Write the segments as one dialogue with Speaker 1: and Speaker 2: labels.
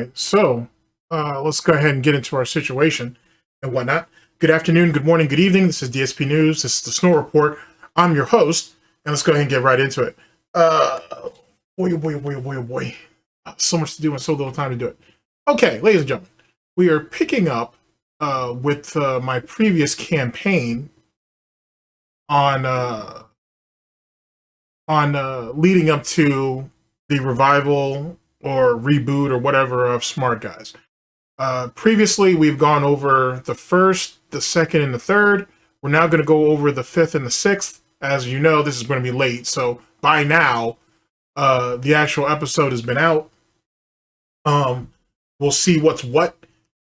Speaker 1: right, so let's go ahead and get into our situation and whatnot. Good afternoon, good morning, good evening. This is DSP News. This is the Snort Report. I'm your host, and let's go ahead and get right into it. Boy, oh boy, oh boy, oh boy, oh boy. So much to do and so little time to do it. Okay, ladies and gentlemen, we are picking up with my previous campaign on leading up to the revival or reboot or whatever of Smart Guys. Previously, we've gone over the first, the second, and the third. We're now going to go over the fifth and the sixth. As you know, this is going to be late, so by now, the actual episode has been out. We'll see what's what,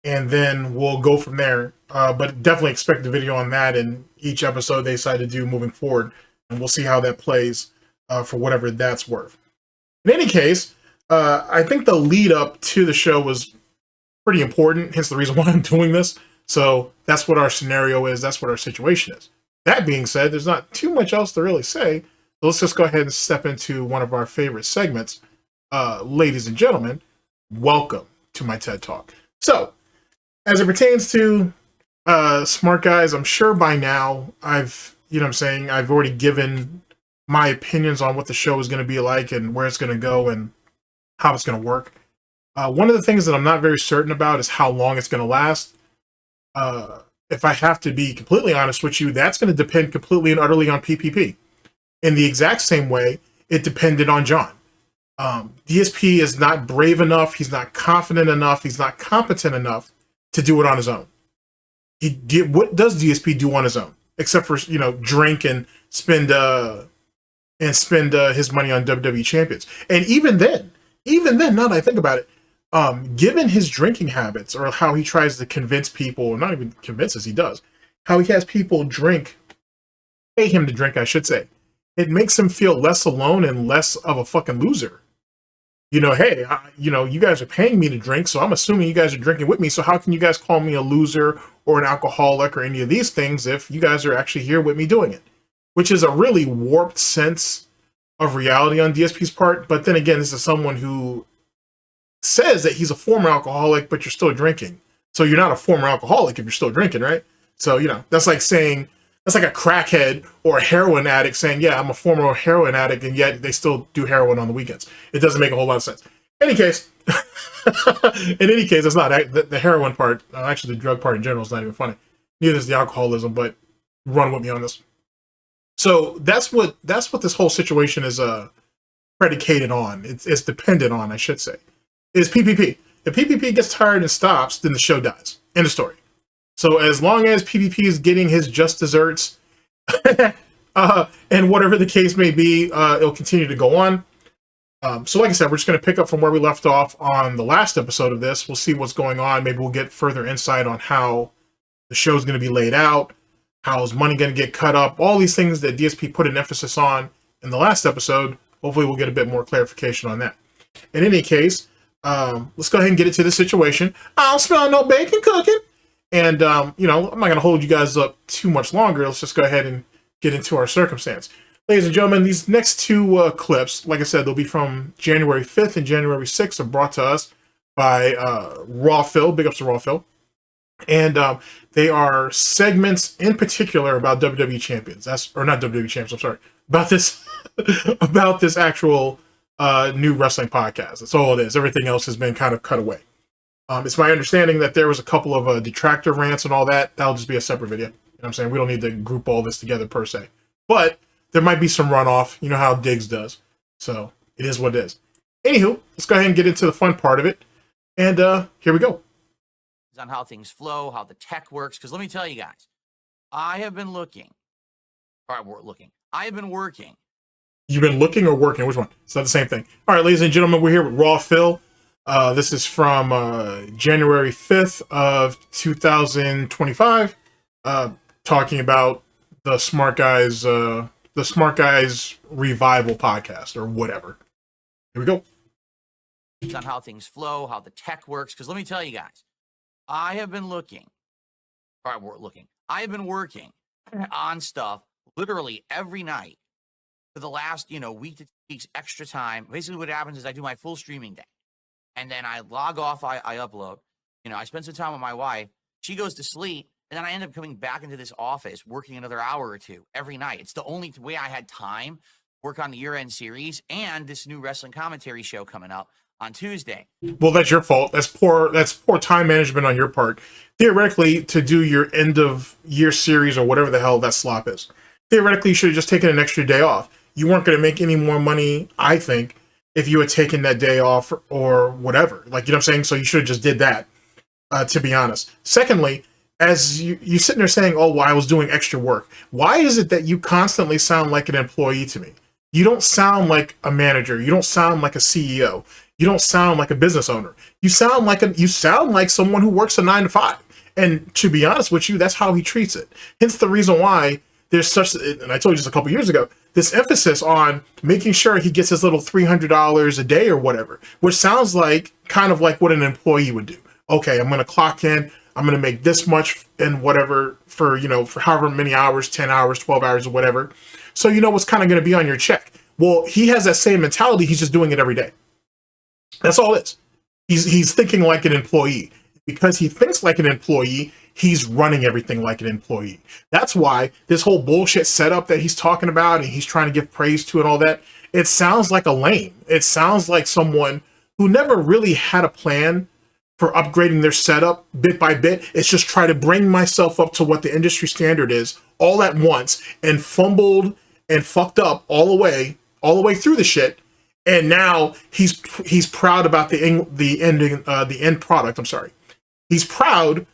Speaker 1: and then we'll go from there. But definitely expect the video on that in each episode they decide to do moving forward, and we'll see how that plays for whatever that's worth. In any case, I think the lead up to the show was pretty important, hence the reason why I'm doing this. So that's what our scenario is, that's what our situation is. That being said, there's not too much else to really say, so let's just go ahead and step into one of our favorite segments. Ladies and gentlemen, welcome to my TED Talk. So, as it pertains to Smart Guys, I'm sure by now I've already given my opinions on what the show is going to be like and where it's going to go and how it's going to work. One of the things that I'm not very certain about is how long it's going to last. If I have to be completely honest with you, that's going to depend completely and utterly on PPP. In the exact same way, it depended on John. DSP is not brave enough, he's not confident enough, he's not competent enough to do it on his own. What does DSP do on his own? Except for, drink and spend his money on WWE champions. And even then, now that I think about it, given his drinking habits or how he tries to convince people, or not even convinces, he does, how he has people pay him to drink, I should say, it makes him feel less alone and less of a fucking loser. Hey, you guys are paying me to drink, so I'm assuming you guys are drinking with me, so how can you guys call me a loser or an alcoholic or any of these things if you guys are actually here with me doing it? Which is a really warped sense of reality on DSP's part, but then again, this is someone who says that he's a former alcoholic, but you're still drinking. So you're not a former alcoholic if you're still drinking, right? So, that's like a crackhead or a heroin addict saying, yeah, I'm a former heroin addict, and yet they still do heroin on the weekends. It doesn't make a whole lot of sense. In any case, it's not the heroin part. Actually, the drug part in general is not even funny. Neither is the alcoholism, but run with me on this. So that's what this whole situation is predicated on. It's dependent on, I should say, is PPP. If PPP gets tired and stops, then the show dies. End of story. So as long as PPP is getting his just desserts, and whatever the case may be, it'll continue to go on. So like I said, we're just going to pick up from where we left off on the last episode of this. We'll see what's going on. Maybe we'll get further insight on how the show's going to be laid out, how's money going to get cut up, all these things that DSP put an emphasis on in the last episode. Hopefully we'll get a bit more clarification on that. In any case, let's go ahead and get into the situation. I don't smell no bacon cooking. And, I'm not going to hold you guys up too much longer. Let's just go ahead and get into our circumstance. Ladies and gentlemen, these next two clips, like I said, they'll be from January 5th and January 6th, are brought to us by Raw Phil. Big ups to Raw Phil. And they are segments in particular about WWE champions. Or not WWE champions, I'm sorry. About this actual new wrestling podcast. That's all it is. Everything else has been kind of cut away. It's my understanding that there was a couple of Detractor rants and all that. That'll just be a separate video. You know what I'm saying? We don't need to group all this together per se. But there might be some runoff. You know how Diggs does. So it is what it is. Anywho, let's go ahead and get into the fun part of it. And here we go.
Speaker 2: On how things flow, how the tech works. Because let me tell you guys, I have been looking. All right, we're looking. I have been working.
Speaker 1: You've been looking or working? Which one? It's not the same thing. All right, ladies and gentlemen, we're here with Raw Phil. This is from January 5th of 2025, talking about the Smart Guys Revival podcast or whatever. Here we go.
Speaker 2: On how things flow, how the tech works. Because let me tell you guys, I have been looking. All right, we're looking. I have been working on stuff literally every night for the last, week to 2 weeks extra time. Basically what happens is I do my full streaming day. and then I log off, I upload, you know, I spend some time with my wife, she goes to sleep, and then I end up coming back into this office, working another hour or two every night. It's the only way I had time to work on the year-end series and this new wrestling commentary show coming up on Tuesday.
Speaker 1: Well, that's your fault. That's poor time management on your part. Theoretically, to do your end of year series or whatever the hell that slop is, theoretically you should have just taken an extra day off. You weren't going to make any more money, I think, if you had taken that day off or whatever. Like, you know what I'm saying? So you should have just did that, to be honest. Secondly, as you sitting there saying, oh, well, I was doing extra work. Why is it that you constantly sound like an employee to me? You don't sound like a manager. You don't sound like a CEO. You don't sound like a business owner. You sound like someone who works a 9 to 5. And to be honest with you, that's how he treats it. Hence the reason why there's such, and I told you just a couple years ago, this emphasis on making sure he gets his little $300 a day or whatever, which sounds like kind of like what an employee would do. Okay, I'm going to clock in. I'm going to make this much and whatever for, you know, for however many hours, 10 hours, 12 hours or whatever. So you know what's kind of going to be on your check. Well, he has that same mentality. He's just doing it every day. That's all it is. He's thinking like an employee. Because he thinks like an employee, he's running everything like an employee. That's why this whole bullshit setup that he's talking about and he's trying to give praise to and all that, it sounds like a lame. It sounds like someone who never really had a plan for upgrading their setup bit by bit. It's just try to bring myself up to what the industry standard is all at once and fumbled and fucked up all the way through the shit. And now he's proud about the end product. I'm sorry. He's proud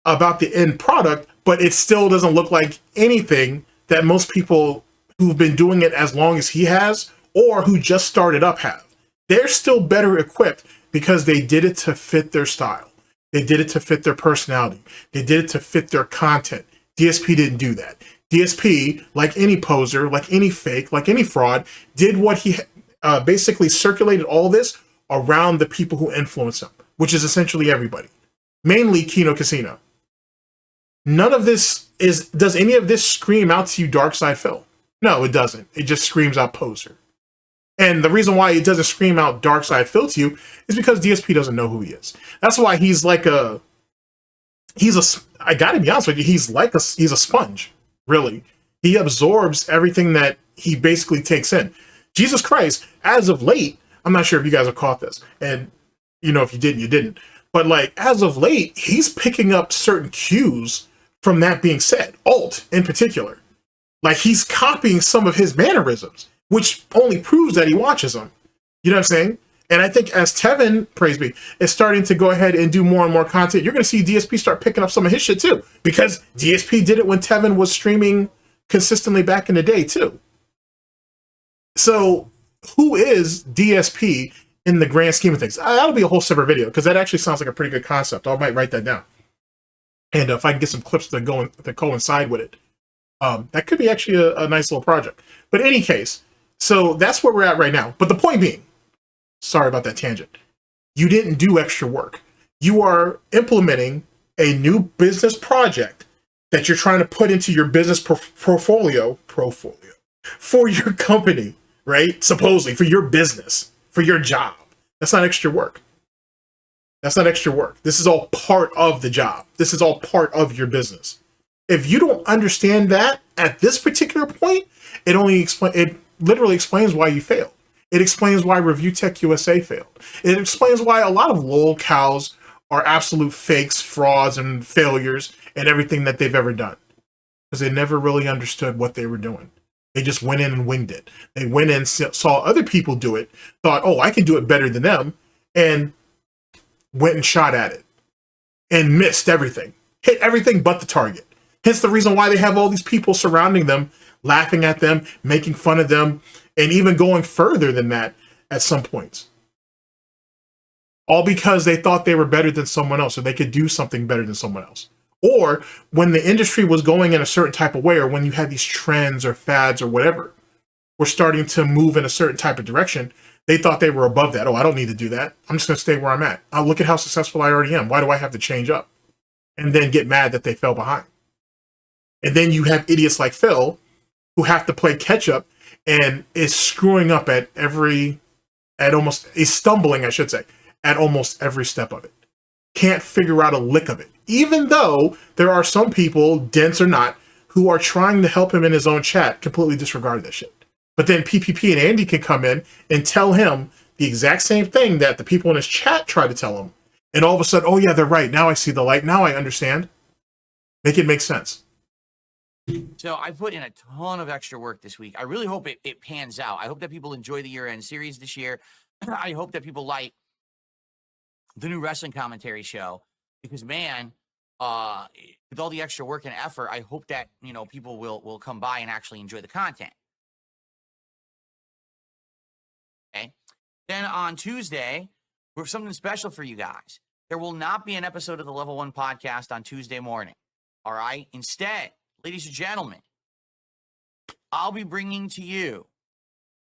Speaker 1: about the end product, but it still doesn't look like anything that most people who've been doing it as long as he has or who just started up have. They're still better equipped because they did it to fit their style. They did it to fit their personality. They did it to fit their content. DSP didn't do that. DSP, like any poser, like any fake, like any fraud, did what he basically circulated all this around the people who influence him, which is essentially everybody. Mainly Kino Casino. None of this does any of this scream out to you Darksydephil? No, it doesn't. It just screams out poser. And the reason why it doesn't scream out Darksydephil to you is because DSP doesn't know who he is. That's why he's like I gotta be honest with you, he's a sponge, really. He absorbs everything that he basically takes in. Jesus Christ, as of late, I'm not sure if you guys have caught this, and you know, if you didn't, you didn't. But like, as of late, he's picking up certain cues from that being said. Alt, in particular. Like, he's copying some of his mannerisms, which only proves that he watches them. You know what I'm saying? And I think as Tevin, praise be, is starting to go ahead and do more and more content, you're going to see DSP start picking up some of his shit too. Because DSP did it when Tevin was streaming consistently back in the day too. So, who is DSP in the grand scheme of things? That'll be a whole separate video, because that actually sounds like a pretty good concept. I might write that down. And if I can get some clips that coincide with it, that could be actually a nice little project. But in any case, so that's where we're at right now. But the point being, sorry about that tangent, you didn't do extra work. You are implementing a new business project that you're trying to put into your business portfolio for your company, right? Supposedly, for your business, for your job. That's not extra work. That's not extra work. This is all part of the job. This is all part of your business. If you don't understand that at this particular point, it literally explains why you failed. It explains why Review Tech USA failed. It explains why a lot of lol cows are absolute fakes, frauds, and failures in everything that they've ever done. Because they never really understood what they were doing. They just went in and winged it. They went in and saw other people do it, thought, oh, I can do it better than them, and went and shot at it. And missed everything. Hit everything but the target. Hence the reason why they have all these people surrounding them, laughing at them, making fun of them, and even going further than that at some points. All because they thought they were better than someone else, or they could do something better than someone else. Or when the industry was going in a certain type of way, or when you had these trends or fads or whatever, were starting to move in a certain type of direction, they thought they were above that. Oh, I don't need to do that. I'm just going to stay where I'm at. I'll look at how successful I already am. Why do I have to change up? And then get mad that they fell behind. And then you have idiots like Phil who have to play catch up and is screwing up is stumbling, I should say, at almost every step of it. Can't figure out a lick of it. Even though there are some people, dense or not, who are trying to help him in his own chat, completely disregard that shit. But then PPP and Andy can come in and tell him the exact same thing that the people in his chat try to tell him. And all of a sudden, oh yeah, they're right. Now I see the light. Now I understand. Make it make sense.
Speaker 2: So I put in a ton of extra work this week. I really hope it pans out. I hope that people enjoy the year-end series this year. I hope that people like the new wrestling commentary show because, man, with all the extra work and effort, I hope that, you know, people will come by and actually enjoy the content. Okay. Then on Tuesday, we have something special for you guys. There will not be an episode of the Level 1 podcast on Tuesday morning. All right. Instead, ladies and gentlemen, I'll be bringing to you.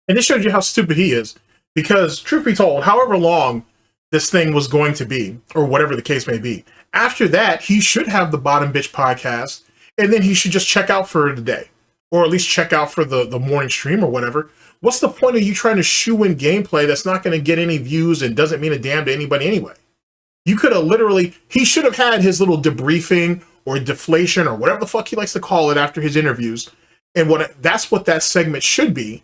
Speaker 1: And this shows you how stupid he is. Because, truth be told, however long this thing was going to be, or whatever the case may be, after that, he should have the Bottom Bitch podcast, and then he should just check out for the day. Or at least check out for the morning stream or whatever. What's the point of you trying to shoe in gameplay that's not going to get any views and doesn't mean a damn to anybody anyway? You could have literally, he should have had his little debriefing or deflation or whatever the fuck he likes to call it after his interviews. And that's what that segment should be.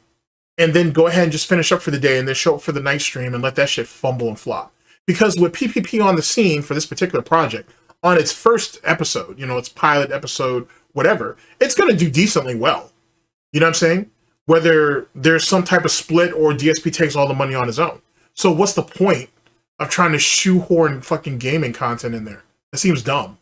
Speaker 1: And then go ahead and just finish up for the day and then show up for the night stream and let that shit fumble and flop. Because with PPP on the scene for this particular project, on its first episode, you know, its pilot episode, whatever, it's going to do decently well. You know what I'm saying? Whether there's some type of split or DSP takes all the money on his own. So what's the point of trying to shoehorn fucking gaming content in there? That seems dumb.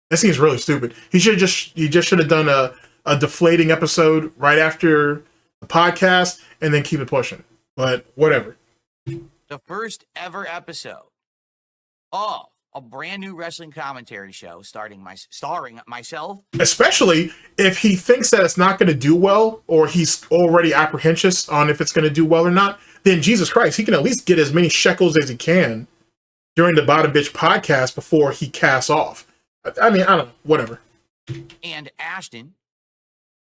Speaker 1: That seems really stupid. He just should have done a deflating episode right after the podcast and then keep it pushing. But whatever.
Speaker 2: The first ever episode of a brand new wrestling commentary show starring myself.
Speaker 1: Especially if he thinks that it's not going to do well, or he's already apprehensive on if it's going to do well or not, then Jesus Christ, he can at least get as many shekels as he can during the Bottom Bitch podcast before he casts off. I mean, I don't know, whatever.
Speaker 2: And Ashton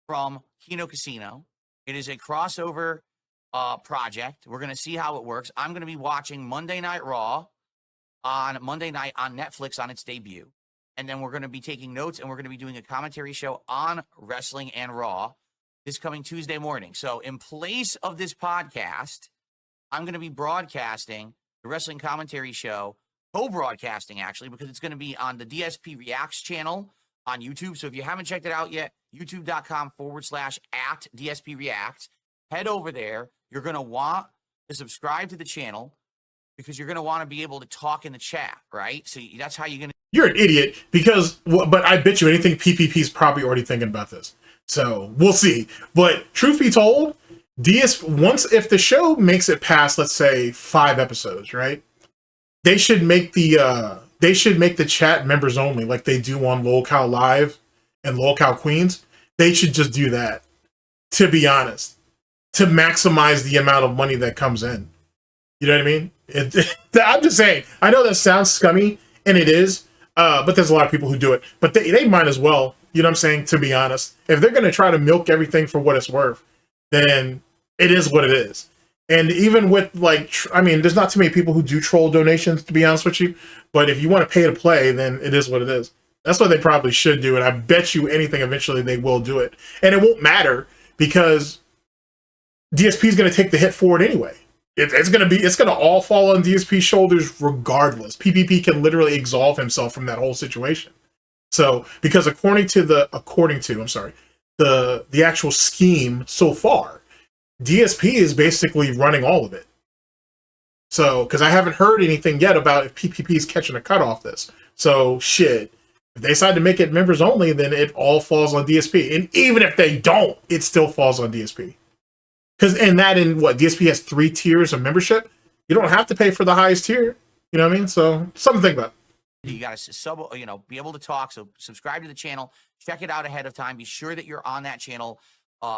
Speaker 2: from Kino Casino. It is a crossover project. We're going to see how it works. I'm going to be watching Monday Night Raw on Monday night on Netflix on its debut. And then we're going to be taking notes and we're going to be doing a commentary show on wrestling and Raw this coming Tuesday morning. So in place of this podcast, I'm going to be broadcasting the wrestling commentary show, co-broadcasting actually, because it's going to be on the DSP Reacts channel on YouTube. So if you haven't checked it out yet, youtube.com/@DSP Reacts. Head over there. You're going to want to subscribe to the channel because you're going to want to be able to talk in the chat, right? So that's how you're going to.
Speaker 1: You're an idiot because, but I bet you anything PPP is probably already thinking about this. So we'll see. But truth be told, if the show makes it past, let's say 5 episodes, right? They should make the chat members only, like they do on LolCow Live and LolCow Queens. They should just do that, to be honest, to maximize the amount of money that comes in. You know what I mean? I'm just saying. I know that sounds scummy, and it is, but there's a lot of people who do it. But they might as well. You know what I'm saying? To be honest, if they're going to try to milk everything for what it's worth, then it is what it is. And even with, like, I mean, there's not too many people who do troll donations, to be honest with you. But if you want to pay to play, then it is what it is. That's what they probably should do. And I bet you anything, eventually they will do it. And it won't matter because DSP is going to take the hit for it anyway. It's going to all fall on DSP's shoulders regardless. PPP can literally absolve himself from that whole situation. So, because according to the actual scheme so far, DSP is basically running all of it. So, because I haven't heard anything yet about if PPP is catching a cut off this. So, shit. If they decide to make it members only, then it all falls on DSP. And even if they don't, it still falls on DSP. Because DSP has 3 tiers of membership. You don't have to pay for the highest tier. You know what I mean? So, something to think about.
Speaker 2: You got to be able to talk. So subscribe to the channel, check it out ahead of time. Be sure that you're on that channel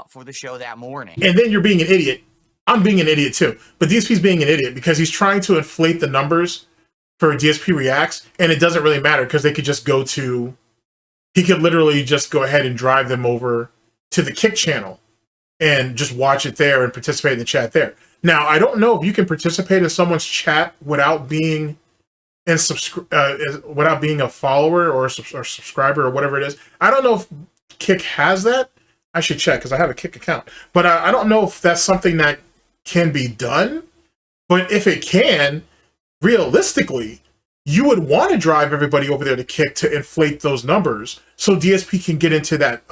Speaker 2: for the show that morning.
Speaker 1: And then you're being an idiot. I'm being an idiot too. But DSP's being an idiot because he's trying to inflate the numbers for DSP Reacts, and it doesn't really matter because he could literally just go ahead and drive them over to the Kick channel and just watch it there and participate in the chat there. Now, I don't know if you can participate in someone's chat without being without being a follower or or subscriber or whatever it is. I don't know if Kick has that. I should check because I have a Kick account, but I don't know if that's something that can be done. But if it can, realistically, you would want to drive everybody over there to Kick to inflate those numbers so DSP can get into that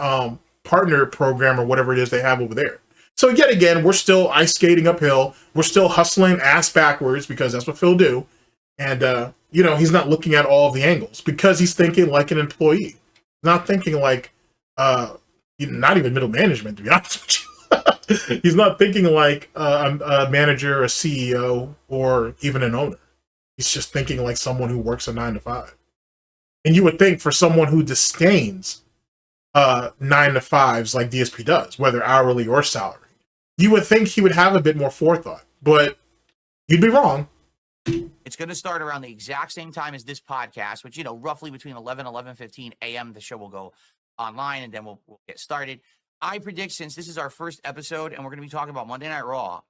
Speaker 1: partner program or whatever it is they have over there. So yet again, we're still ice skating uphill. We're still hustling ass backwards because that's what Phil do. And, you know, he's not looking at all of the angles because he's thinking like an employee, not thinking like, not even middle management, to be honest with you. He's not thinking like a manager, a CEO, or even an owner. He's just thinking like someone who works a 9 to 5. And you would think for someone who disdains 9 to 5s like DSP does, whether hourly or salary, you would think he would have a bit more forethought, but you'd be wrong.
Speaker 2: It's going to start around the exact same time as this podcast, which, you know, roughly between 11:15 a.m. The show will go online, and then we'll get started. I predict, since this is our first episode and we're going to be talking about Monday Night Raw,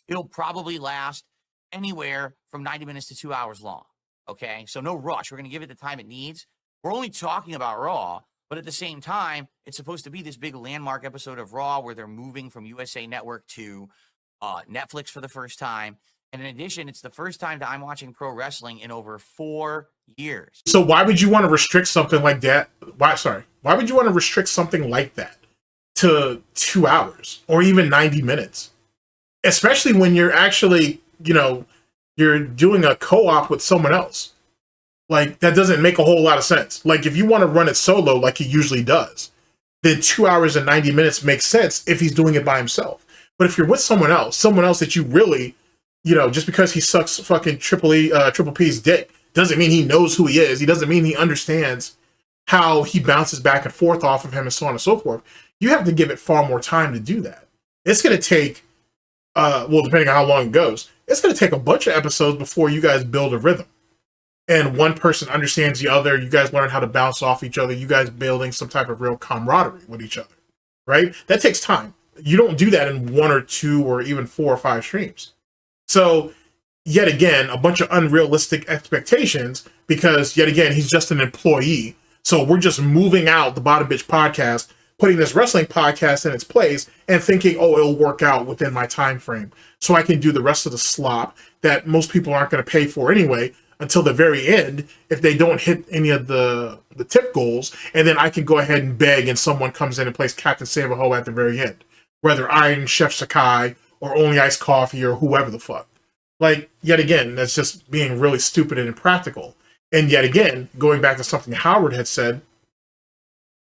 Speaker 2: it'll probably last anywhere from 90 minutes to 2 hours long. Okay, so no rush. We're going to give it the time it needs. We're only talking about Raw, but at the same time, it's supposed to be this big landmark episode of Raw where they're moving from USA Network to Netflix for the first time. And in addition, it's the first time that I'm watching pro wrestling in over 4 years.
Speaker 1: So why would you want to restrict something like that? Why would you want to restrict something like that to 2 hours or even 90 minutes? Especially when you're actually, you know, you're doing a co-op with someone else. Like, that doesn't make a whole lot of sense. Like, if you want to run it solo like he usually does, then 2 hours and 90 minutes makes sense if he's doing it by himself. But if you're with someone else that you really, you know, just because he sucks fucking Triple P's dick doesn't mean he knows who he is. He doesn't mean he understands how he bounces back and forth off of him and so on and so forth. You have to give it far more time to do that. It's going to take, well, depending on how long it goes, it's going to take a bunch of episodes before you guys build a rhythm. And one person understands the other. You guys learn how to bounce off each other. You guys building some type of real camaraderie with each other, right? That takes time. You don't do that in 1 or 2 or even 4 or 5 streams. So, yet again, a bunch of unrealistic expectations because, yet again, he's just an employee. So we're just moving out the Bottom Bitch podcast, putting this wrestling podcast in its place and thinking, oh, it'll work out within my time frame. So I can do the rest of the slop that most people aren't going to pay for anyway until the very end if they don't hit any of the tip goals. And then I can go ahead and beg and someone comes in and plays Captain Save-A-Ho at the very end. Whether Iron Chef Sakai or Only Iced Coffee or whoever the fuck. Like, yet again, that's just being really stupid and impractical. And yet again, going back to something Howard had said,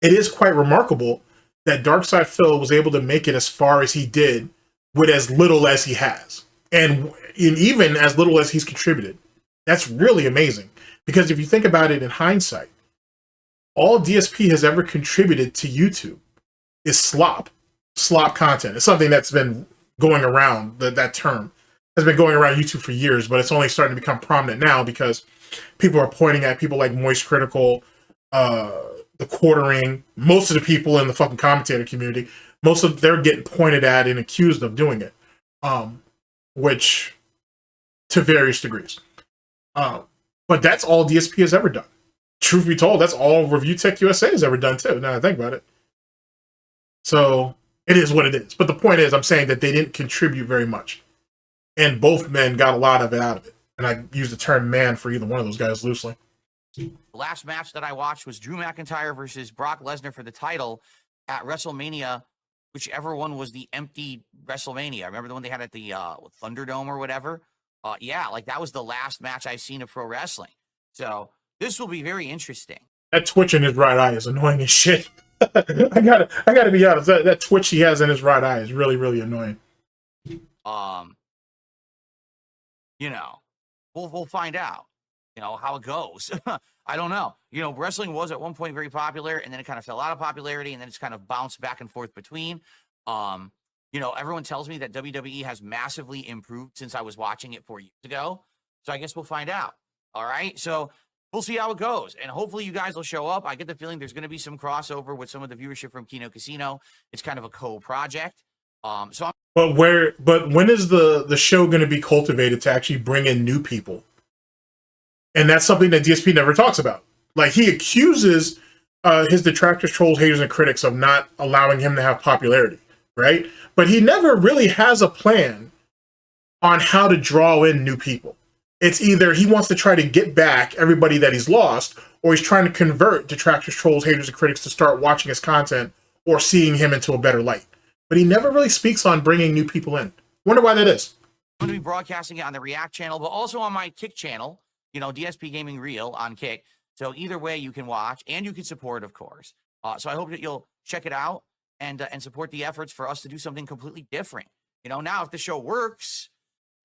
Speaker 1: it is quite remarkable that Darksydephil was able to make it as far as he did with as little as he has. And even as little as he's contributed. That's really amazing. Because if you think about it in hindsight, all DSP has ever contributed to YouTube is slop content. It's something that's been going around, that term has been going around YouTube for years, but it's only starting to become prominent now because people are pointing at people like Moist Critical, the Quartering, most of the people in the fucking commentator community, they're getting pointed at and accused of doing it, which to various degrees. But that's all DSP has ever done. Truth be told, that's all Review Tech USA has ever done too, now that I think about it. So it is what it is. But the point is, I'm saying that they didn't contribute very much. And both men got a lot of it out of it. And I use the term man for either one of those guys loosely.
Speaker 2: The last match that I watched was Drew McIntyre versus Brock Lesnar for the title at WrestleMania, whichever one was the empty WrestleMania. Remember the one they had at the Thunderdome or whatever? Yeah, like that was the last match I've seen of pro wrestling. So this will be very interesting.
Speaker 1: That twitch in his right eye is annoying as shit. I gotta be honest. That twitch he has in his right eye is really, really annoying.
Speaker 2: You know, we'll find out, you know, how it goes. I don't know. You know, wrestling was at one point very popular, and then it kind of fell out of popularity, and then it's kind of bounced back and forth between. You know, everyone tells me that WWE has massively improved since I was watching it 4 years ago. So I guess we'll find out. All right. So we'll see how it goes. And hopefully you guys will show up. I get the feeling there's going to be some crossover with some of the viewership from Kino Casino. It's kind of a co-project. So I'm
Speaker 1: But when is the show going to be cultivated to actually bring in new people? And that's something that DSP never talks about. Like, he accuses his detractors, trolls, haters, and critics of not allowing him to have popularity, right? But he never really has a plan on how to draw in new people. It's either he wants to try to get back everybody that he's lost, or he's trying to convert detractors, trolls, haters, and critics to start watching his content or seeing him into a better light. But he never really speaks on bringing new people in. Wonder why that is.
Speaker 2: going to be broadcasting it on the React channel, but also on my Kick channel, you know, DSP Gaming Real on Kick. So either way you can watch and you can support, of course. So I hope that you'll check it out and support the efforts for us to do something completely different. You know, now if the show works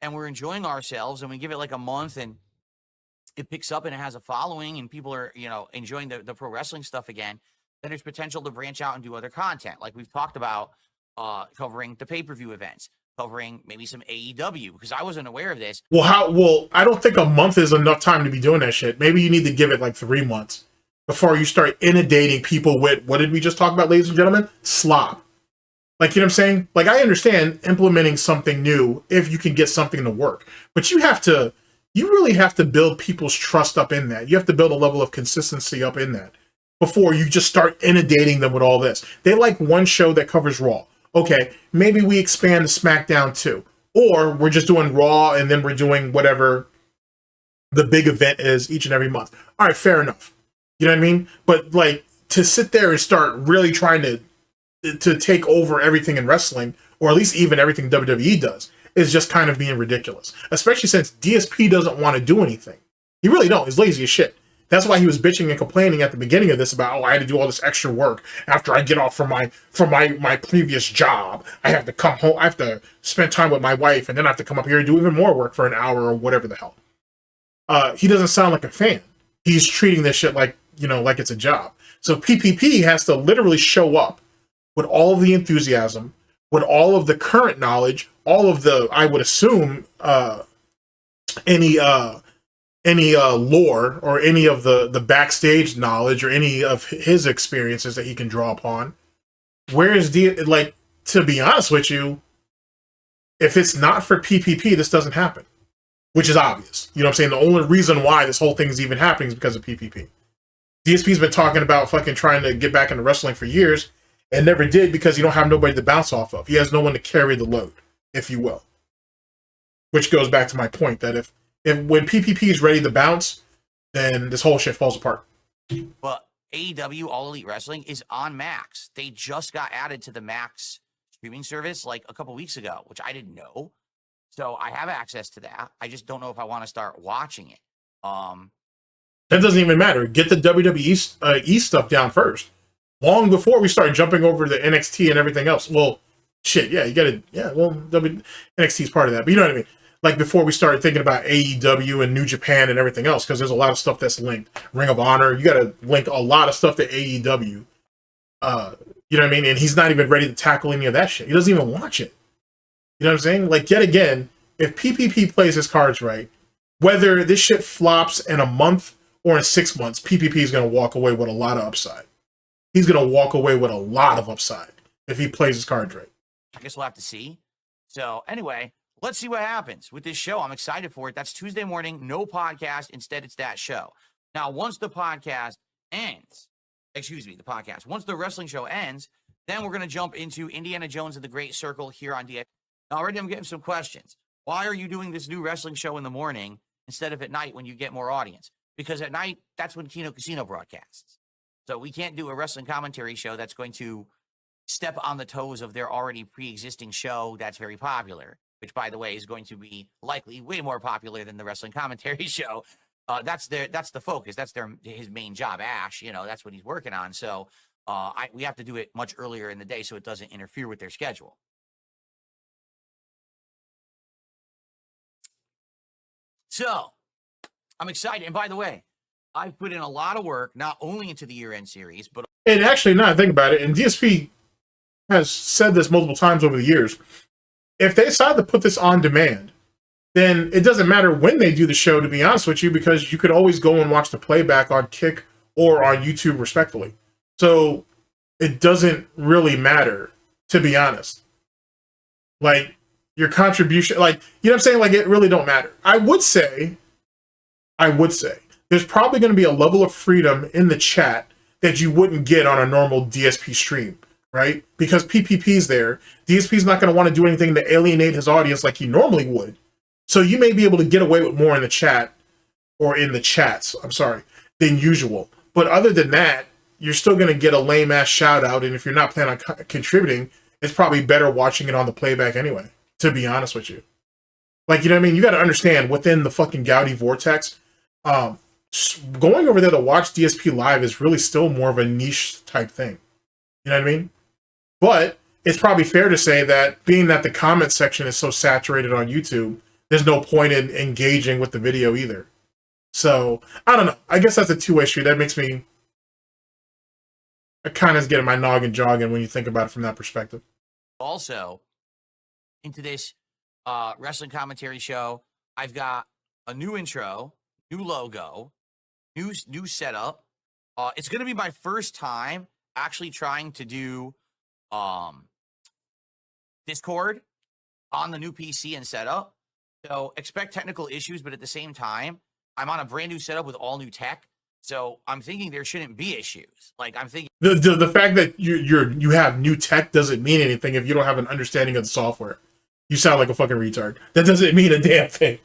Speaker 2: and we're enjoying ourselves and we give it like a month and it picks up and it has a following and people are, you know, enjoying the pro wrestling stuff again, then there's potential to branch out and do other content. Like we've talked about covering the pay-per-view events, covering maybe some AEW, because I wasn't aware of this.
Speaker 1: Well, I don't think a month is enough time to be doing that shit. Maybe you need to give it like 3 months before you start inundating people with, what did we just talk about, ladies and gentlemen? Slop. Like, you know what I'm saying? Like, I understand implementing something new if you can get something to work. But you really have to build people's trust up in that. You have to build a level of consistency up in that before you just start inundating them with all this. They like one show that covers Raw. Okay, maybe we expand to SmackDown too. Or we're just doing Raw and then we're doing whatever the big event is each and every month. All right, fair enough. You know what I mean? But like, to sit there and start really trying to take over everything in wrestling, or at least even everything WWE does, is just kind of being ridiculous. Especially since DSP doesn't want to do anything. He really don't. He's lazy as shit. That's why he was bitching and complaining at the beginning of this about, oh, I had to do all this extra work after I get off from my previous job. I have to come home. I have to spend time with my wife, and then I have to come up here and do even more work for an hour or whatever the hell. He doesn't sound like a fan. He's treating this shit like, you know, like it's a job. So PPP has to literally show up with all of the enthusiasm, with all of the current knowledge, all of the, I would assume, any lore or any of the backstage knowledge or any of his experiences that he can draw upon. Whereas, like, to be honest with you, if it's not for PPP, this doesn't happen, which is obvious. You know what I'm saying? The only reason why this whole thing is even happening is because of PPP. DSP's been talking about fucking trying to get back into wrestling for years and never did because you don't have nobody to bounce off of. He has no one to carry the load, if you will. Which goes back to my point that if when PPP is ready to bounce, then this whole shit falls apart.
Speaker 2: But AEW All Elite Wrestling is on Max. They just got added to the Max streaming service like a couple weeks ago, which I didn't know. So I have access to that. I just don't know if I want to start watching it.
Speaker 1: That doesn't even matter. Get the WWE stuff down first. Long before we start jumping over the NXT and everything else. Well, shit, yeah, you gotta, yeah, well, NXT is part of that. But you know what I mean? Like, before we started thinking about AEW and New Japan and everything else, because there's a lot of stuff that's linked. Ring of Honor, you got to link a lot of stuff to AEW. You know what I mean? And he's not even ready to tackle any of that shit. He doesn't even watch it. You know what I'm saying? Like, yet again, if PPP plays his cards right, whether this shit flops in a month or in 6 months, PPP is going to walk away with a lot of upside. He's going to walk away with a lot of upside if he plays his cards right.
Speaker 2: I guess we'll have to see. So, anyway, let's see what happens with this show. I'm excited for it. That's Tuesday morning, no podcast. Instead, it's that show. Now, once the podcast ends, once the wrestling show ends, then we're going to jump into Indiana Jones and the Great Circle here on DX. Now, already I'm getting some questions. Why are you doing this new wrestling show in the morning instead of at night when you get more audience? Because at night, that's when Kino Casino broadcasts. So we can't do a wrestling commentary show that's going to step on the toes of their already pre-existing show that's very popular, which, by the way, is going to be likely way more popular than the wrestling commentary show. That's the focus. That's his main job. Ash, you know, that's what he's working on. So we have to do it much earlier in the day so it doesn't interfere with their schedule. So I'm excited. And by the way, I've put in a lot of work, not only into the year-end series, but...
Speaker 1: And actually, now I think about it, and DSP has said this multiple times over the years, if they decide to put this on demand, then it doesn't matter when they do the show, to be honest with you, because you could always go and watch the playback on Kick or on YouTube, respectfully. So it doesn't really matter, to be honest. Like your contribution, like, you know what I'm saying? Like, it really don't matter. I would say there's probably going to be a level of freedom in the chat that you wouldn't get on a normal DSP stream, right? Because PPP's there. DSP's not going to want to do anything to alienate his audience like he normally would. So you may be able to get away with more in the chat, or in the chats, I'm sorry, than usual. But other than that, you're still going to get a lame ass shout out. And if you're not planning on contributing, it's probably better watching it on the playback anyway, to be honest with you. Like, you know what I mean? You got to understand, within the fucking Gouty vortex, going over there to watch DSP live is really still more of a niche type thing. You know what I mean? But it's probably fair to say that, being that the comment section is so saturated on YouTube, there's no point in engaging with the video either. So, I don't know. I guess that's a two-way street. That makes me... I kind of get my noggin jogging when you think about it from that perspective.
Speaker 2: Also, into this wrestling commentary show, I've got a new intro, new logo, new setup. It's going to be my first time actually trying to do Discord on the new PC and setup. So expect technical issues, but at the same time, I'm on a brand new setup with all new tech. So I'm thinking there shouldn't be issues. Like, I'm thinking
Speaker 1: the fact that you have new tech doesn't mean anything if you don't have an understanding of the software. You sound like a fucking retard. That doesn't mean a damn thing.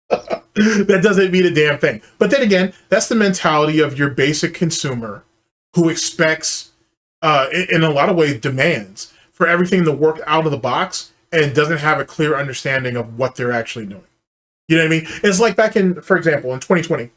Speaker 1: That doesn't mean a damn thing. But then again, that's the mentality of your basic consumer who expects, in a lot of ways, demands for everything to work out of the box and doesn't have a clear understanding of what they're actually doing. You know what I mean? It's like back in, for example, in 2020,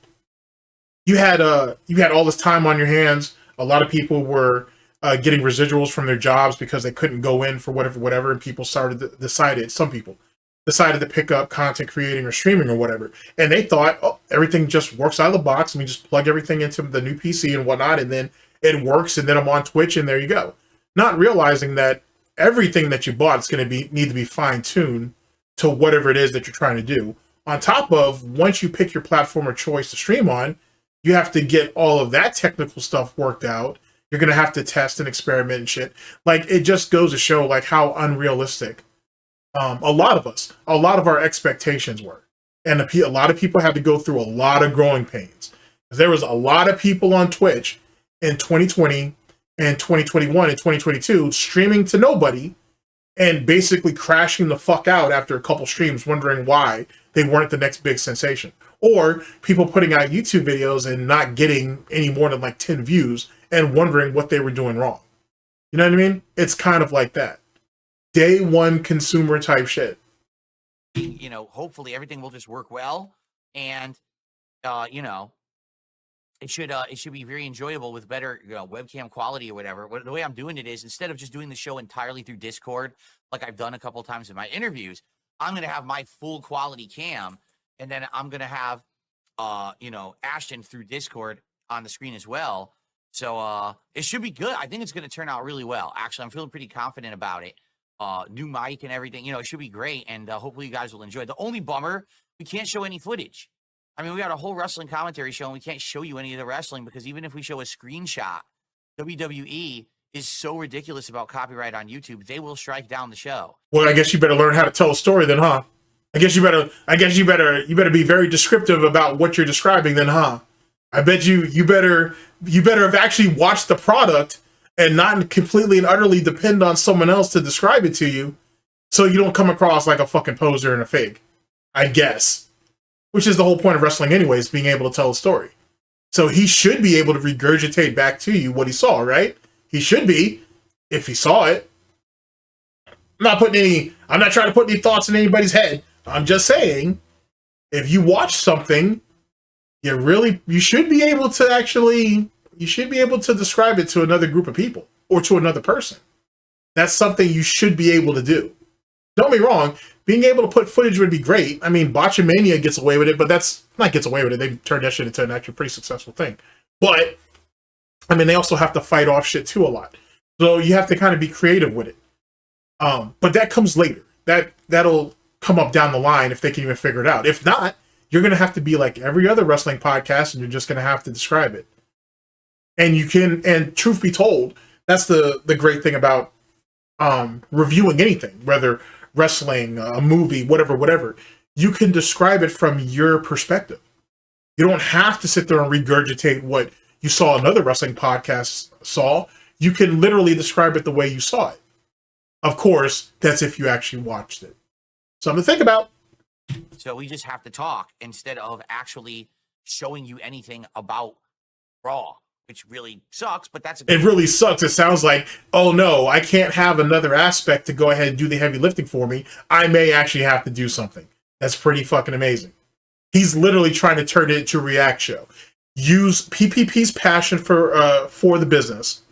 Speaker 1: you had all this time on your hands. A lot of people were getting residuals from their jobs because they couldn't go in for whatever, and people some people decided to pick up content creating or streaming or whatever, and they thought, oh, everything just works out of the box, and we just plug everything into the new PC and whatnot, and then it works, and then I'm on Twitch, and there you go. Not realizing that everything that you bought is going to need to be fine-tuned to whatever it is that you're trying to do. On top of, once you pick your platform of choice to stream on, you have to get all of that technical stuff worked out. You're going to have to test and experiment and shit. Like, it just goes to show, like, how unrealistic a lot of our expectations were. And a lot of people had to go through a lot of growing pains. There was a lot of people on Twitch in 2020 and 2021 and 2022 streaming to nobody and basically crashing the fuck out after a couple streams, wondering why they weren't the next big sensation. Or people putting out YouTube videos and not getting any more than like 10 views and wondering what they were doing wrong. You know what I mean? It's kind of like that. Day one consumer type shit.
Speaker 2: You know, hopefully everything will just work well, and you know, it should be very enjoyable with better webcam quality or whatever. The way I'm doing it is, instead of just doing the show entirely through Discord, like I've done a couple times in my interviews, I'm gonna have my full quality cam, and then I'm gonna have you know, Ashton through Discord on the screen as well. So it should be good. I think it's gonna turn out really well. Actually, I'm feeling pretty confident about it. New mic and everything, you know, it should be great, and hopefully you guys will enjoy it. The only bummer, we can't show any footage. I mean, we got a whole wrestling commentary show, and we can't show you any of the wrestling, because even if we show a screenshot, WWE is so ridiculous about copyright on YouTube, they will strike down the show.
Speaker 1: Well, I guess you better learn how to tell a story then, huh? I guess you better be very descriptive about what you're describing then, huh? I bet you better have actually watched the product and not completely and utterly depend on someone else to describe it to you, so you don't come across like a fucking poser and a fake, I guess. Which is the whole point of wrestling anyways, being able to tell a story. So he should be able to regurgitate back to you what he saw, right? He should be, if he saw it. I'm not trying to put any thoughts in anybody's head. I'm just saying, if you watch something, you should be able to describe it to another group of people or to another person. That's something you should be able to do. Don't be wrong. Being able to put footage would be great. I mean, Botchamania gets away with it, but that's not gets away with it. They've turned that shit into an actually pretty successful thing. But, I mean, they also have to fight off shit too a lot. So you have to kind of be creative with it. But that comes later. That'll come up down the line if they can even figure it out. If not, you're going to have to be like every other wrestling podcast, and you're just going to have to describe it. And truth be told, that's the great thing about reviewing anything, whether wrestling, a movie, whatever. You can describe it from your perspective. You don't have to sit there and regurgitate what you saw another wrestling podcast saw. You can literally describe it the way you saw it. Of course, that's if you actually watched it. Something to think about.
Speaker 2: So we just have to talk instead of actually showing you anything about Raw, which really sucks, but that's...
Speaker 1: It really sucks. It sounds like, oh no, I can't have another aspect to go ahead and do the heavy lifting for me. I may actually have to do something. That's pretty fucking amazing. He's literally trying to turn it into a React show. Use PPP's passion for the business,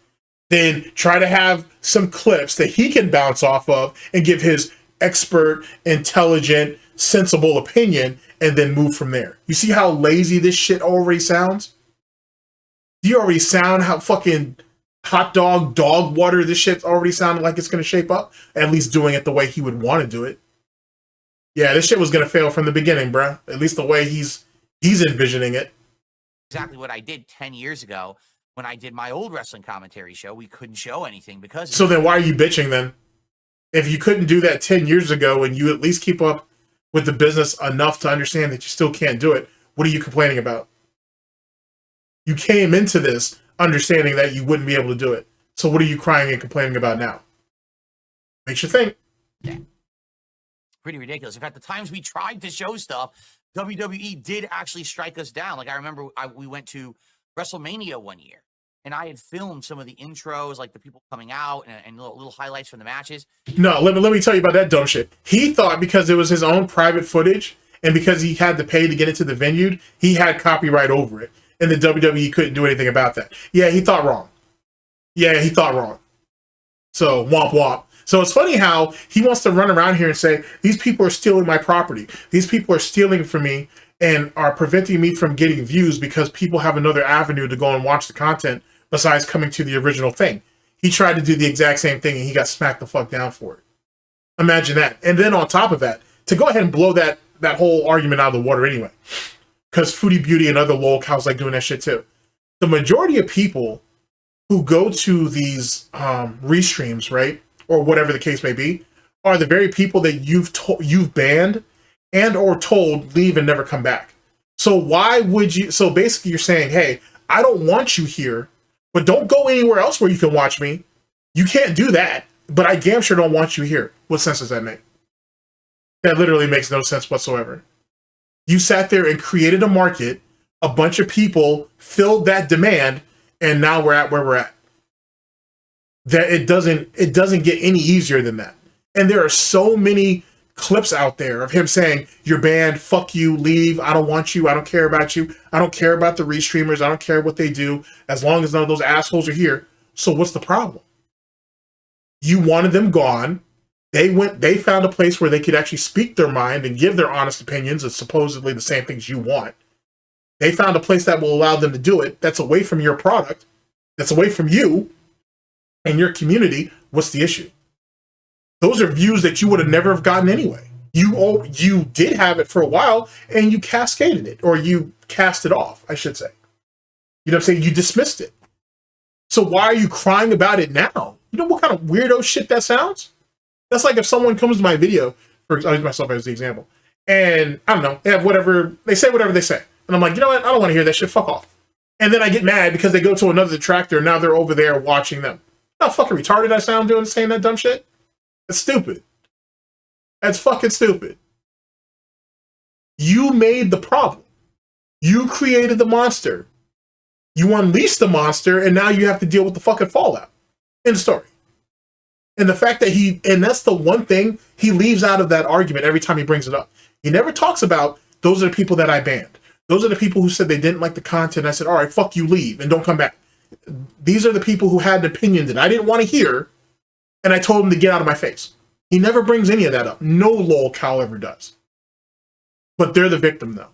Speaker 1: then try to have some clips that he can bounce off of and give his expert, intelligent, sensible opinion, and then move from there. You see how lazy this shit already sounds? Do you already sound how fucking hot dog water this shit's already sounding like it's going to shape up? At least doing it the way he would want to do it. Yeah, this shit was going to fail from the beginning, bruh. At least the way he's envisioning it.
Speaker 2: Exactly what I did 10 years ago when I did my old wrestling commentary show. We couldn't show anything because...
Speaker 1: So then why are you bitching then? If you couldn't do that 10 years ago and you at least keep up with the business enough to understand that you still can't do it, what are you complaining about? You came into this understanding that you wouldn't be able to do it. So what are you crying and complaining about now? Makes you think.
Speaker 2: Yeah. Pretty ridiculous. In fact, the times we tried to show stuff, WWE did actually strike us down. Like I remember we went to WrestleMania one year, and I had filmed some of the intros, like the people coming out and little highlights from the matches.
Speaker 1: No, let me tell you about that dumb shit. He thought because it was his own private footage and because he had to pay to get into the venue, he had copyright over it. And the WWE couldn't do anything about that. Yeah, he thought wrong. So, womp womp. So it's funny how he wants to run around here and say, these people are stealing my property. These people are stealing from me and are preventing me from getting views because people have another avenue to go and watch the content besides coming to the original thing. He tried to do the exact same thing and he got smacked the fuck down for it. Imagine that. And then on top of that, to go ahead and blow that whole argument out of the water anyway, because Foodie Beauty and other lol cows like doing that shit too. The majority of people who go to these restreams, right, or whatever the case may be, are the very people that you've banned and or told leave and never come back. So why would you? So basically, you're saying, hey, I don't want you here, but don't go anywhere else where you can watch me. You can't do that, but I damn sure don't want you here. What sense does that make? That literally makes no sense whatsoever. You sat there and created a market, a bunch of people filled that demand, and now we're at where we're at. That it doesn't get any easier than that. And there are so many clips out there of him saying, you're banned, fuck you, leave, I don't want you, I don't care about you, I don't care about the restreamers, I don't care what they do, as long as none of those assholes are here. So what's the problem? You wanted them gone. They found a place where they could actually speak their mind and give their honest opinions of supposedly the same things you want. They found a place that will allow them to do it. That's away from your product. That's away from you and your community. What's the issue? Those are views that you would have never have gotten anyway. You did have it for a while and you cascaded it, or you cast it off, I should say. You know what I'm saying? You dismissed it. So why are you crying about it now? You know what kind of weirdo shit that sounds? That's like if someone comes to my video, I'll use myself as the example, and I don't know, they have whatever, they say whatever they say. And I'm like, you know what? I don't want to hear that shit. Fuck off. And then I get mad because they go to another detractor and now they're over there watching them. How fucking retarded I sound doing saying that dumb shit? That's stupid. That's fucking stupid. You made the problem. You created the monster. You unleashed the monster, and now you have to deal with the fucking fallout. End of story. And the fact that and that's the one thing he leaves out of that argument every time he brings it up. He never talks about, those are the people that I banned. Those are the people who said they didn't like the content. I said, all right, fuck you, leave, and don't come back. These are the people who had an opinion that I didn't want to hear, and I told them to get out of my face. He never brings any of that up. No lol cow ever does. But they're the victim, though.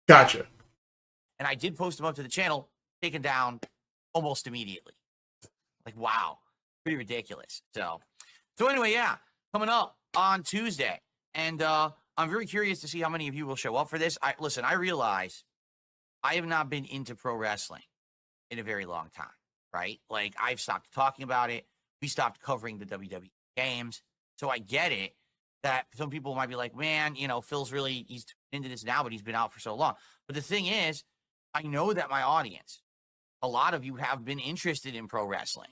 Speaker 1: Gotcha.
Speaker 2: And I did post them up to the channel, taken down almost immediately. Like, wow. Pretty ridiculous. So anyway, yeah, coming up on Tuesday. And I'm very curious to see how many of you will show up for this. Listen, I realize I have not been into pro wrestling in a very long time, right? Like, I've stopped talking about it. We stopped covering the WWE games. So I get it that some people might be like, man, Phil's he's into this now, but he's been out for so long. But the thing is, I know that my audience, a lot of you have been interested in pro wrestling.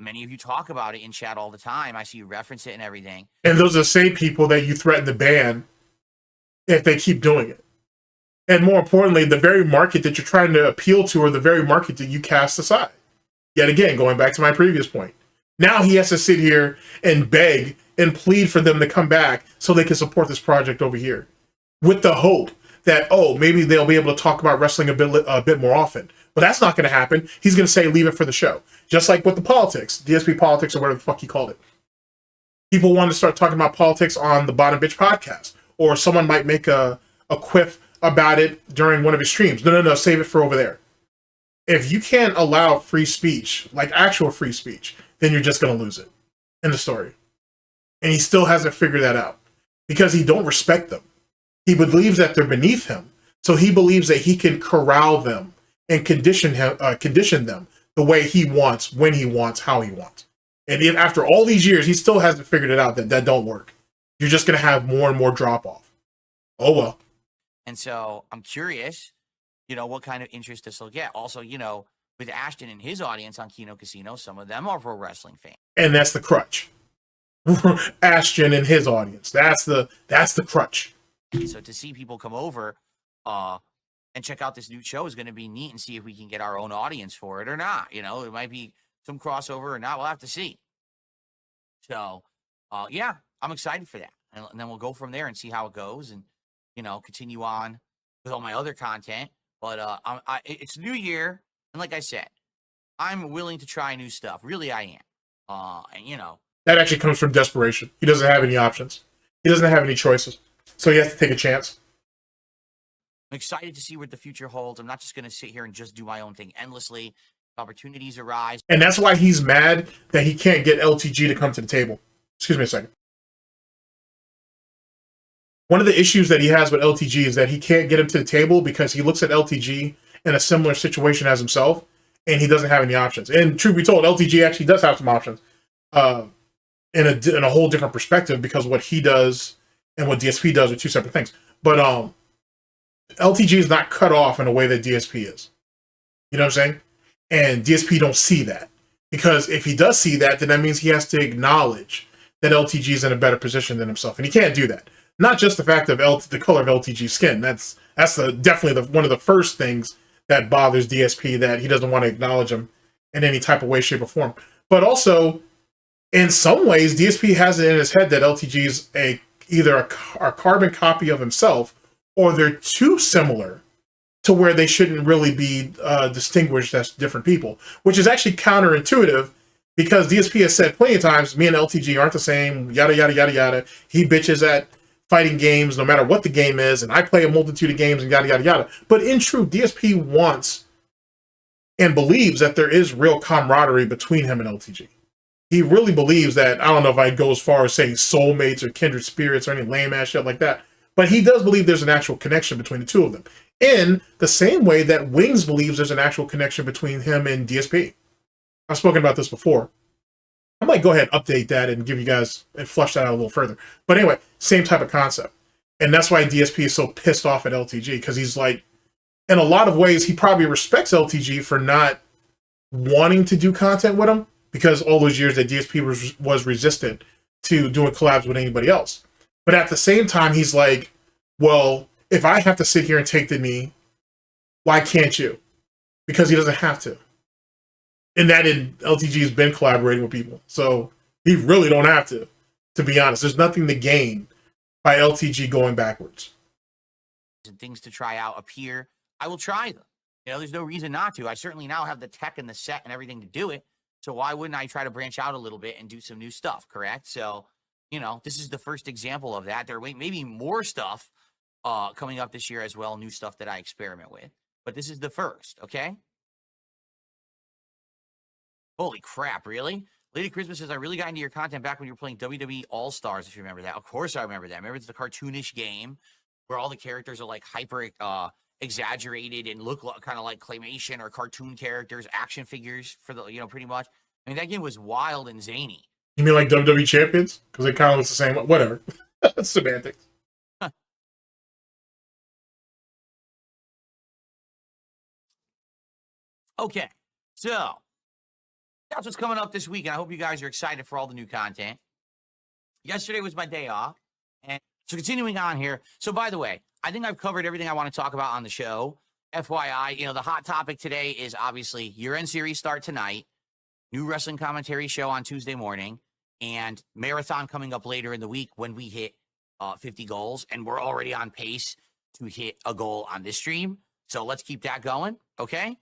Speaker 2: Many of you talk about it in chat all the time. I see you reference it and everything.
Speaker 1: And those are the same people that you threaten to ban if they keep doing it. And more importantly, the very market that you're trying to appeal to are the very market that you cast aside. Yet again, going back to my previous point. Now he has to sit here and beg and plead for them to come back so they can support this project over here. With the hope that, oh, maybe they'll be able to talk about wrestling a bit more often. But that's not going to happen. He's going to say, leave it for the show. Just like with the politics, DSP politics or whatever the fuck he called it. People want to start talking about politics on the Bottom Bitch podcast. Or someone might make a quip about it during one of his streams. No, save it for over there. If you can't allow free speech, like actual free speech, then you're just going to lose it in the story. And he still hasn't figured that out because he don't respect them. He believes that they're beneath him. So he believes that he can corral them and condition them the way he wants, when he wants, how he wants. And if after all these years, he still hasn't figured it out that don't work. You're just going to have more and more drop off. Oh, well.
Speaker 2: And so I'm curious, what kind of interest this will get. Also, with Ashton and his audience on Kino Casino, some of them are pro wrestling fans.
Speaker 1: And that's the crutch. Ashton and his audience. That's the crutch.
Speaker 2: So to see people come over and check out this new show is going to be neat and see if we can get our own audience for it or not. It might be some crossover or not. We'll have to see. So, yeah, I'm excited for that. And then we'll go from there and see how it goes and, continue on with all my other content. But it's New Year. And like I said, I'm willing to try new stuff. Really, I am. And,
Speaker 1: that actually comes from desperation. He doesn't have any options. He doesn't have any choices. So he has to take a chance.
Speaker 2: I'm excited to see what the future holds. I'm not just going to sit here and just do my own thing endlessly. Opportunities arise.
Speaker 1: And that's why he's mad that he can't get LTG to come to the table. Excuse me a second. One of the issues that he has with LTG is that he can't get him to the table because he looks at LTG in a similar situation as himself, and he doesn't have any options. And truth be told, LTG actually does have some options in a whole different perspective because what he does and what DSP does are two separate things. But LTG is not cut off in a way that DSP is. You know what I'm saying? And DSP don't see that. Because if he does see that, then that means he has to acknowledge that LTG is in a better position than himself. And he can't do that. Not just the fact of the color of LTG's skin. That's definitely one of the first things that bothers DSP, that he doesn't want to acknowledge him in any type of way, shape, or form. But also, in some ways, DSP has it in his head that LTG is either a carbon copy of himself, or they're too similar to where they shouldn't really be distinguished as different people, which is actually counterintuitive because DSP has said plenty of times, me and LTG aren't the same, yada, yada, yada, yada. He bitches at fighting games no matter what the game is, and I play a multitude of games and yada, yada, yada. But in truth, DSP wants and believes that there is real camaraderie between him and LTG. He really believes that, I don't know if I'd go as far as saying soulmates or kindred spirits or any lame ass shit like that, but he does believe there's an actual connection between the two of them. In the same way that Wings believes there's an actual connection between him and DSP. I've spoken about this before. I might go ahead and update that and give you guys and flush that out a little further. But anyway, same type of concept. And that's why DSP is so pissed off at LTG, because he's like, in a lot of ways, he probably respects LTG for not wanting to do content with him, because all those years that DSP was resistant to doing collabs with anybody else. But at the same time, he's like, well, if I have to sit here and take the knee, why can't you? Because he doesn't have to. And that LTG's been collaborating with people. So he really don't have to be honest. There's nothing to gain by LTG going backwards.
Speaker 2: And things to try out appear, I will try them. There's no reason not to. I certainly now have the tech and the set and everything to do it. So why wouldn't I try to branch out a little bit and do some new stuff, correct? So, this is the first example of that. There may be more stuff coming up this year as well, new stuff that I experiment with. But this is the first, okay? Holy crap, really? Lady Christmas says, I really got into your content back when you were playing WWE All-Stars, if you remember that. Of course I remember that. Remember, it's the cartoonish game where all the characters are like hyper exaggerated and look kind of like claymation or cartoon characters, action figures for the, pretty much. I mean, that game was wild and zany.
Speaker 1: You mean like WWE champions? Because it kind of looks the same. Whatever. Semantics.
Speaker 2: Okay, so that's what's coming up this week, and I hope you guys are excited for all the new content. Yesterday was my day off, and so continuing on here. So by the way, I think I've covered everything I want to talk about on the show. FYI, the hot topic today is obviously year-end series start tonight, new wrestling commentary show on Tuesday morning, and marathon coming up later in the week when we hit 50 goals, and we're already on pace to hit a goal on this stream. So let's keep that going, okay?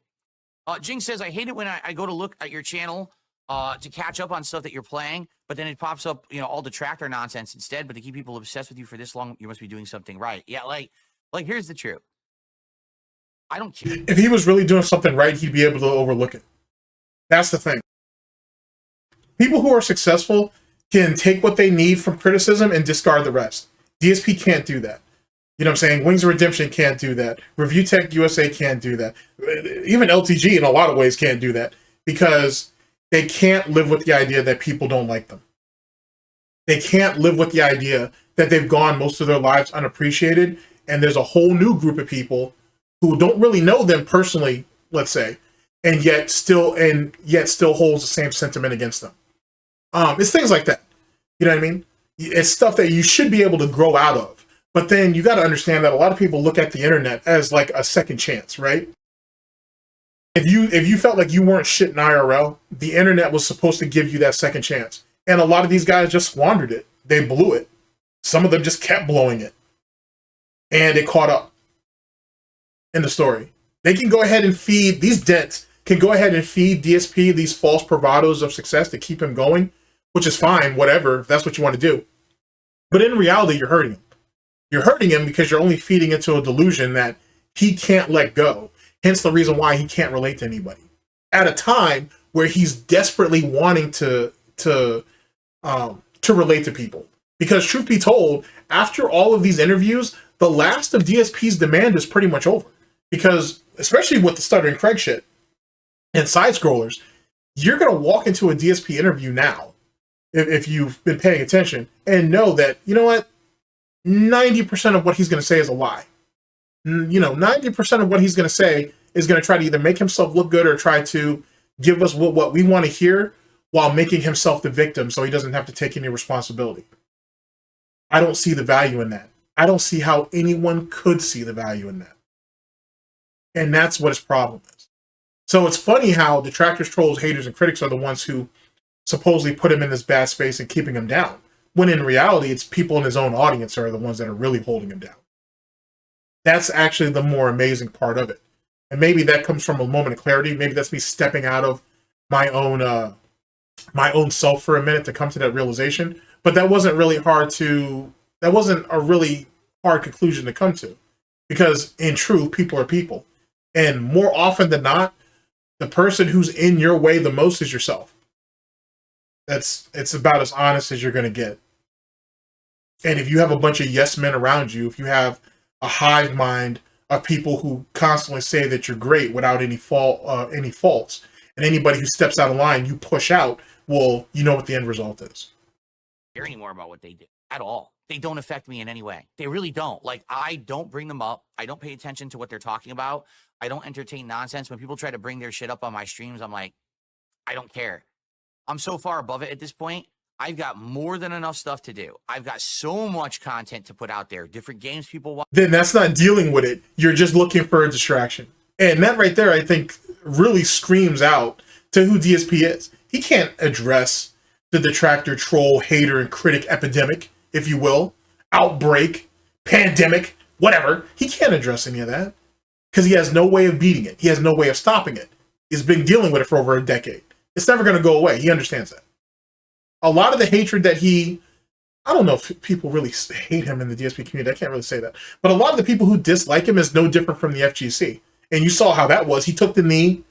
Speaker 2: Jing says, I hate it when I go to look at your channel to catch up on stuff that you're playing, but then it pops up, all Detractor nonsense instead. But to keep people obsessed with you for this long, you must be doing something right. Yeah, like here's the truth. I don't care.
Speaker 1: If he was really doing something right, he'd be able to overlook it. That's the thing. People who are successful can take what they need from criticism and discard the rest. DSP can't do that. You know what I'm saying? Wings of Redemption can't do that. Review Tech USA can't do that. Even LTG in a lot of ways can't do that because they can't live with the idea that people don't like them. They can't live with the idea that they've gone most of their lives unappreciated and there's a whole new group of people who don't really know them personally, let's say, and yet still holds the same sentiment against them. It's things like that. You know what I mean? It's stuff that you should be able to grow out of. But then you got to understand that a lot of people look at the internet as like a second chance, right? If you felt like you weren't shit in IRL, the internet was supposed to give you that second chance. And a lot of these guys just squandered it. They blew it. Some of them just kept blowing it. And it caught up in the story. They can go ahead and feed, these dents can go ahead and feed DSP these false bravados of success to keep him going, which is fine, whatever, if that's what you want to do. But in reality, you're hurting him. You're hurting him because you're only feeding into a delusion that he can't let go. Hence the reason why he can't relate to anybody. At a time where he's desperately wanting to relate to people. Because truth be told, after all of these interviews, the last of DSP's demand is pretty much over. Because, especially with the Stuttering Craig shit and side scrollers, you're going to walk into a DSP interview now, if you've been paying attention, and know that, you know what? 90% of what he's going to say is a lie. 90% of what he's going to say is going to try to either make himself look good or try to give us what we want to hear while making himself the victim so he doesn't have to take any responsibility. I don't see the value in that. I don't see how anyone could see the value in that. And that's what his problem is. So it's funny how detractors, trolls, haters, and critics are the ones who supposedly put him in this bad space and keeping him down. When in reality, it's people in his own audience are the ones that are really holding him down. That's actually the more amazing part of it. And maybe that comes from a moment of clarity. Maybe that's me stepping out of my own self for a minute to come to that realization. But that wasn't a really hard conclusion to come to. Because in truth, people are people. And more often than not, the person who's in your way the most is yourself. It's about as honest as you're going to get. And if you have a bunch of yes men around you, if you have a hive mind of people who constantly say that you're great without any faults, and anybody who steps out of line, you push out, well, you know what the end result is.
Speaker 2: Care anymore about what they do at all. They don't affect me in any way. They really don't. Like, I don't bring them up. I don't pay attention to what they're talking about. I don't entertain nonsense. When people try to bring their shit up on my streams, I'm like, I don't care. I'm so far above it at this point. I've got more than enough stuff to do. I've got so much content to put out there. Different games people want.
Speaker 1: Then that's not dealing with it. You're just looking for a distraction. And that right there, I think, really screams out to who DSP is. He can't address the detractor, troll, hater, and critic epidemic, if you will. Outbreak, pandemic, whatever. He can't address any of that. Because he has no way of beating it. He has no way of stopping it. He's been dealing with it for over a decade. It's never going to go away. He understands that. A lot of the hatred that I don't know if people really hate him in the DSP community. I can't really say that. But a lot of the people who dislike him is no different from the FGC. And you saw how that was. He took the knee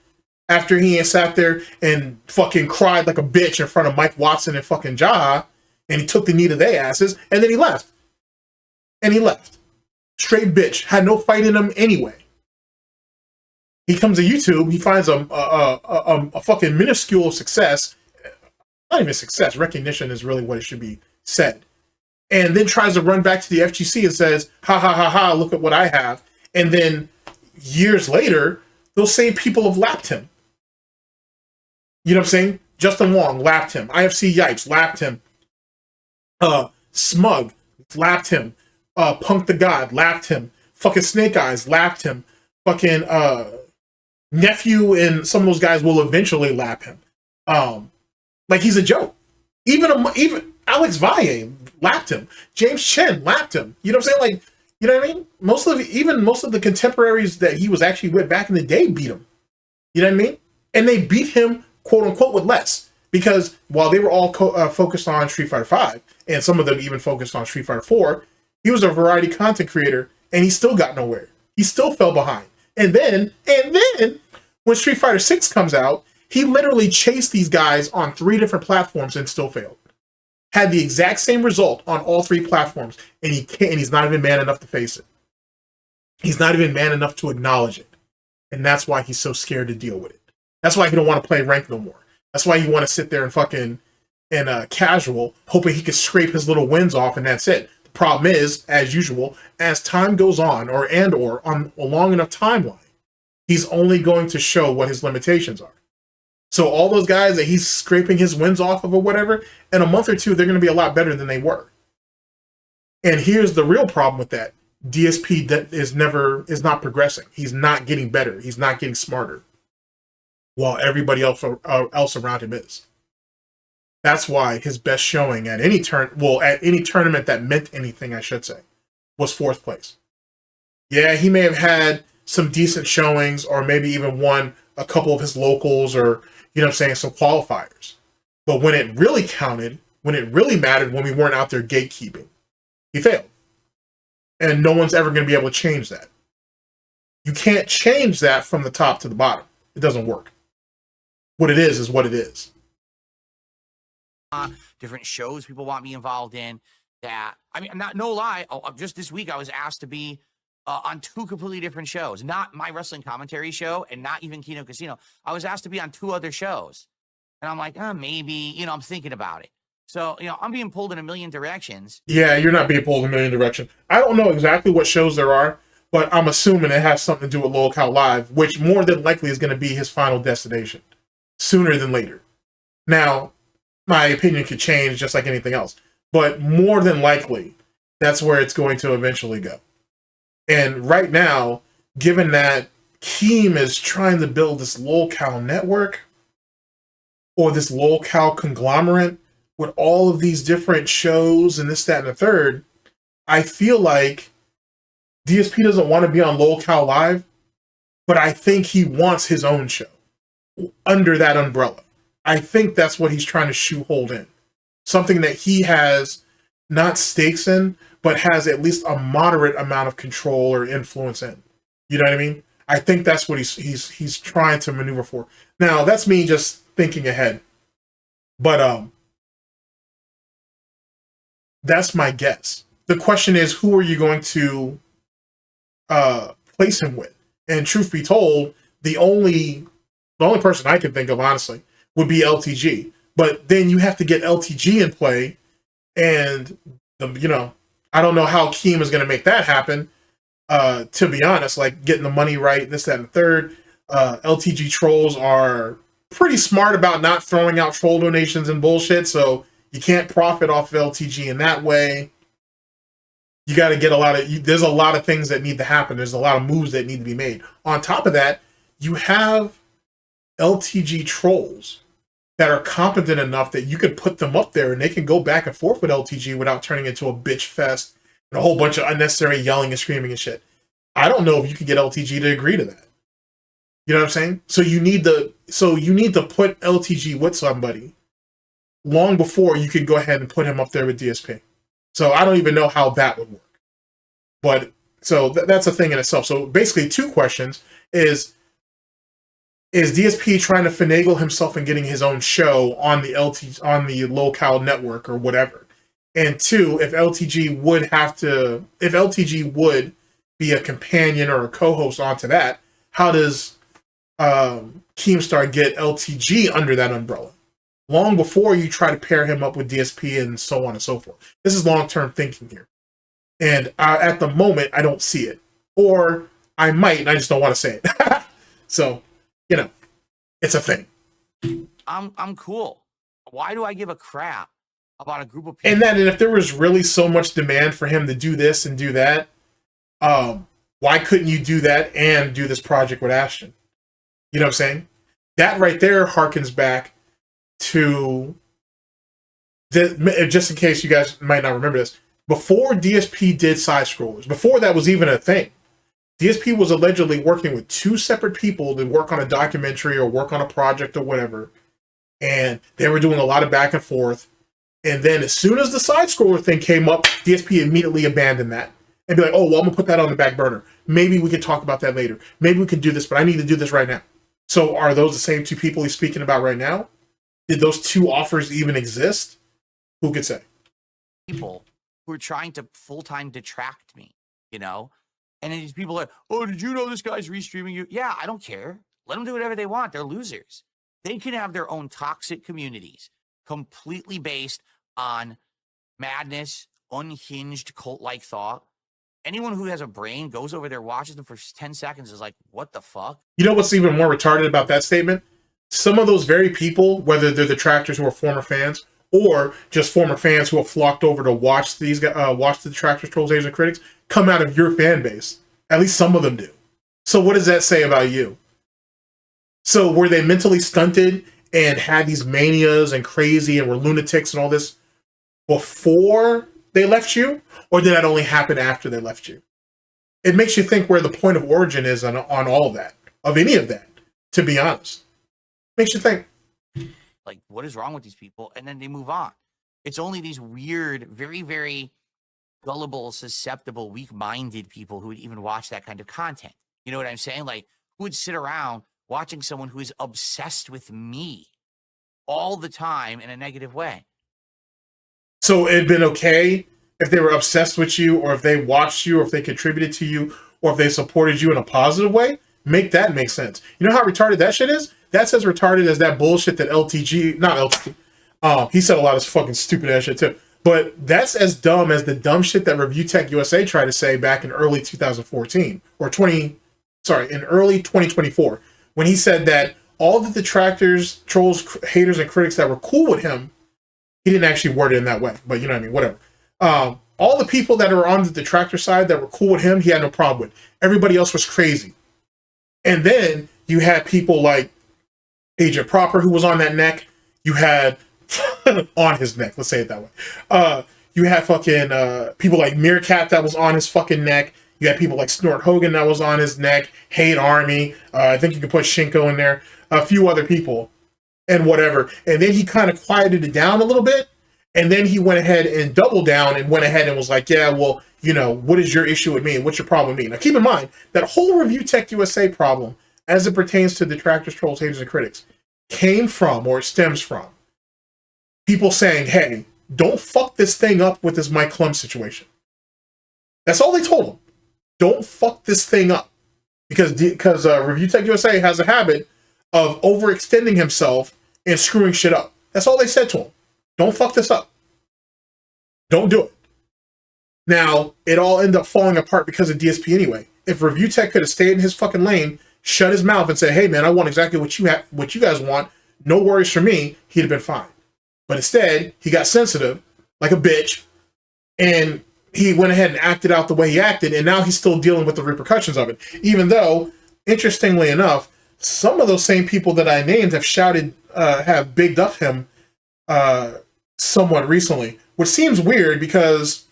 Speaker 1: after he sat there and fucking cried like a bitch in front of Mike Watson and fucking Jaha. And he took the knee to their asses. And then he left. Straight bitch. Had no fight in him anyway. He comes to YouTube. He finds a fucking minuscule success not even success, recognition is really what it should be said. And then tries to run back to the FGC and says, ha ha ha ha, look at what I have. And then years later, those same people have lapped him. You know what I'm saying? Justin Wong lapped him. IFC Yipes lapped him. Smug lapped him. Punk the God lapped him. Fucking Snake Eyes lapped him. Fucking Nephew and some of those guys will eventually lap him. Like he's a joke. Even Alex Valle lapped him. James Chen lapped him. You know what I'm saying? Like, you know what I mean? Most of the contemporaries that he was actually with back in the day beat him. You know what I mean? And they beat him, quote unquote, with less. Because while they were all focused on Street Fighter V, and some of them even focused on Street Fighter 4, he was a variety content creator, and he still got nowhere. He still fell behind. And then, when Street Fighter 6 comes out, he literally chased these guys on 3 different platforms and still failed. Had the exact same result on all 3 platforms, and he's not even man enough to face it. He's not even man enough to acknowledge it. And that's why he's so scared to deal with it. That's why he don't want to play ranked no more. That's why you want to sit there and fucking casual, hoping he could scrape his little wins off, and that's it. The problem is, as usual, as time goes on, or on a long enough timeline, he's only going to show what his limitations are. So all those guys that he's scraping his wins off of or whatever, in a month or two, they're going to be a lot better than they were. And here's the real problem with that. DSP is not progressing. He's not getting better. He's not getting smarter. While everybody else around him is. That's why his best showing at any tournament that meant anything, I should say, was 4th place. Yeah, he may have had some decent showings, or maybe even won a couple of his locals, or, you know what I'm saying, some qualifiers. But when it really counted, when it really mattered, when we weren't out there gatekeeping, he failed. And no one's ever going to be able to change that. You can't change that from the top to the bottom. It doesn't work. What it is what it is.
Speaker 2: Different shows people want me involved in. That, I mean, no lie. Just this week I was asked to be on 2 completely different shows. Not my wrestling commentary show, and not even Kino Casino. I was asked to be on 2 other shows, and I'm like, maybe. You know, I'm thinking about it. So, you know, I'm being pulled in a million directions.
Speaker 1: Yeah, you're not being pulled in a million directions. I don't know exactly what shows there are, but I'm assuming it has something to do with Locale Live, which more than likely is going to be his final destination. Sooner than later. Now, my opinion could change just like anything else, but more than likely, that's where it's going to eventually go. And right now, given that Keem is trying to build this locale network, or this locale conglomerate with all of these different shows and this, that, and the third, I feel like DSP doesn't want to be on Locale Live, but I think he wants his own show under that umbrella. I think that's what he's trying to shoehold in. Something that he has not stakes in, but has at least a moderate amount of control or influence in. You know what I mean? I think that's what he's trying to maneuver for. Now, that's me just thinking ahead. But that's my guess. The question is, who are you going to place him with? And truth be told, the only person I can think of, honestly, would be LTG. But then you have to get LTG in play, and I don't know how Keem is going to make that happen. To be honest, like getting the money right, this, that, and the third. LTG trolls are pretty smart about not throwing out troll donations and bullshit, so you can't profit off of LTG in that way. You got to get there's a lot of things that need to happen. There's a lot of moves that need to be made. On top of that, you have LTG trolls that are competent enough that you could put them up there and they can go back and forth with LTG without turning into a bitch fest and a whole bunch of unnecessary yelling and screaming and shit. I don't know if you can get LTG to agree to that. You know what I'm saying? So you need to put LTG with somebody long before you could go ahead and put him up there with DSP. So I don't even know how that would work. But so that's a thing in itself. So basically 2 questions is DSP trying to finagle himself in getting his own show on the locale network or whatever? And 2, if LTG would be a companion or a co-host onto that, how does Keemstar get LTG under that umbrella? long before you try to pair him up with DSP and so on and so forth. This is long-term thinking here. And at the moment, I don't see it. Or I might, and I just don't want to say it. So, you know, it's a thing.
Speaker 2: I'm cool. Why do I give a crap about a group of people?
Speaker 1: And if there was really so much demand for him to do this and do that, why couldn't you do that and do this project with Ashton? You know what I'm saying? That right there harkens back to just in case you guys might not remember this, before DSP did side scrollers, before that was even a thing, DSP was allegedly working with 2 separate people to work on a documentary or work on a project or whatever, and they were doing a lot of back and forth. And then as soon as the side scroller thing came up, DSP immediately abandoned that and be like, oh, well, I'm gonna put that on the back burner. Maybe we could talk about that later. Maybe we can do this, but I need to do this right now. So are those the same 2 people he's speaking about right now? Did those 2 offers even exist? Who could say?
Speaker 2: People who are trying to full-time detract me, you know? And then these people are like, oh, did you know this guy's restreaming you? Yeah, I don't care. Let them do whatever they want. They're losers. They can have their own toxic communities completely based on madness, unhinged cult-like thought. Anyone who has a brain goes over there, watches them for 10 seconds, is like, what the fuck?
Speaker 1: You know what's even more retarded about that statement? Some of those very people, whether they're the detractors who are former fans or just former fans who have flocked over to watch these watch the detractors, trolls, haters, and critics, come out of your fan base. At least some of them do. So what does that say about you? So were they mentally stunted and had these manias and crazy and were lunatics and all this before they left you? Or did that only happen after they left you? It makes you think where the point of origin is on all of that, of any of that, to be honest. Makes you think.
Speaker 2: Like, what is wrong with these people? And then they move on. It's only these weird, very, very gullible, susceptible, weak-minded people who would even watch that kind of content. You know what I'm saying? Like, who would sit around watching someone who is obsessed with me all the time in a negative way?
Speaker 1: So it'd been okay if they were obsessed with you, or if they watched you, or if they contributed to you, or if they supported you in a positive way? Make that make sense. You know how retarded that shit is? That's as retarded as that bullshit that he said a lot of fucking stupid ass shit too. But that's as dumb as the dumb shit that Review Tech USA tried to say back in early 2014 in early 2024, when he said that all the detractors, trolls, haters, and critics that were cool with him, he didn't actually word it in that way, but you know what I mean, whatever. All the people that are on the detractor side that were cool with him, he had no problem with. Everybody else was crazy. And then you had people like Agent Proper, who was on that neck. You had on his neck, let's say it that way. You had fucking people like Meerkat that was on his fucking neck. You had people like Snort Hogan that was on his neck. Hate Army. I think you could put Shinko in there. A few other people and whatever. And then he kind of quieted it down a little bit. And then he went ahead and doubled down and went ahead and was like, yeah, well, you know, what is your issue with me? What's your problem with me? Now, keep in mind, that whole Review Tech USA problem, as it pertains to detractors, trolls, haters, and critics, came from, or it stems from, people saying, hey, don't fuck this thing up with this Mike Klum situation. That's all they told him. Don't fuck this thing up. Because Review Tech USA has a habit of overextending himself and screwing shit up. That's all they said to him. Don't fuck this up. Don't do it. Now, it all ended up falling apart because of DSP anyway. If Review Tech could have stayed in his fucking lane, shut his mouth and said, hey man, I want exactly what you guys want, no worries for me, he'd have been fine. But instead, he got sensitive, like a bitch, and he went ahead and acted out the way he acted, and now he's still dealing with the repercussions of it. Even though, interestingly enough, some of those same people that I named have bigged up him somewhat recently, which seems weird because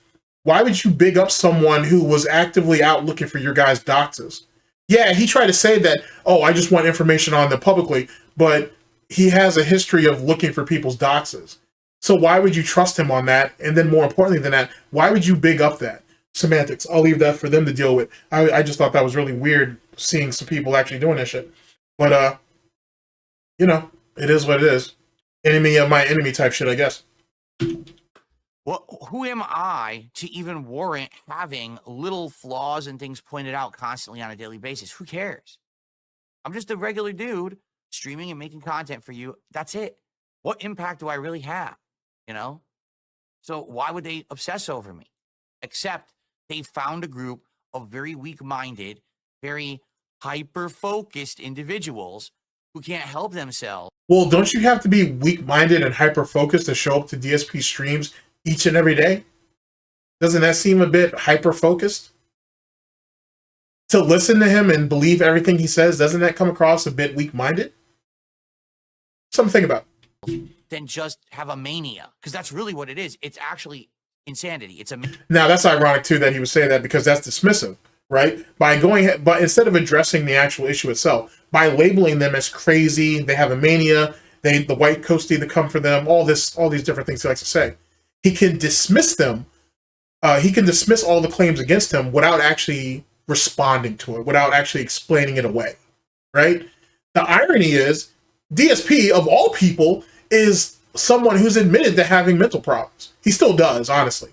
Speaker 1: why would you big up someone who was actively out looking for your guys' doxes? Yeah, he tried to say that, oh, I just want information on them publicly, but he has a history of looking for people's doxes. So why would you trust him on that? And then more importantly than that, why would you big up that? Semantics. I'll leave that for them to deal with. I just thought that was really weird seeing some people actually doing that shit. But, you know, it is what it is. Enemy of my enemy type shit, I guess.
Speaker 2: Well, who am I to even warrant having little flaws and things pointed out constantly on a daily basis? Who cares? I'm just a regular dude streaming and making content for you. That's it. What impact do I really have? You know? So why would they obsess over me? Except they found a group of very weak-minded, very hyper-focused individuals who can't help themselves.
Speaker 1: Well, don't you have to be weak-minded and hyper-focused to show up to DSP streams each and every day? Doesn't that seem a bit hyper-focused? To listen to him and believe everything he says, doesn't that come across a bit weak-minded? Something to think about.
Speaker 2: Than just have a mania, because that's really what it is. It's actually insanity. It's a
Speaker 1: now that's ironic too that he would say that, because that's dismissive, right? But instead of addressing the actual issue itself, by labeling them as crazy, they have a mania, the white coast need to come for them, all these different things he likes to say, he can dismiss them. He can dismiss all the claims against him without actually responding to it, without actually explaining it away, right? The irony is, DSP, of all people, is someone who's admitted to having mental problems. He still does, honestly.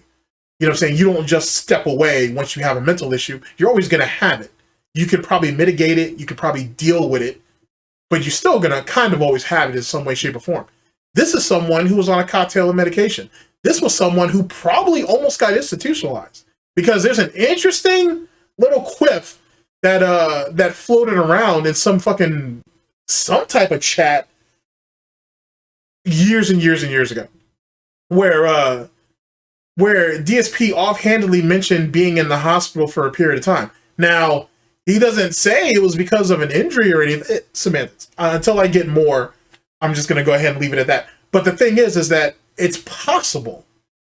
Speaker 1: You know what I'm saying? You don't just step away once you have a mental issue. You're always going to have it. You could probably mitigate it. You could probably deal with it. But you're still going to kind of always have it in some way, shape, or form. This is someone who was on a cocktail of medication. This was someone who probably almost got institutionalized. Because there's an interesting little quiff that floated around in some type of chat years and years and years ago, where DSP offhandedly mentioned being in the hospital for a period of time. Now, he doesn't say it was because of an injury or anything. Semantics. Until I get more, I'm just going to go ahead and leave it at that. But the thing is that it's possible,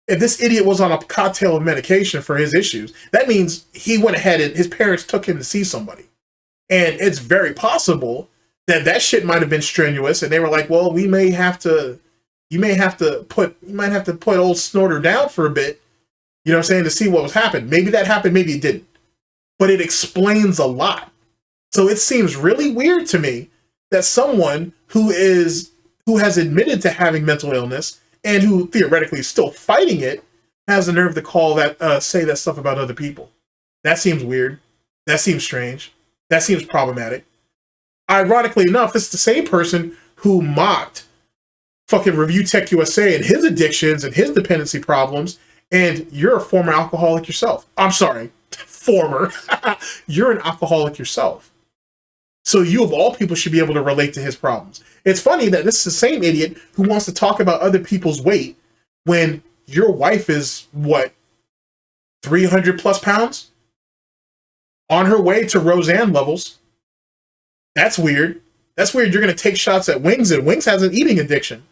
Speaker 1: if this idiot was on a cocktail of medication for his issues, that means he went ahead and his parents took him to see somebody. And it's very possible that shit might have been strenuous, and they were like, well, you might have to put old Snorter down for a bit, you know what I'm saying, to see what was happening. Maybe that happened, maybe it didn't. But it explains a lot. So it seems really weird to me that someone who has admitted to having mental illness and who theoretically is still fighting it has the nerve to say that stuff about other people. That seems weird. That seems strange. That seems problematic. Ironically enough, this is the same person who mocked fucking Review Tech USA and his addictions and his dependency problems, and you're a former alcoholic yourself. I'm sorry, former. You're an alcoholic yourself. So you, of all people, should be able to relate to his problems. It's funny that this is the same idiot who wants to talk about other people's weight when your wife is, what, 300 plus pounds? On her way to Roseanne levels. That's weird. That's weird. You're going to take shots at Wings, and Wings has an eating addiction.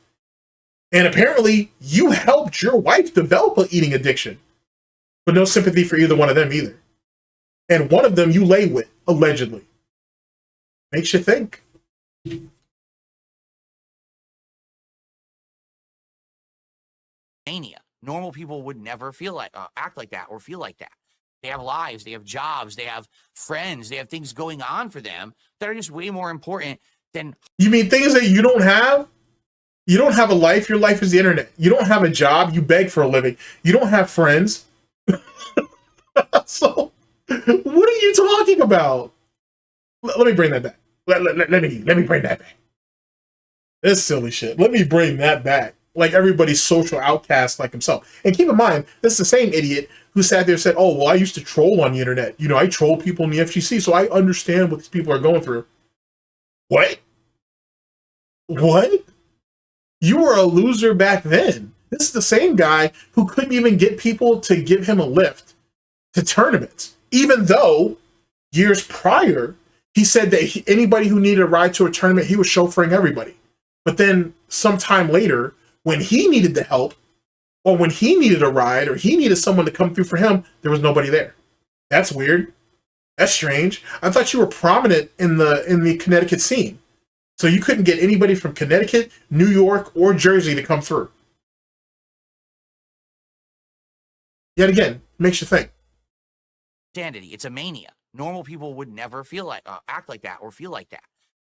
Speaker 1: And apparently, you helped your wife develop an eating addiction. But no sympathy for either one of them either. And one of them you lay with, allegedly. Makes you think.
Speaker 2: Mania. Normal people would never act like that or feel like that. They have lives, they have jobs, they have friends, they have things going on for them that are just way more important than...
Speaker 1: You mean things that you don't have? You don't have a life, your life is the internet. You don't have a job, you beg for a living. You don't have friends. So, what are you talking about? Let me bring that back. Let me bring that back. This silly shit. Let me bring that back. Like everybody's social outcast like himself. And keep in mind, this is the same idiot who sat there and said, oh, well, I used to troll on the internet. You know, I troll people in the FGC, so I understand what these people are going through. What? What? You were a loser back then. This is the same guy who couldn't even get people to give him a lift to tournaments, even though years prior, he said that anybody who needed a ride to a tournament, he was chauffeuring everybody. But then sometime later, when he needed the help, or when he needed a ride, or he needed someone to come through for him, there was nobody there. That's weird. That's strange. I thought you were prominent in the Connecticut scene. So you couldn't get anybody from Connecticut, New York, or Jersey to come through. Yet again, makes you think.
Speaker 2: Insanity. It's a mania. Normal people would never act like that or feel like that.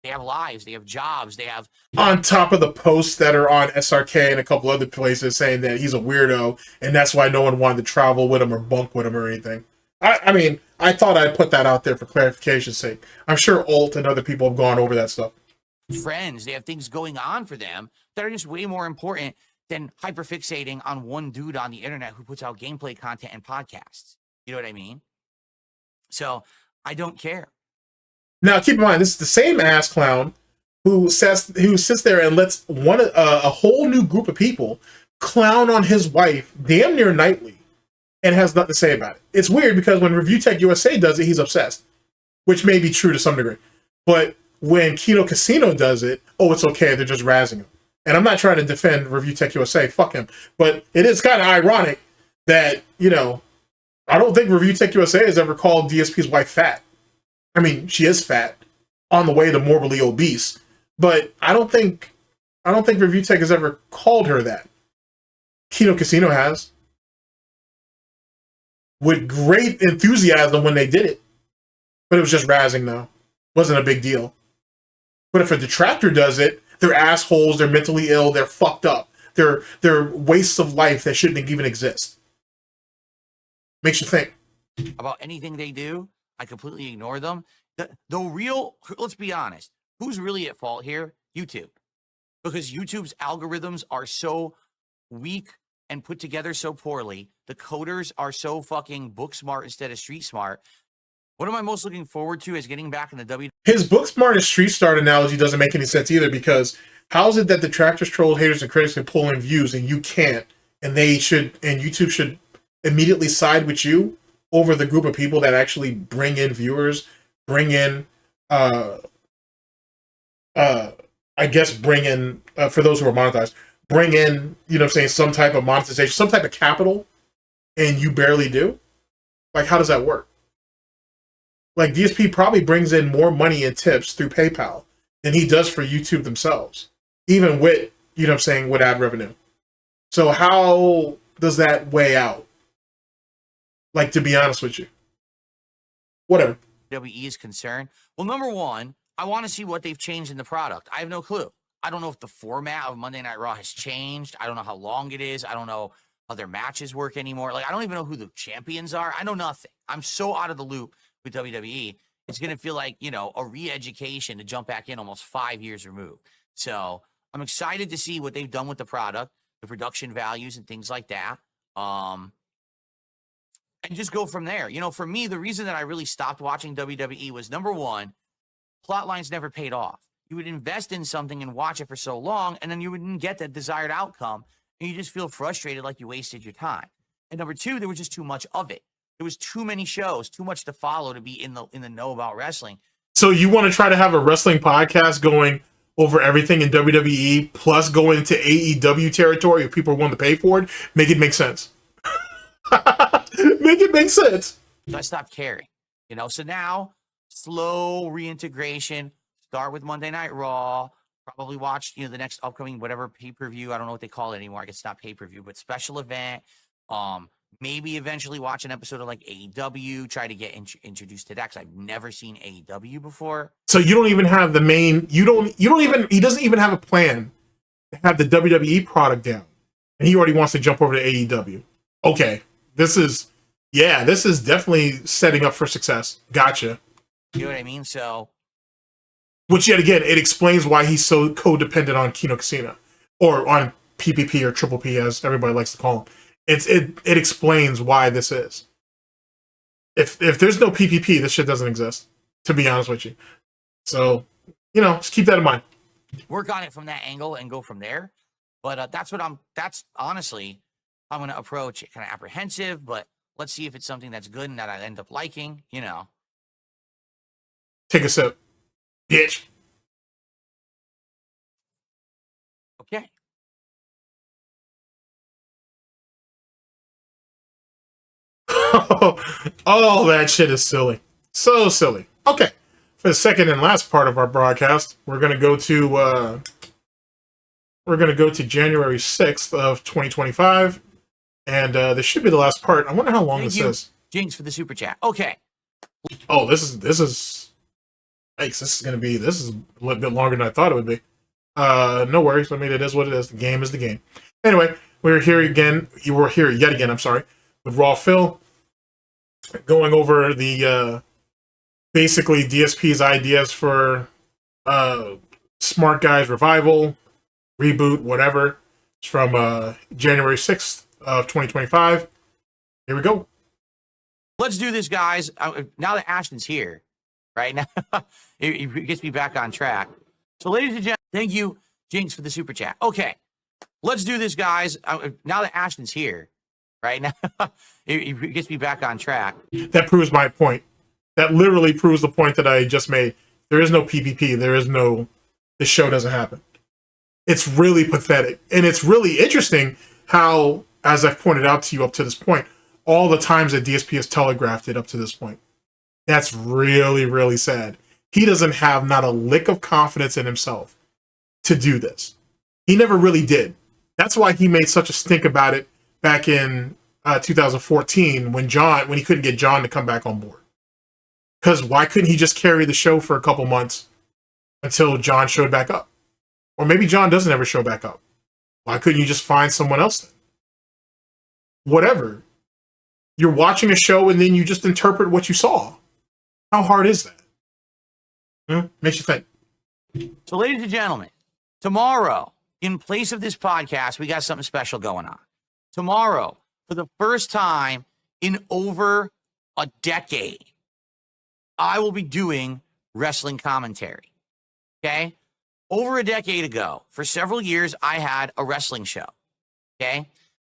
Speaker 2: They have lives, they have jobs, they have...
Speaker 1: On top of the posts that are on SRK and a couple other places saying that he's a weirdo, and that's why no one wanted to travel with him or bunk with him or anything. I mean, I thought I'd put that out there for clarification's sake. I'm sure Alt and other people have gone over that stuff.
Speaker 2: Friends, they have things going on for them that are just way more important than hyperfixating on one dude on the internet who puts out gameplay content and podcasts. You know what I mean? So I don't care.
Speaker 1: Now, keep in mind, this is the same ass clown who sits there and lets a whole new group of people clown on his wife damn near nightly and has nothing to say about it. It's weird because when Review Tech USA does it, he's obsessed, which may be true to some degree. But when Kino Casino does it, oh, it's okay, they're just razzing him. And I'm not trying to defend Review Tech USA, fuck him. But it is kind of ironic that, you know, I don't think Review Tech USA has ever called DSP's wife fat. I mean, she is fat, on the way to morbidly obese, but I don't think Review Tech has ever called her that. Kino Casino has, with great enthusiasm when they did it, but it was just razzing though. Wasn't a big deal. But if a detractor does it, they're assholes, they're mentally ill, they're fucked up, they're wastes of life that shouldn't even exist. Makes you think
Speaker 2: about anything they do. I completely ignore them. The real, let's be honest, who's really at fault here? YouTube. Because YouTube's algorithms are so weak and put together so poorly. The coders are so fucking book smart instead of street smart. What am I most looking forward to is getting back in the W.
Speaker 1: His book smart and street smart analogy doesn't make any sense either, because how is it that detractors, trolls, haters, and critics can pull in views and you can't, and YouTube should immediately side with you over the group of people that actually bring in viewers, bring in, I guess bring in, for those who are monetized, bring in, you know what I'm saying, some type of monetization, some type of capital, and you barely do? Like, how does that work? Like, DSP probably brings in more money and tips through PayPal than he does for YouTube themselves, even with, you know what I'm saying, with ad revenue. So how does that weigh out? Like, to be honest with you. Whatever.
Speaker 2: WWE is concerned. Well, number one, I want to see what they've changed in the product. I have no clue. I don't know if the format of Monday Night Raw has changed. I don't know how long it is. I don't know how their matches work anymore. Like, I don't even know who the champions are. I know nothing. I'm so out of the loop with WWE. It's going to feel like, you know, a re-education to jump back in almost 5 years removed. So I'm excited to see what they've done with the product, the production values and things like that. And just go from there. You know, for me, the reason that I really stopped watching WWE was, number one, plot lines never paid off. You would invest in something and watch it for so long, and then you wouldn't get the desired outcome, and you just feel frustrated like you wasted your time. And number two, there was just too much of it. There was too many shows, too much to follow to be in the know about wrestling.
Speaker 1: So you want to try to have a wrestling podcast going over everything in WWE, plus going into AEW territory if people are willing to pay for it? Make it make sense. Make it make sense.
Speaker 2: So I stopped caring, you know. So now, slow reintegration. Start with Monday Night Raw. Probably watch, you know, the next upcoming whatever pay-per-view. I don't know what they call it anymore. I guess it's not pay-per-view, but special event. Maybe eventually watch an episode of like AEW. Try to get introduced to that, because I've never seen AEW before.
Speaker 1: So you don't even have the main. You don't even. He doesn't even have a plan to have the WWE product down, and he already wants to jump over to AEW. Okay, this is definitely setting up for success. Gotcha.
Speaker 2: You know what I mean? So,
Speaker 1: which yet again, it explains why he's so codependent on Kino Casino, or on PPP or Triple P, as everybody likes to call him. It explains why this is. If there's no PPP, this shit doesn't exist, to be honest with you. So, you know, just keep that in mind.
Speaker 2: Work on it from that angle and go from there. But that's honestly, I'm going to approach it kind of apprehensive, but let's see if it's something that's good and that I end up liking, you know.
Speaker 1: Take a sip, bitch.
Speaker 2: Okay.
Speaker 1: Oh, that shit is silly. So silly. Okay. For the second and last part of our broadcast, we're gonna go to January 6th of 2025. And this should be the last part. I wonder how long this is.
Speaker 2: Jinx for the super chat. Okay.
Speaker 1: Oh, this is yikes, this is a little bit longer than I thought it would be. No worries. I mean, it is what it is. The game is the game. Anyway, we're here again. You were here yet again, I'm sorry, with Raw Phil, going over the basically DSP's ideas for Smart Guys Revival. reboot, whatever. It's from January 6th of 2025. Here we go.
Speaker 2: Let's do this, guys. Now that Ashton's here, right now, it gets me back on track. So, ladies and gentlemen, thank you, Jinx, for the super chat. Okay, let's do this, guys. Now that Ashton's here, right now, it gets me back on track.
Speaker 1: That proves my point. That literally proves the point that I just made. There is no PPP. There is no, this show doesn't happen. It's really pathetic. And it's really interesting how, as I've pointed out to you up to this point, all the times that DSP has telegraphed it up to this point. That's really, really sad. He doesn't have not a lick of confidence in himself to do this. He never really did. That's why he made such a stink about it back in 2014 when he couldn't get John to come back on board. Because why couldn't he just carry the show for a couple months until John showed back up? Or maybe John doesn't ever show back up. Why couldn't you just find someone else then? Whatever. You're watching a show and then you just interpret what you saw. How hard is that? Makes you think.
Speaker 2: So, ladies and gentlemen, tomorrow, in place of this podcast, we got something special going on. Tomorrow, for the first time in over a decade, I will be doing wrestling commentary. Okay? Over a decade ago, for several years, I had a wrestling show. Okay?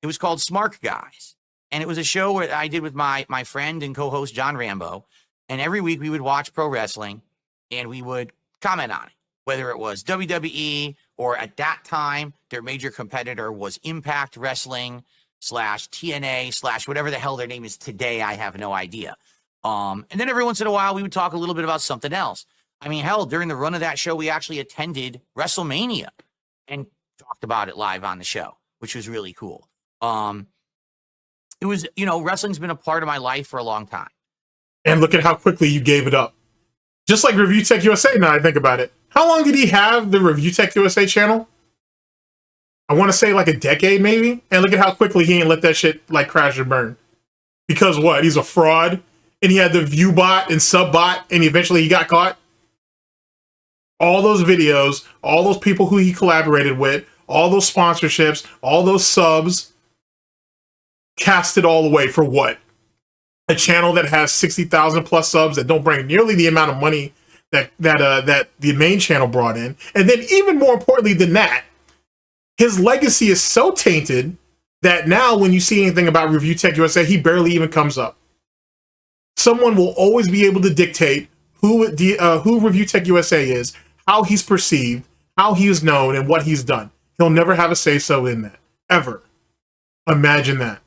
Speaker 2: It was called Smart Guys. And it was a show where I did with my friend and co-host John Rambo. And every week we would watch pro wrestling and we would comment on it, whether it was WWE or at that time, their major competitor was Impact Wrestling / TNA / whatever the hell their name is today. I have no idea. And then every once in a while we would talk a little bit about something else. I mean, hell, during the run of that show, we actually attended WrestleMania and talked about it live on the show, which was really cool. It was, wrestling's been a part of my life for a long time.
Speaker 1: And look at how quickly you gave it up. Just like Review Tech USA, now I think about it. How long did he have the Review Tech USA channel? I want to say like a decade, maybe? And look at how quickly he ain't let that shit like crash and burn. Because what? He's a fraud? And he had the view bot and sub bot, and eventually he got caught? All those videos, all those people who he collaborated with, all those sponsorships, all those subs, cast it all away for what? A channel that has 60,000 plus subs that don't bring nearly the amount of money that the main channel brought in. And then even more importantly than that, his legacy is so tainted that now when you see anything about Review Tech USA, he barely even comes up. Someone will always be able to dictate who Review Tech USA is, how he's perceived, how he is known, and what he's done. He'll never have a say-so in that. Ever. Imagine that.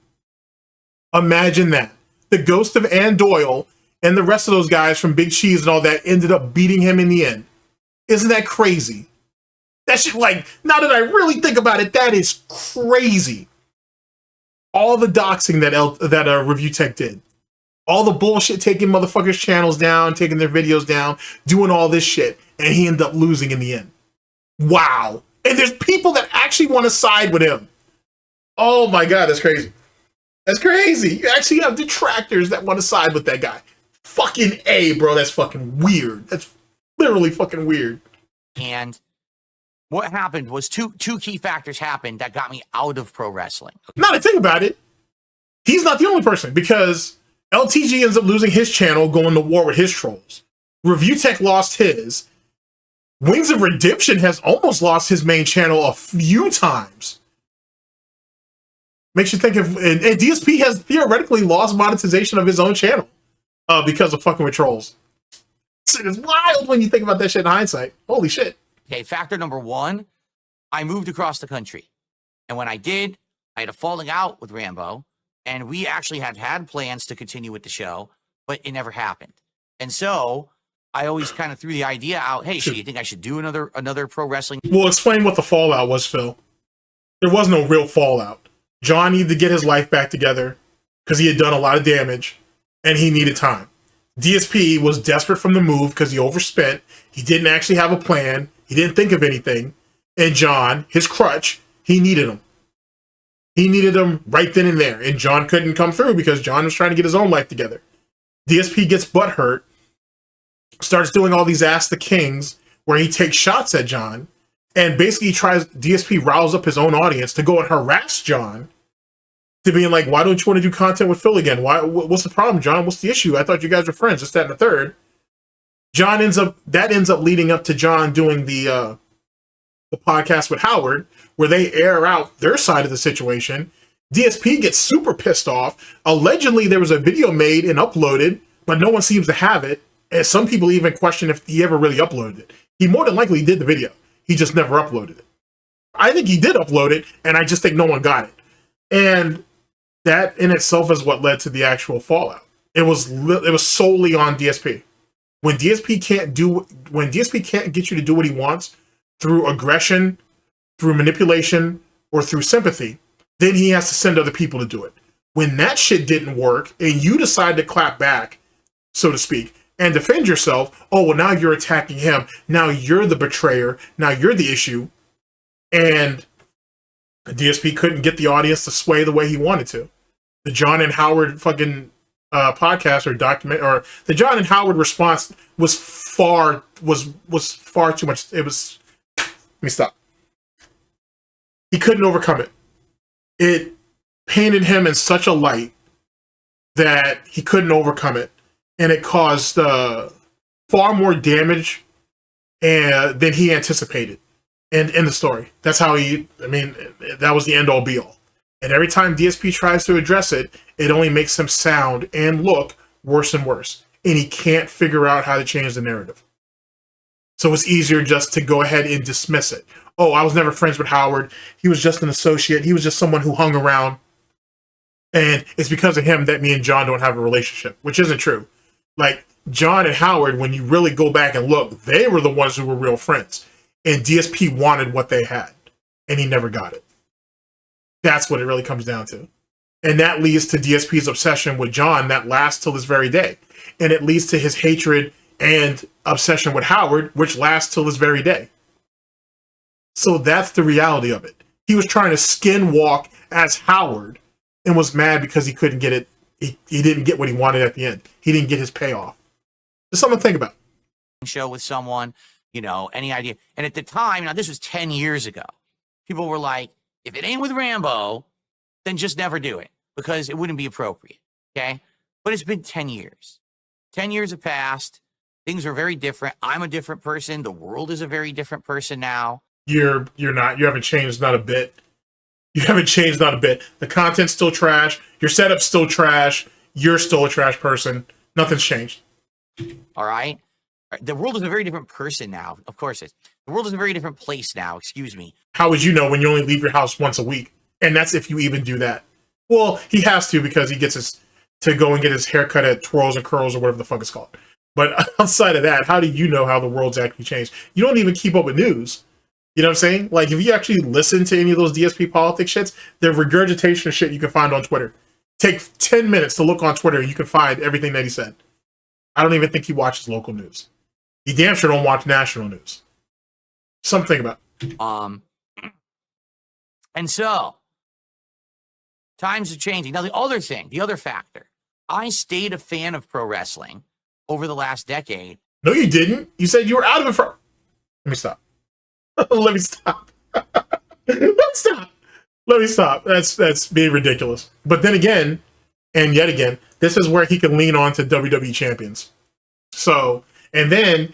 Speaker 1: Imagine that. The ghost of Ann Doyle and the rest of those guys from Big Cheese and all that ended up beating him in the end. Isn't that crazy? That shit, like, now that I really think about it, that is crazy. All the doxing that Review Tech did. All the bullshit, taking motherfuckers' channels down, taking their videos down, doing all this shit, and he ended up losing in the end. Wow. And there's people that actually want to side with him. Oh my God, that's crazy. That's crazy. You actually have detractors that want to side with that guy. Fucking A, bro. That's fucking weird. That's literally fucking weird.
Speaker 2: And what happened was two key factors happened that got me out of pro wrestling.
Speaker 1: Now to think about it, he's not the only person, because LTG ends up losing his channel, going to war with his trolls. Review Tech lost his. Wings of Redemption has almost lost his main channel a few times. Makes you think of, and DSP has theoretically lost monetization of his own channel because of fucking with trolls. It's wild when you think about that shit in hindsight. Holy shit.
Speaker 2: Okay, factor number one, I moved across the country. And when I did, I had a falling out with Rambo, and we actually had plans to continue with the show, but it never happened. And so I always kind of threw the idea out, hey, you think I should do another pro wrestling?
Speaker 1: Well, explain what the fallout was, Phil. There was no real fallout. John needed to get his life back together because he had done a lot of damage and he needed time. DSP was desperate from the move because he overspent. He didn't actually have a plan. He didn't think of anything. And John, his crutch, he needed him. He needed him right then and there. And John couldn't come through because John was trying to get his own life together. DSP gets butthurt, starts doing all these Ask the Kings where he takes shots at John, and basically tries DSP riles up his own audience to go and harass John, to being like, why don't you want to do content with Phil again? What's the problem, John? What's the issue? I thought you guys were friends. This, that, and the third. That ends up leading up to John doing the podcast with Howard, where they air out their side of the situation. DSP gets super pissed off. Allegedly, there was a video made and uploaded, but no one seems to have it. And some people even question if he ever really uploaded it. He more than likely did the video. He just never uploaded it. I think he did upload it, and I just think no one got it. And that in itself is what led to the actual fallout. It was solely on DSP. When DSP can't get you to do what he wants through aggression, through manipulation, or through sympathy, then he has to send other people to do it. When that shit didn't work and you decide to clap back, so to speak, and defend yourself, oh, well, now you're attacking him. Now you're the betrayer. Now you're the issue. And DSP couldn't get the audience to sway the way he wanted to. The John and Howard fucking podcast or document, or the John and Howard response was far too much. It was, let me stop. He couldn't overcome it. It painted him in such a light that he couldn't overcome it. And it caused far more damage than he anticipated in the story. That's how that was the end all be all. And every time DSP tries to address it, it only makes him sound and look worse and worse. And he can't figure out how to change the narrative. So it's easier just to go ahead and dismiss it. Oh, I was never friends with Howard. He was just an associate. He was just someone who hung around. And it's because of him that me and John don't have a relationship, which isn't true. Like, John and Howard, when you really go back and look, they were the ones who were real friends. And DSP wanted what they had. And he never got it. That's what it really comes down to. And that leads to DSP's obsession with John that lasts till this very day. And it leads to his hatred and obsession with Howard, which lasts till this very day. So that's the reality of it. He was trying to skinwalk as Howard and was mad because he couldn't get it. He didn't get what he wanted at the end. He didn't get his payoff. Just something to think about.
Speaker 2: Show with someone, any idea. And at the time, now this was 10 years ago, people were like, if it ain't with Rambo, then just never do it because it wouldn't be appropriate. Okay. But it's been 10 years. 10 years have passed. Things are very different. I'm a different person. The world is a very different person now.
Speaker 1: You're not. You haven't changed not a bit. You haven't changed not a bit. The content's still trash. Your setup's still trash. You're still a trash person. Nothing's changed.
Speaker 2: All right. The world is a very different person now. Of course it is. The world is a very different place now. Excuse me.
Speaker 1: How would you know when you only leave your house once a week? And that's if you even do that. Well, he has to because he gets to go and get his haircut at Twirls and Curls or whatever the fuck it's called. But outside of that, how do you know how the world's actually changed? You don't even keep up with news. You know what I'm saying? Like, if you actually listen to any of those DSP politics shits, they're regurgitation of shit you can find on Twitter. Take 10 minutes to look on Twitter and you can find everything that he said. I don't even think he watches local news. He damn sure don't watch national news. Something about.
Speaker 2: And so, times are changing. Now, the other factor, I stayed a fan of pro wrestling over the last decade.
Speaker 1: No, you didn't. You said you were out of it for... Let me stop. Let me stop. Let me stop. That's being ridiculous. But then again, and yet again, this is where he can lean on to WWE champions. So, and then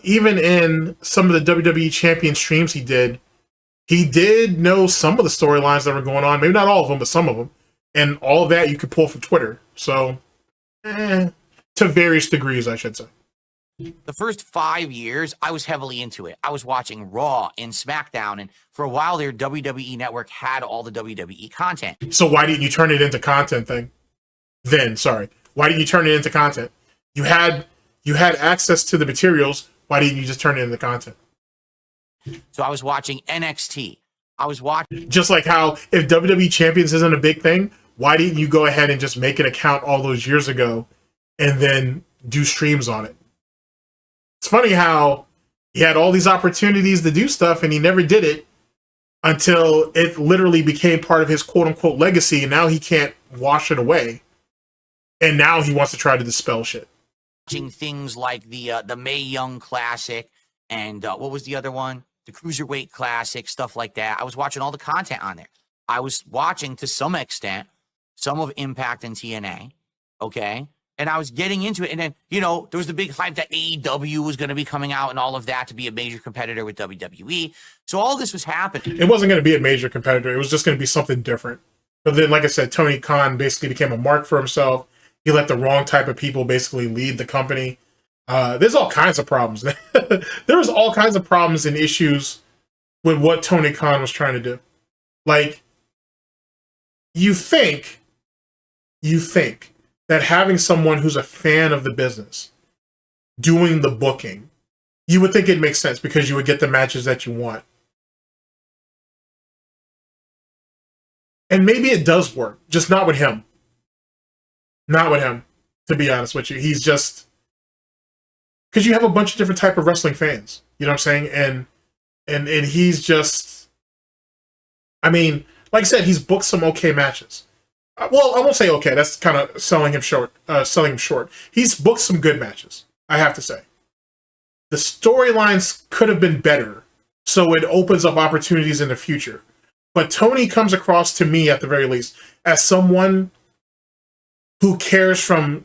Speaker 1: even in some of the WWE champion streams he did know some of the storylines that were going on. Maybe not all of them, but some of them. And all of that you could pull from Twitter. So, to various degrees, I should say.
Speaker 2: The first 5 years, I was heavily into it. I was watching Raw and SmackDown, and for a while there, WWE Network had all the WWE content.
Speaker 1: So why didn't you turn it into content Why didn't you turn it into content? You had access to the materials. Why didn't you just turn it into content?
Speaker 2: So I was watching NXT. I was watching... Just
Speaker 1: like how if WWE Champions isn't a big thing, why didn't you go ahead and just make an account all those years ago and then do streams on it? It's funny how he had all these opportunities to do stuff and he never did it until it literally became part of his quote-unquote legacy, and now he can't wash it away. And now he wants to try to dispel shit.
Speaker 2: Watching things like the Mae Young Classic and what was the other one? the Cruiserweight Classic, stuff like that. I was watching all the content on there. I was watching, to some extent, some of Impact and TNA, okay? And I was getting into it. And then, you know, there was the big hype that AEW was going to be coming out and all of that to be a major competitor with WWE. So all this was happening.
Speaker 1: It wasn't going to be a major competitor. It was just going to be something different. But then, like I said, Tony Khan basically became a mark for himself. He let the wrong type of people basically lead the company. There's all kinds of problems. There was all kinds of problems and issues with what Tony Khan was trying to do. Like, you think that having someone who's a fan of the business doing the booking, you would think it makes sense because you would get the matches that you want. And maybe it does work, just not with him. Not with him, to be honest with you. He's just... Because you have a bunch of different type of wrestling fans. You know what I'm saying? And he's just... I mean, like I said, he's booked some okay matches. Well, I won't say okay. That's kind of selling him short. He's booked some good matches, I have to say. The storylines could have been better, so it opens up opportunities in the future. But Tony comes across to me, at the very least, as someone who cares from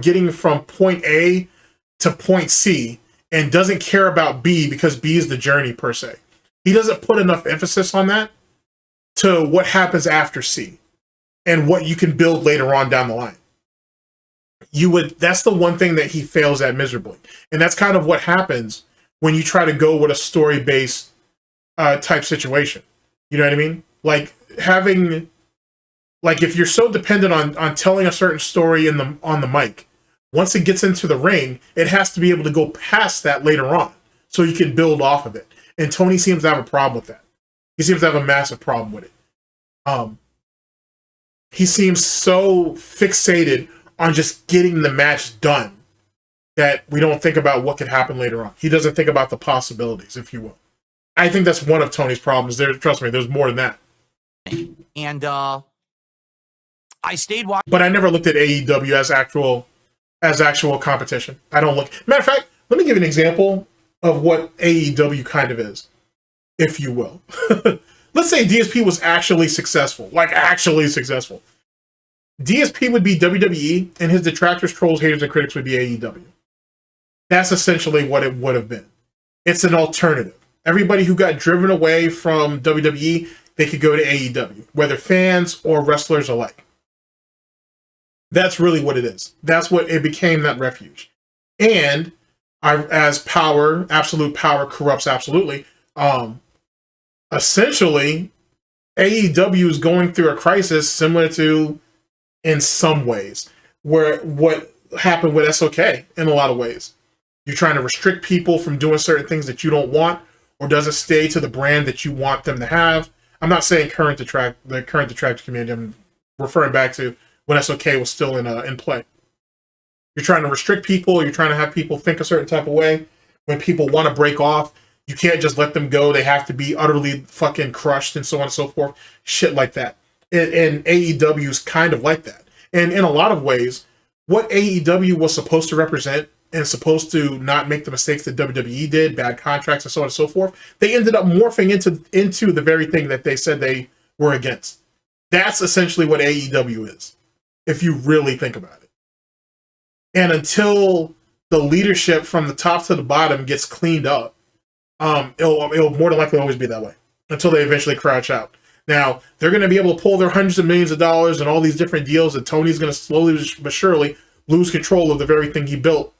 Speaker 1: getting from point A to point C and doesn't care about B because B is the journey, per se. He doesn't put enough emphasis on that to what happens after C and what you can build later on down the line. That's the one thing that he fails at miserably. And that's kind of what happens when you try to go with a story-based type situation. You know what I mean? Like if you're so dependent on telling a certain story on the mic, once it gets into the ring, it has to be able to go past that later on so you can build off of it. And Tony seems to have a problem with that. He seems to have a massive problem with it. He seems so fixated on just getting the match done that we don't think about what could happen later on. He doesn't think about the possibilities, if you will. I think that's one of Tony's problems. Trust me, there's more than that.
Speaker 2: And I stayed watching.
Speaker 1: But I never looked at AEW as actual competition. I don't look. Matter of fact, let me give you an example of what AEW kind of is, if you will. Let's say DSP was actually successful, like actually successful. DSP would be WWE, and his detractors, trolls, haters, and critics would be AEW. That's essentially what it would have been. It's an alternative. Everybody who got driven away from WWE, they could go to AEW, whether fans or wrestlers alike. That's really what it is. That's what it became, that refuge. And as power, absolute power corrupts absolutely, essentially, AEW is going through a crisis similar to, in some ways, where what happened with SOK in a lot of ways. You're trying to restrict people from doing certain things that you don't want, or doesn't stay to the brand that you want them to have. I'm not saying the current Detractor community. I'm referring back to when SOK was still in play. You're trying to restrict people. You're trying to have people think a certain type of way. When people want to break off, you can't just let them go. They have to be utterly fucking crushed and so on and so forth. Shit like that. And AEW is kind of like that. And in a lot of ways, what AEW was supposed to represent and supposed to not make the mistakes that WWE did, bad contracts and so on and so forth, they ended up morphing into the very thing that they said they were against. That's essentially what AEW is, if you really think about it. And until the leadership from the top to the bottom gets cleaned up, it'll more than likely always be that way until they eventually crash out. Now, they're going to be able to pull their hundreds of millions of dollars and all these different deals, and Tony's going to slowly but surely lose control of the very thing he built.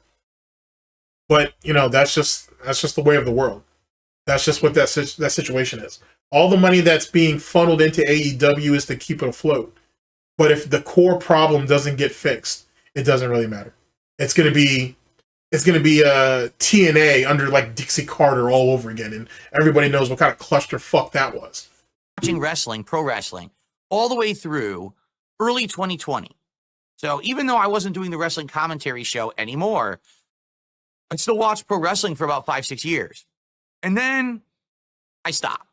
Speaker 1: But, you know, that's just the way of the world. That's just what that situation is. All the money that's being funneled into AEW is to keep it afloat. But if the core problem doesn't get fixed, it doesn't really matter. It's going to be TNA under like Dixie Carter all over again, and everybody knows what kind of clusterfuck that was.
Speaker 2: Watching wrestling, pro wrestling, all the way through early 2020. So even though I wasn't doing the wrestling commentary show anymore, I still watched pro wrestling for about 5-6 years. And then I stopped.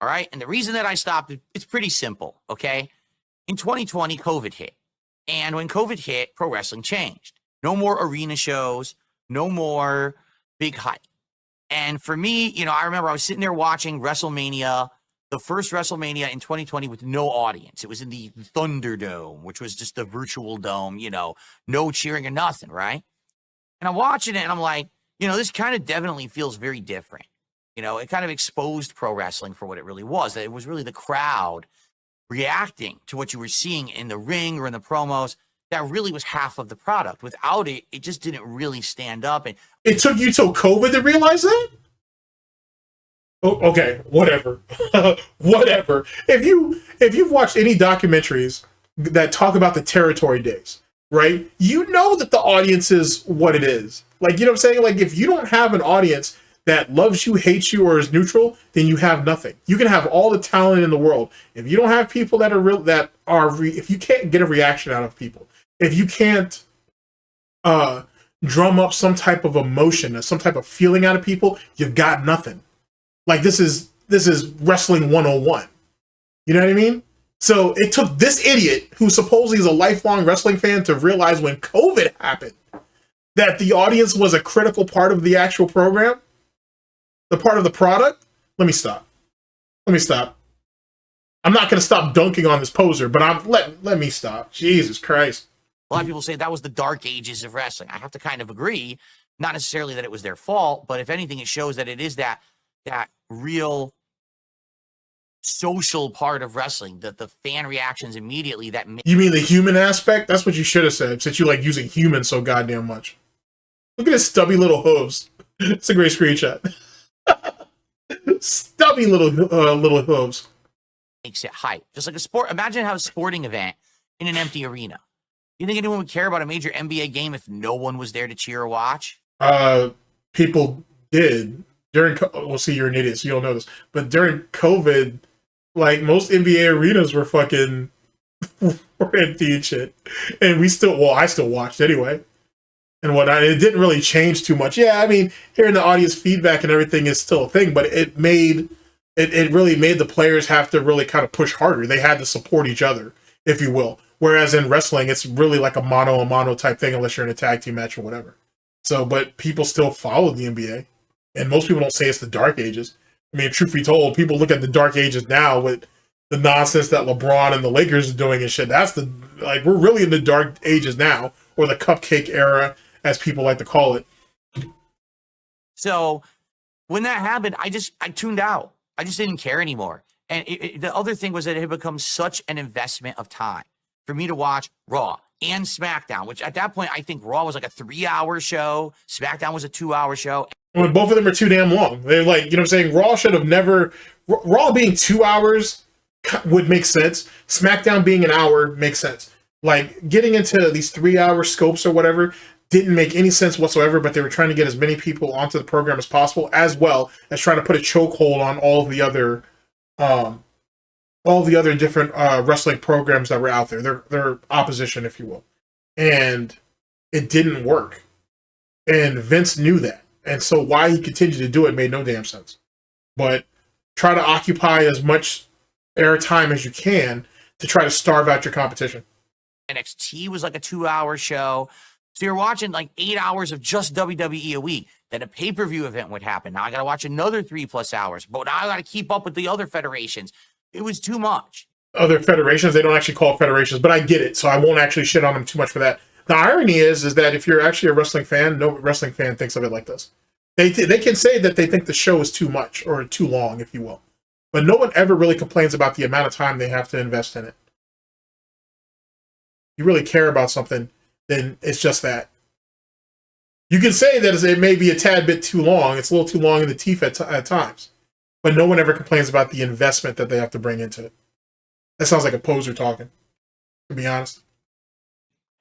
Speaker 2: All right. And the reason that I stopped, it's pretty simple. Okay. In 2020, COVID hit. And when COVID hit, pro wrestling changed. No more arena shows, no more big hype. And for me, you know, I remember I was sitting there watching WrestleMania, the first WrestleMania in 2020 with no audience. It was in the Thunderdome, which was just a virtual dome, you know, no cheering or nothing, right? And I'm watching it and I'm like, you know, this kind of definitely feels very different. You know, it kind of exposed pro wrestling for what it really was. That it was really the crowd reacting to what you were seeing in the ring or in the promos. That really was half of the product. Without it, it just didn't really stand up. And
Speaker 1: It took you till COVID to realize that? Oh, okay, whatever. Whatever. If you've watched any documentaries that talk about the territory days, right? You know that the audience is what it is. Like, you know what I'm saying? Like, if you don't have an audience that loves you, hates you, or is neutral, then you have nothing. You can have all the talent in the world. If you don't have people that are real, if you can't get a reaction out of people, if you can't drum up some type of emotion, some type of feeling out of people, you've got nothing. Like, this is wrestling 101. You know what I mean? So it took this idiot, who supposedly is a lifelong wrestling fan, to realize when COVID happened that the audience was a critical part of the actual program, the part of the product. Let me stop. I'm not going to stop dunking on this poser, but let me stop. Jesus Christ.
Speaker 2: a lot of people say that was the dark ages of wrestling. I have to kind of agree. Not necessarily that it was their fault, but if anything, it shows that it is that real social part of wrestling, that the fan reactions immediately that
Speaker 1: You mean the human aspect? That's what you should have said, since you like using human so goddamn much. Look at his stubby little hooves. It's a great screenshot. Stubby little hooves.
Speaker 2: makes it hype. Just like a sport. Imagine how a sporting event in an empty arena. You think anyone would care about a major NBA game if no one was there to cheer or watch?
Speaker 1: People did during. Well, see, you're an idiot, so you don't know this. But during COVID, like, most NBA arenas were fucking were empty and shit, and I still watched anyway. And whatnot. It didn't really change too much. Yeah, I mean, hearing the audience feedback and everything is still a thing, but it really made the players have to really kind of push harder. They had to support each other, if you will. Whereas in wrestling, it's really like a mano type thing, unless you're in a tag team match or whatever. So, but people still follow the NBA, and most people don't say it's the dark ages. I mean, truth be told, people look at the dark ages now with the nonsense that LeBron and the Lakers are doing and shit. That's we're really in the dark ages now, or the cupcake era, as people like to call it.
Speaker 2: So when that happened, I tuned out. I just didn't care anymore. And the other thing was that it had become such an investment of time for me to watch Raw and SmackDown, which at that point, I think Raw was like a 3-hour show. SmackDown was a 2-hour show.
Speaker 1: When both of them are too damn long. They're like, you know what I'm saying? Raw should have never... Raw being 2 hours would make sense. SmackDown being an hour makes sense. Like, getting into these 3-hour scopes or whatever didn't make any sense whatsoever, but they were trying to get as many people onto the program as possible, as well as trying to put a chokehold on all the other different wrestling programs that were out there, their opposition, if you will. And it didn't work. And Vince knew that. And so why he continued to do it made no damn sense. But try to occupy as much airtime as you can to try to starve out your competition.
Speaker 2: NXT was like a 2-hour show. So you're watching like 8 hours of just WWE a week. Then a pay-per-view event would happen. Now I got to watch another 3+ hours. But now I got to keep up with the other federations. It was too much.
Speaker 1: Other federations, they don't actually call it federations, but I get it. So I won't actually shit on them too much for that. The irony is that if you're actually a wrestling fan, no wrestling fan thinks of it like this. They can say that they think the show is too much or too long, if you will. But no one ever really complains about the amount of time they have to invest in it. If you really care about something, then it's just that. You can say that it may be a tad bit too long. It's a little too long in the teeth at times. But no one ever complains about the investment that they have to bring into it. That sounds like a poser talking, to be honest.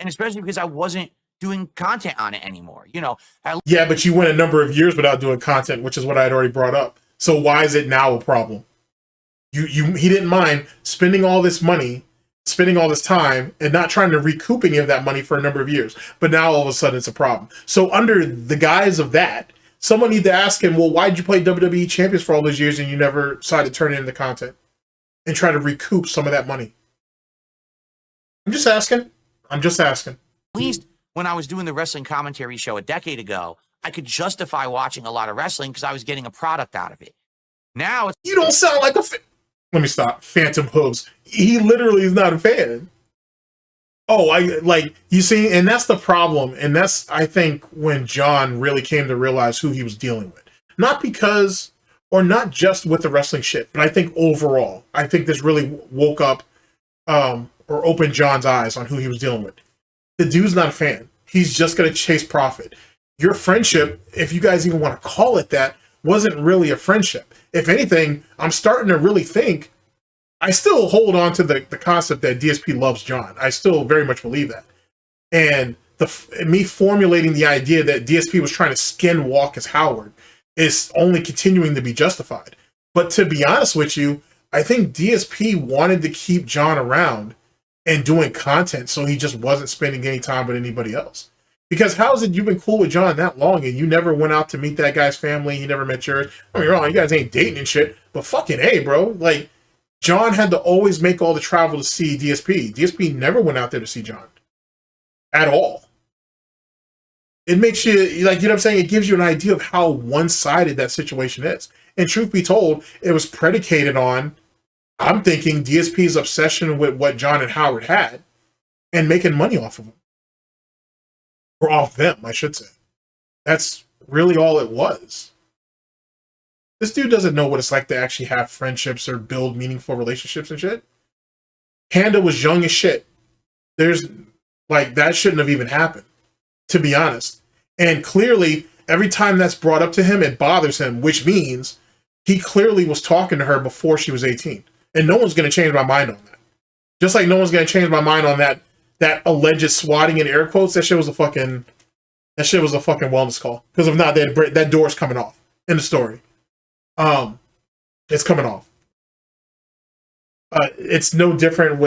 Speaker 2: And especially because I wasn't doing content on it anymore. You know,
Speaker 1: yeah, but you went a number of years without doing content, which is what I had already brought up. So why is it now a problem? He didn't mind spending all this money, spending all this time, and not trying to recoup any of that money for a number of years. But now all of a sudden it's a problem. So under the guise of that, someone need to ask him, well, why did you play WWE Champions for all those years and you never decided to turn it into content and try to recoup some of that money? I'm just asking.
Speaker 2: At least when I was doing the wrestling commentary show a decade ago, I could justify watching a lot of wrestling because I was getting a product out of it. Now it's
Speaker 1: You don't sound like a let me stop. Phantom Hooves. He literally is not a fan. Oh, I like you see, and that's the problem. And that's I think when John really came to realize who he was dealing with. Not because or not just with the wrestling shit, but I think overall, I think this really woke up or opened John's eyes on who he was dealing with. The dude's not a fan. He's just gonna chase profit. Your friendship, if you guys even want to call it that, wasn't really a friendship. If anything, I'm starting to really think, I still hold on to the concept that DSP loves John. I still very much believe that. And me formulating the idea that DSP was trying to skin walk as Howard is only continuing to be justified. But to be honest with you, I think DSP wanted to keep John around and doing content so he just wasn't spending any time with anybody else. Because how is it you've been cool with John that long and you never went out to meet that guy's family? He never met yours. I mean, wrong, you guys ain't dating and shit, but fucking A, bro. Like, John had to always make all the travel to see DSP. DSP never went out there to see John. At all. It makes you, like, you know what I'm saying? It gives you an idea of how one-sided that situation is. And truth be told, it was predicated on, I'm thinking, DSP's obsession with what John and Howard had and making money off of them. Or off them, I should say. That's really all it was. This dude doesn't know what it's like to actually have friendships or build meaningful relationships and shit. Panda was young as shit. There's, like, that shouldn't have even happened, to be honest. And clearly, every time that's brought up to him, it bothers him, which means he clearly was talking to her before she was 18. And no one's going to change my mind on that. Just like no one's going to change my mind on that alleged swatting in air quotes. That shit was a fucking wellness call. Because if not, that door's coming off in the story. It's coming off. It's no different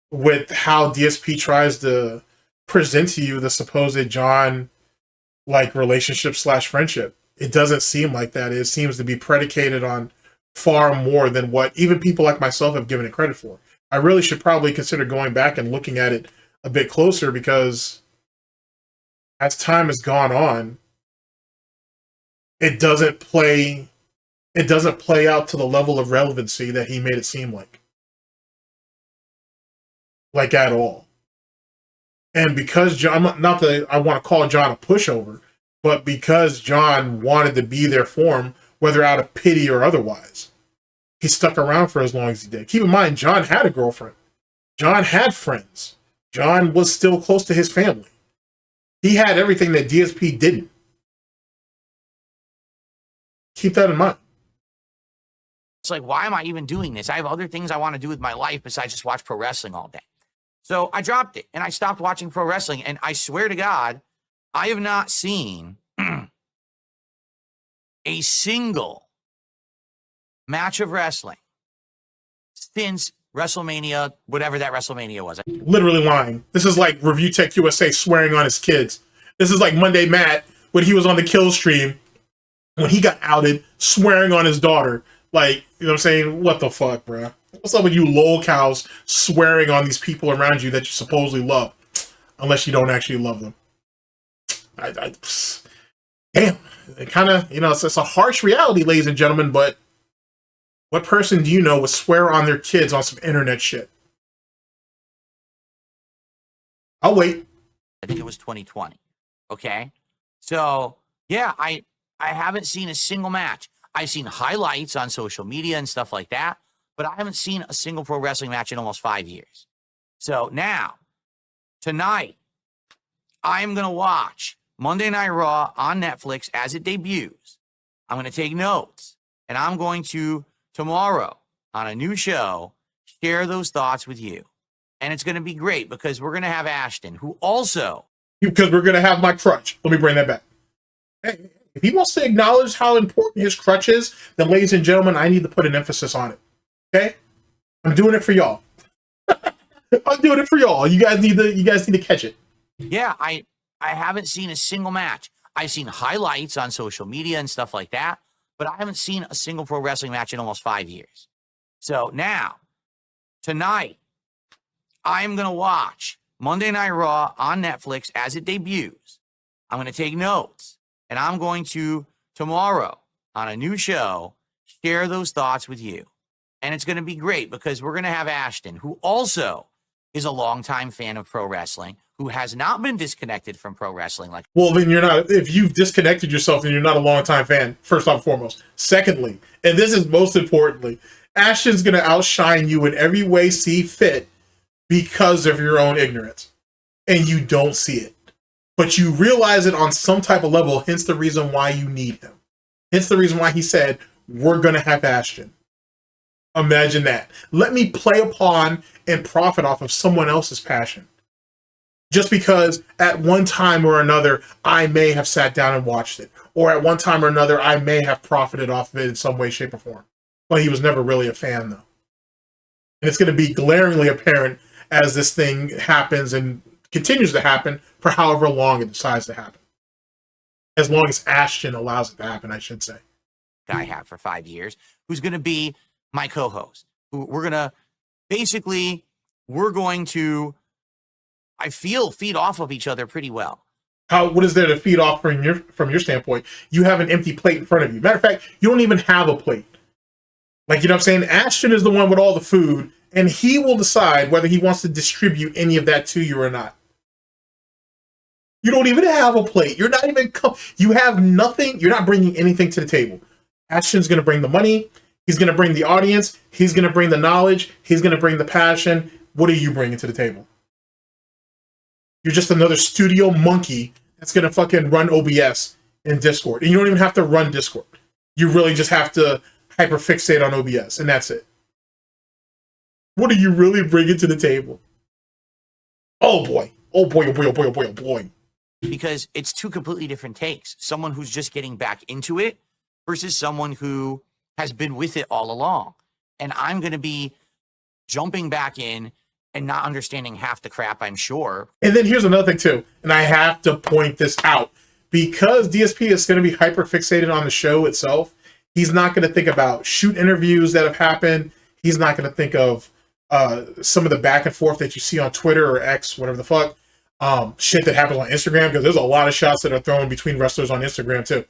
Speaker 1: with how DSP tries to present to you the supposed John like relationship / friendship. It doesn't seem like that. It seems to be predicated on far more than what even people like myself have given it credit for. I really should probably consider going back and looking at it a bit closer because as time has gone on, it doesn't play out to the level of relevancy that he made it seem like at all. And because John, not that I want to call John a pushover, but because John wanted to be there for him, whether out of pity or otherwise, he stuck around for as long as he did. Keep in mind, John had a girlfriend. John had friends. John was still close to his family. He had everything that DSP didn't. Keep that in mind.
Speaker 2: It's like, why am I even doing this? I have other things I want to do with my life besides just watch pro wrestling all day. So I dropped it and I stopped watching pro wrestling. And I swear to God, I have not seen a single match of wrestling since WrestleMania, whatever that WrestleMania was.
Speaker 1: Literally lying. This is like Review Tech USA swearing on his kids. This is like Monday Matt when he was on the kill stream, when he got outed, swearing on his daughter. Like, you know what I'm saying? What the fuck, bro? What's up with you lol cows swearing on these people around you that you supposedly love, unless you don't actually love them? Damn. It kind of, you know, it's a harsh reality, ladies and gentlemen, but what person do you know would swear on their kids on some internet shit? I'll wait.
Speaker 2: I think it was 2020. Okay. So yeah, I haven't seen a single match. I've seen highlights on social media and stuff like that, but I haven't seen a single pro wrestling match in almost 5 years. So now, tonight, I'm going to watch Monday Night Raw on Netflix as it debuts. I'm going to take notes, and I'm going to, tomorrow, on a new show, share those thoughts with you. And it's going to be great because we're going to have Ashton, who also...
Speaker 1: Because we're going to have my crutch. Let me bring that back. Hey, if he wants to acknowledge how important his crutch is, then, ladies and gentlemen, I need to put an emphasis on it. Okay? I'm doing it for y'all. I'm doing it for y'all. You guys need to catch it.
Speaker 2: Yeah, I haven't seen a single match. I've seen highlights on social media and stuff like that, but I haven't seen a single pro wrestling match in almost 5 years. So now, tonight, I'm going to watch Monday Night Raw on Netflix as it debuts. I'm going to take notes, And I'm going to, tomorrow, on a new show, share those thoughts with you. And it's going to be great because we're going to have Ashton, who also is a longtime fan of pro wrestling, who has not been disconnected from pro wrestling.
Speaker 1: Well, then you're not. If you've disconnected yourself, then you're not a longtime fan. First and foremost. Secondly, and this is most importantly, Ashton's going to outshine you in every way see fit because of your own ignorance, and you don't see it, but you realize it on some type of level. Hence the reason why you need him. Hence the reason why he said we're going to have Ashton. Imagine that. Let me play upon and profit off of someone else's passion. Just because at one time or another, I may have sat down and watched it. Or at one time or another, I may have profited off of it in some way, shape, or form. But he was never really a fan, though. And it's going to be glaringly apparent as this thing happens and continues to happen for however long it decides to happen. As long as Ashton allows it to happen, I should say.
Speaker 2: I have for 5 years, who's going to be my co-host. We're going to, basically, I feel, feed off of each other pretty well.
Speaker 1: What is there to feed off from your standpoint? You have an empty plate in front of you. Matter of fact, you don't even have a plate. Like, you know what I'm saying? Ashton is the one with all the food, and he will decide whether he wants to distribute any of that to you or not. You don't even have a plate. You're not even, you have nothing. You're not bringing anything to the table. Ashton's going to bring the money. He's going to bring the audience. He's going to bring the knowledge. He's going to bring the passion. What are you bringing to the table? You're just another studio monkey that's going to fucking run OBS in Discord. And you don't even have to run Discord. You really just have to hyperfixate on OBS, and that's it. What are you really bringing to the table? Oh boy. Oh boy, oh boy, oh boy, oh boy, oh boy.
Speaker 2: Because it's two completely different takes. Someone who's just getting back into it versus someone who has been with it all along. And I'm going to be jumping back in and not understanding half the crap, I'm sure.
Speaker 1: And then here's another thing too, and I have to point this out. Because DSP is going to be hyper fixated on the show itself, he's not going to think about shoot interviews that have happened. He's not going to think of some of the back and forth that you see on Twitter or X, whatever the fuck, shit that happens on Instagram, because there's a lot of shots that are thrown between wrestlers on Instagram too.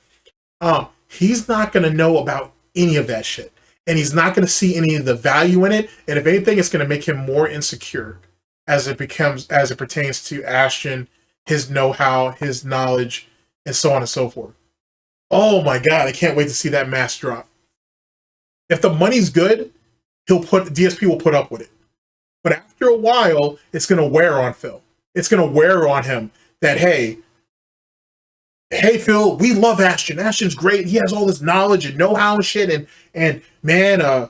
Speaker 1: He's not going to know about any of that shit. And he's not going to see any of the value in it. And if anything, it's going to make him more insecure as it pertains to Ashton, his know-how, his knowledge, and so on and so forth. Oh my God, I can't wait to see that mask drop. If the money's good, DSP will put up with it. But after a while, it's going to wear on Phil. It's going to wear on him that, hey, Phil, we love Ashton. Ashton's great. He has all this knowledge and know-how and shit. And man,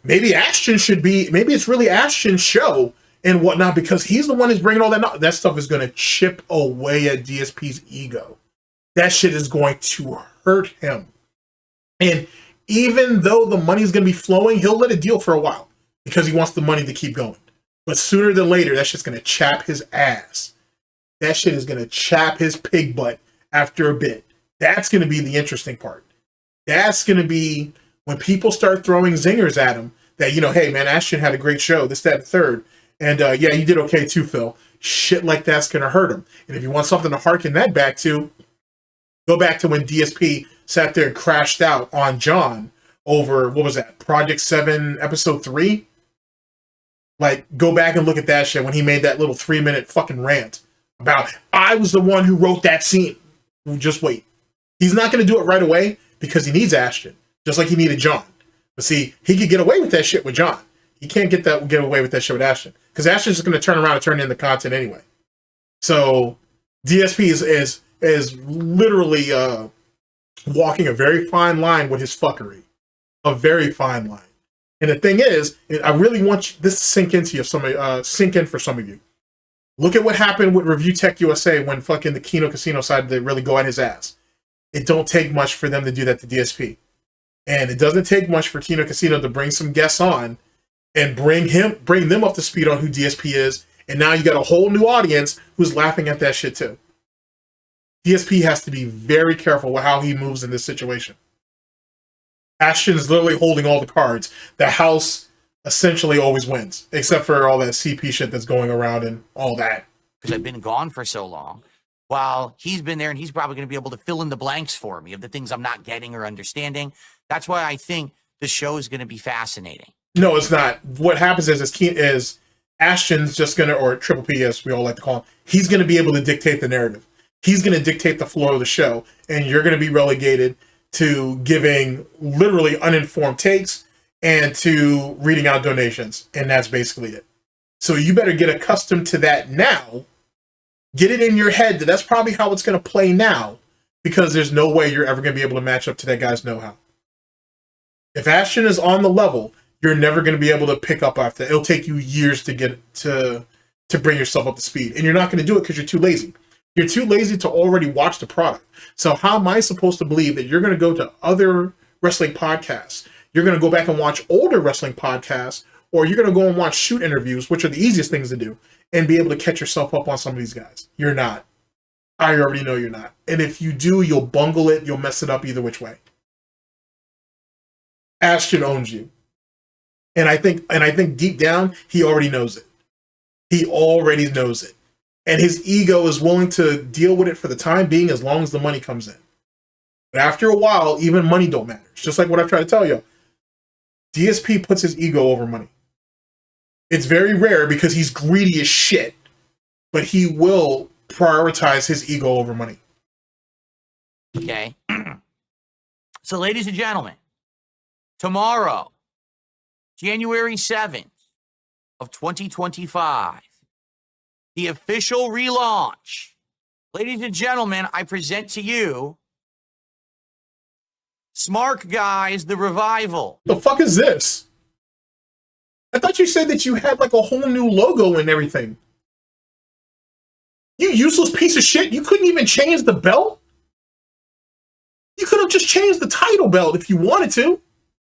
Speaker 1: maybe it's really Ashton's show and whatnot, because he's the one who's bringing all that knowledge. That stuff is going to chip away at DSP's ego. That shit is going to hurt him. And even though the money's going to be flowing, he'll let it deal for a while because he wants the money to keep going. But sooner than later, that shit's going to chap his ass. That shit is going to chap his pig butt after a bit. That's going to be the interesting part. That's going to be when people start throwing zingers at him that, hey, man, Ashton had a great show, this, that, and third. And yeah, you did okay too, Phil. Shit like that's going to hurt him. And if you want something to harken that back to, go back to when DSP sat there and crashed out on John over, what was that, Project 7, Episode 3? Like, go back and look at that shit when he made that little 3-minute fucking rant about, I was the one who wrote that scene. Just wait. He's not going to do it right away because he needs Ashton, just like he needed John. But see, he could get away with that shit with John. He can't get away with that shit with Ashton, because Ashton's just going to turn around and turn in the content anyway. So DSP is literally walking a very fine line with his fuckery, a very fine line. And the thing is, I really want this to sink into you, sink in for some of you. Look at what happened with Review Tech USA when fucking the Kino Casino decided to really go at his ass. It don't take much for them to do that to DSP. And it doesn't take much for Kino Casino to bring some guests on and bring them up to speed on who DSP is. And now you got a whole new audience who's laughing at that shit too. DSP has to be very careful with how he moves in this situation. Ashton is literally holding all the cards. The house essentially always wins, except for all that CP shit that's going around and all that.
Speaker 2: Because I've been gone for so long. while he's been there and he's probably going to be able to fill in the blanks for me of the things I'm not getting or understanding. That's why I think the show is going to be fascinating.
Speaker 1: No, it's not. What happens is Ashton's just going to, or Triple P as we all like to call him, he's going to be able to dictate the narrative. He's going to dictate the flow of the show, and you're going to be relegated to giving literally uninformed takes and to reading out donations, and that's basically it. So you better get accustomed to that now. Get it in your head that that's probably how it's going to play now, because there's no way you're ever going to be able to match up to that guy's know-how. If Ashton is on the level, you're never going to be able to pick up after. It'll take you years to get to bring yourself up to speed, and you're not going to do it because you're too lazy. You're too lazy to already watch the product. So how am I supposed to believe that you're going to go to other wrestling podcasts? You're going to go back and watch older wrestling podcasts, or you're going to go and watch shoot interviews, which are the easiest things to do, and be able to catch yourself up on some of these guys. You're not. I already know you're not. And if you do, you'll bungle it. You'll mess it up either which way. Ashton owns you. And I think deep down, he already knows it. He already knows it. And his ego is willing to deal with it for the time being as long as the money comes in. But after a while, even money don't matter. It's just like what I try to tell you. DSP puts his ego over money. It's very rare because he's greedy as shit. But he will prioritize his ego over money.
Speaker 2: Okay. So, ladies and gentlemen, tomorrow, January 7th of 2025, the official relaunch. Ladies and gentlemen, I present to you Smart Guys, the Revival.
Speaker 1: The fuck is this? I thought you said that you had like a whole new logo and everything. You useless piece of shit. You couldn't even change the belt? You could have just changed the title belt if you wanted to.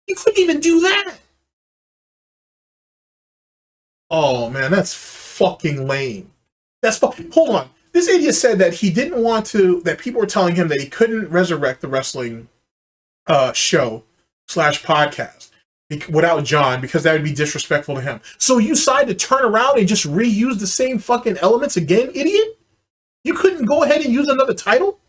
Speaker 1: You couldn't even do that. Oh man, that's fucking lame. Hold on. This idiot said that he didn't want to, that people were telling him that he couldn't resurrect the wrestling show / podcast without John because that would be disrespectful to him. So you decided to turn around and just reuse the same fucking elements again, idiot? You couldn't go ahead and use another title?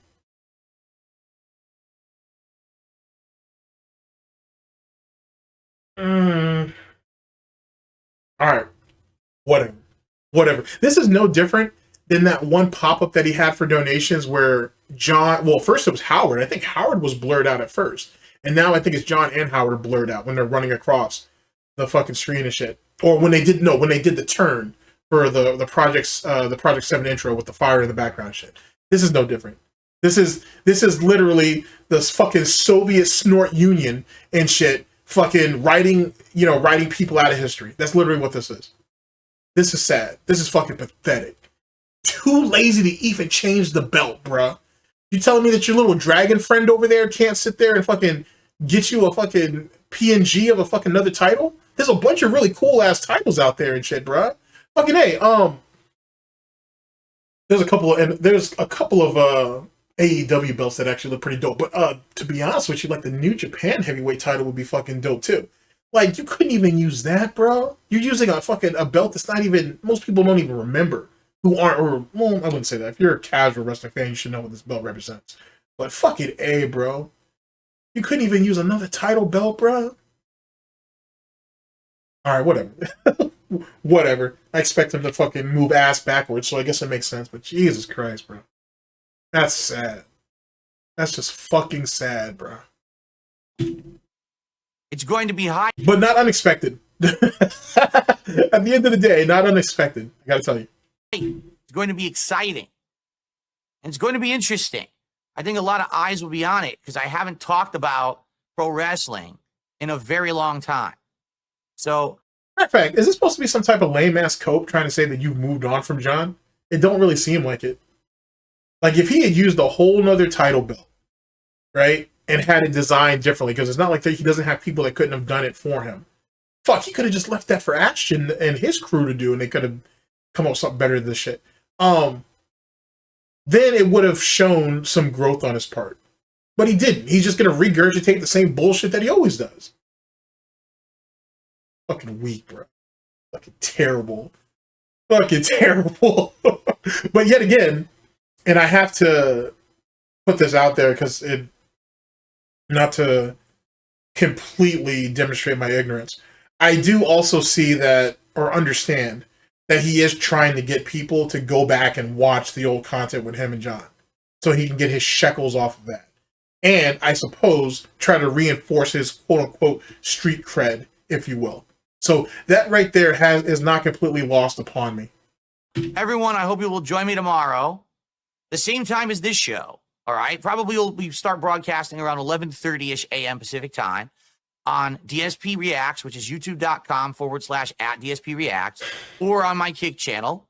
Speaker 1: Alright. Whatever. This is no different than that one pop-up that he had for donations where John, well, first it was Howard. I think Howard was blurred out at first. And now I think it's John and Howard are blurred out when they're running across the fucking screen and shit. Or when they did the turn for the Project 7 intro with the fire in the background shit. This is no different. This is literally this fucking Soviet snort union and shit fucking writing people out of history. That's literally what this is. This is sad. This is fucking pathetic. Too lazy to even change the belt, bruh. You telling me that your little dragon friend over there can't sit there and fucking get you a fucking PNG of a fucking another title? There's a bunch of really cool ass titles out there and shit, bruh. Fucking hey, there's a couple of AEW belts that actually look pretty dope. But to be honest with you, like the New Japan heavyweight title would be fucking dope too. Like you couldn't even use that, bro. You're using a belt that's not even, most people don't even remember. Who aren't, or well, I wouldn't say that. If you're a casual wrestling fan, you should know what this belt represents. But fuck it, bro. You couldn't even use another title belt, bro. All right, whatever. Whatever. I expect him to fucking move ass backwards, so I guess it makes sense. But Jesus Christ, bro. That's sad. That's just fucking sad, bro.
Speaker 2: It's going to be high.
Speaker 1: But not unexpected. At the end of the day, not unexpected. I gotta tell you.
Speaker 2: It's going to be exciting. And it's going to be interesting. I think a lot of eyes will be on it because I haven't talked about pro wrestling in a very long time. So,
Speaker 1: matter of fact, is this supposed to be some type of lame ass cope trying to say that you've moved on from John? It don't really seem like it. Like if he had used a whole nother title belt, right, and had it designed differently, because it's not like he doesn't have people that couldn't have done it for him. Fuck, he could have just left that for Ashton and his crew to do, and they could have come up with something better than this shit. Then it would have shown some growth on his part. But he didn't. He's just going to regurgitate the same bullshit that he always does. Fucking weak, bro. Fucking terrible. Fucking terrible. But yet again, and I have to put this out there because it, not to completely demonstrate my ignorance, I do also see that, or understand, that he is trying to get people to go back and watch the old content with him and John, so he can get his shekels off of that. And I suppose try to reinforce his quote-unquote street cred, if you will. So that right there is not completely lost upon me.
Speaker 2: Everyone, I hope you will join me tomorrow, the same time as this show. All right, probably we start broadcasting around 11:30ish a.m. Pacific time on DSP Reacts, which is youtube.com/@DSP Reacts, or on my Kick channel,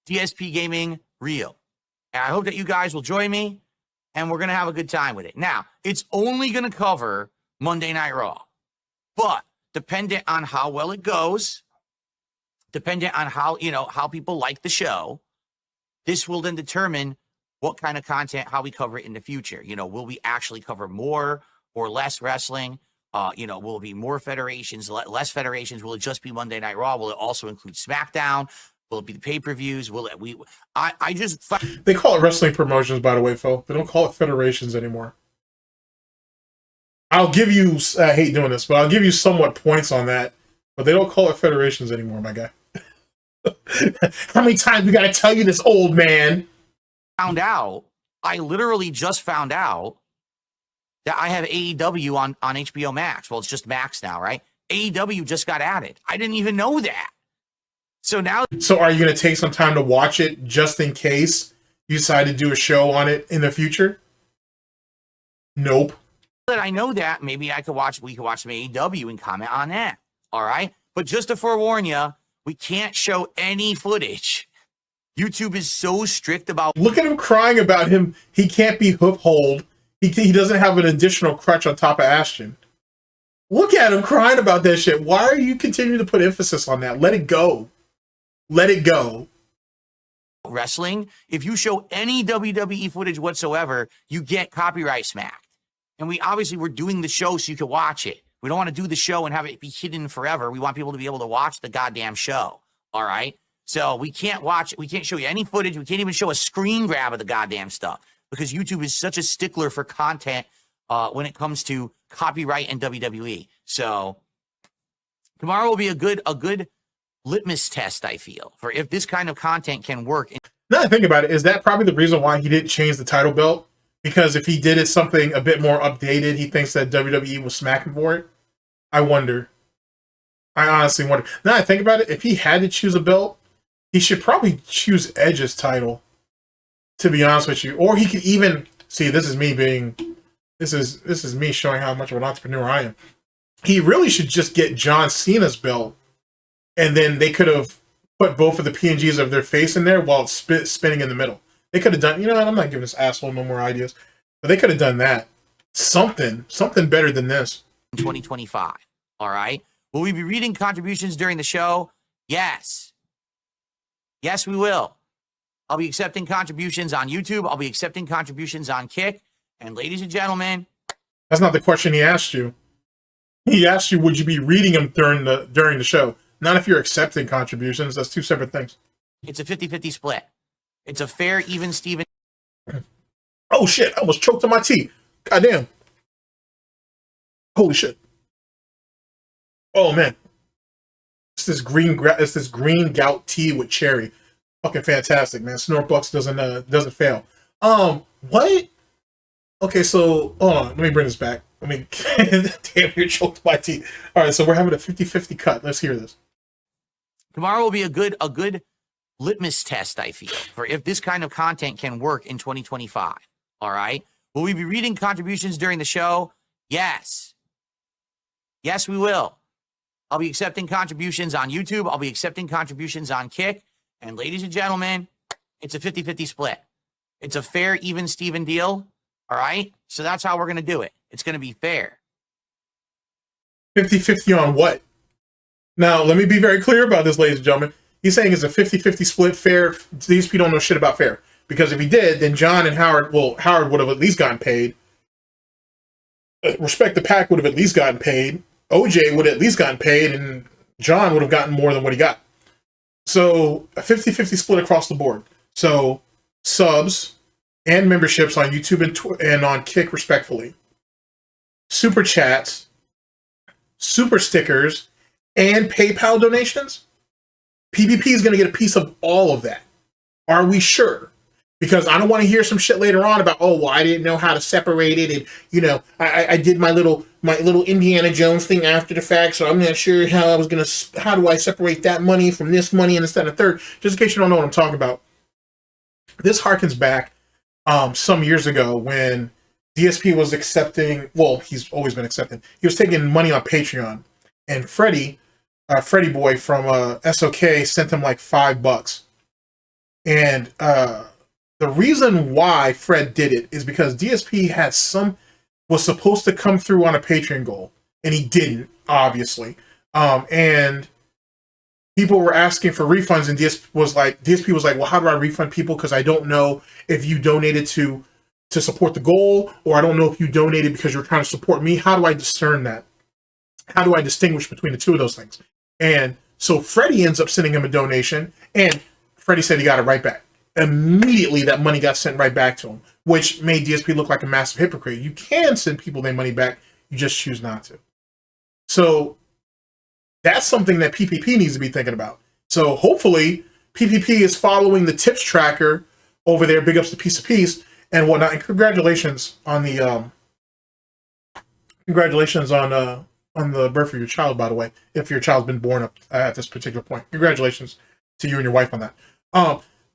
Speaker 2: DSP Gaming Real. And I hope that you guys will join me, and we're going to have a good time with it. Now, it's only going to cover Monday Night Raw, but dependent on how well it goes, dependent on how, how people like the show, this will then determine what kind of content, how we cover it in the future. Will we actually cover more or less wrestling? Will it be more federations, less federations? Will it just be Monday Night Raw? Will it also include SmackDown? Will it be the pay-per-views?
Speaker 1: They call it wrestling promotions, by the way, Phil. They don't call it federations anymore. I'll give you, I hate doing this, but I'll give you somewhat points on that. But they don't call it federations anymore, my guy. How many times we got to tell you this, old man?
Speaker 2: I literally just found out that I have AEW on HBO Max. Well, it's just Max now, right? AEW just got added. I didn't even know that. So now...
Speaker 1: So are you going to take some time to watch it just in case you decide to do a show on it in the future? Nope.
Speaker 2: That I know that, maybe we could watch some AEW and comment on that. All right? But just to forewarn you, we can't show any footage. YouTube is so strict about...
Speaker 1: Look at him crying about him. He can't be hip-holed. He doesn't have an additional crutch on top of Ashton. Look at him crying about that shit. Why are you continuing to put emphasis on that? Let it go. Let it go.
Speaker 2: Wrestling, if you show any WWE footage whatsoever, you get copyright smacked. And we're doing the show so you can watch it. We don't want to do the show and have it be hidden forever. We want people to be able to watch the goddamn show. All right? So we can't show you any footage. We can't even show a screen grab of the goddamn stuff because YouTube is such a stickler for content when it comes to copyright and WWE. So tomorrow will be a good litmus test, I feel, for if this kind of content can work.
Speaker 1: Now that I think about it, is that probably the reason why he didn't change the title belt? Because if he did it something a bit more updated, he thinks that WWE was smacking for it? I wonder. I honestly wonder. Now that I think about it, if he had to choose a belt, he should probably choose Edge's title, to be honest with you. Or he could even... See, this is me showing how much of an entrepreneur I am. He really should just get John Cena's belt, and then they could have put both of the PNGs of their face in there while it's spinning in the middle. They could have done... I'm not giving this asshole no more ideas. But they could have done that. Something better than this.
Speaker 2: 2025, all right? Will we be reading contributions during the show? Yes. Yes, we will. I'll be accepting contributions on YouTube. I'll be accepting contributions on Kick. And ladies and gentlemen...
Speaker 1: That's not the question he asked you. He asked you, would you be reading them during the show? Not if you're accepting contributions. That's two separate things.
Speaker 2: It's a 50-50 split. It's a fair, even, Steven.
Speaker 1: Oh, shit. I almost choked on my tea. Goddamn. Holy shit. Oh, man. It's this green gout tea with cherry. Fucking fantastic, man. SnortBucks doesn't fail. What? Okay, so hold on. Let me bring this back. Damn, you're choked my tea. All right, so we're having a 50-50 cut. Let's hear this.
Speaker 2: Tomorrow will be a good litmus test, I feel, for if this kind of content can work in 2025. All right? Will we be reading contributions during the show? Yes. Yes, we will. I'll be accepting contributions on YouTube. I'll be accepting contributions on Kick. And ladies and gentlemen, it's a 50-50 split. It's a fair, even, Steven deal. All right? So that's how we're going to do it. It's going to be fair.
Speaker 1: 50-50 on what? Now, let me be very clear about this, ladies and gentlemen. He's saying it's a 50-50 split, fair. DSP don't know shit about fair. Because if he did, then John and Howard, Howard would have at least gotten paid. Respect the Pack would have at least gotten paid. OJ would have at least gotten paid, and John would have gotten more than what he got. So, a 50-50 split across the board. So, subs and memberships on YouTube and on Kick, respectfully, super chats, super stickers, and PayPal donations, PPP is going to get a piece of all of that. Are we sure? Because I don't want to hear some shit later on about, oh, well, I didn't know how to separate it, and you know, I did my little Indiana Jones thing after the fact, so I'm not sure how do I separate that money from this money and this, that, and the third. Just in case you don't know what I'm talking about, this harkens back some years ago when DSP was accepting. Well, he's always been accepting. He was taking money on Patreon, and Freddie Boy from SOK sent him like $5, and the reason why Fred did it is because DSP was supposed to come through on a Patreon goal, and he didn't, obviously. And people were asking for refunds, and DSP was like, well, how do I refund people? Because I don't know if you donated to support the goal, or I don't know if you donated because you're trying to support me. How do I discern that? How do I distinguish between the two of those things? And so Freddie ends up sending him a donation, and Freddie said he got it right back. Immediately, that money got sent right back to him, which made DSP look like a massive hypocrite. You can send people their money back, you just choose not to. So that's something that PPP needs to be thinking about. So hopefully PPP is following the tips tracker over there. Big ups to Piece of Peace and whatnot. And congratulations on the birth of your child, by the way. If your child's been born up at this particular point, congratulations to you and your wife on that.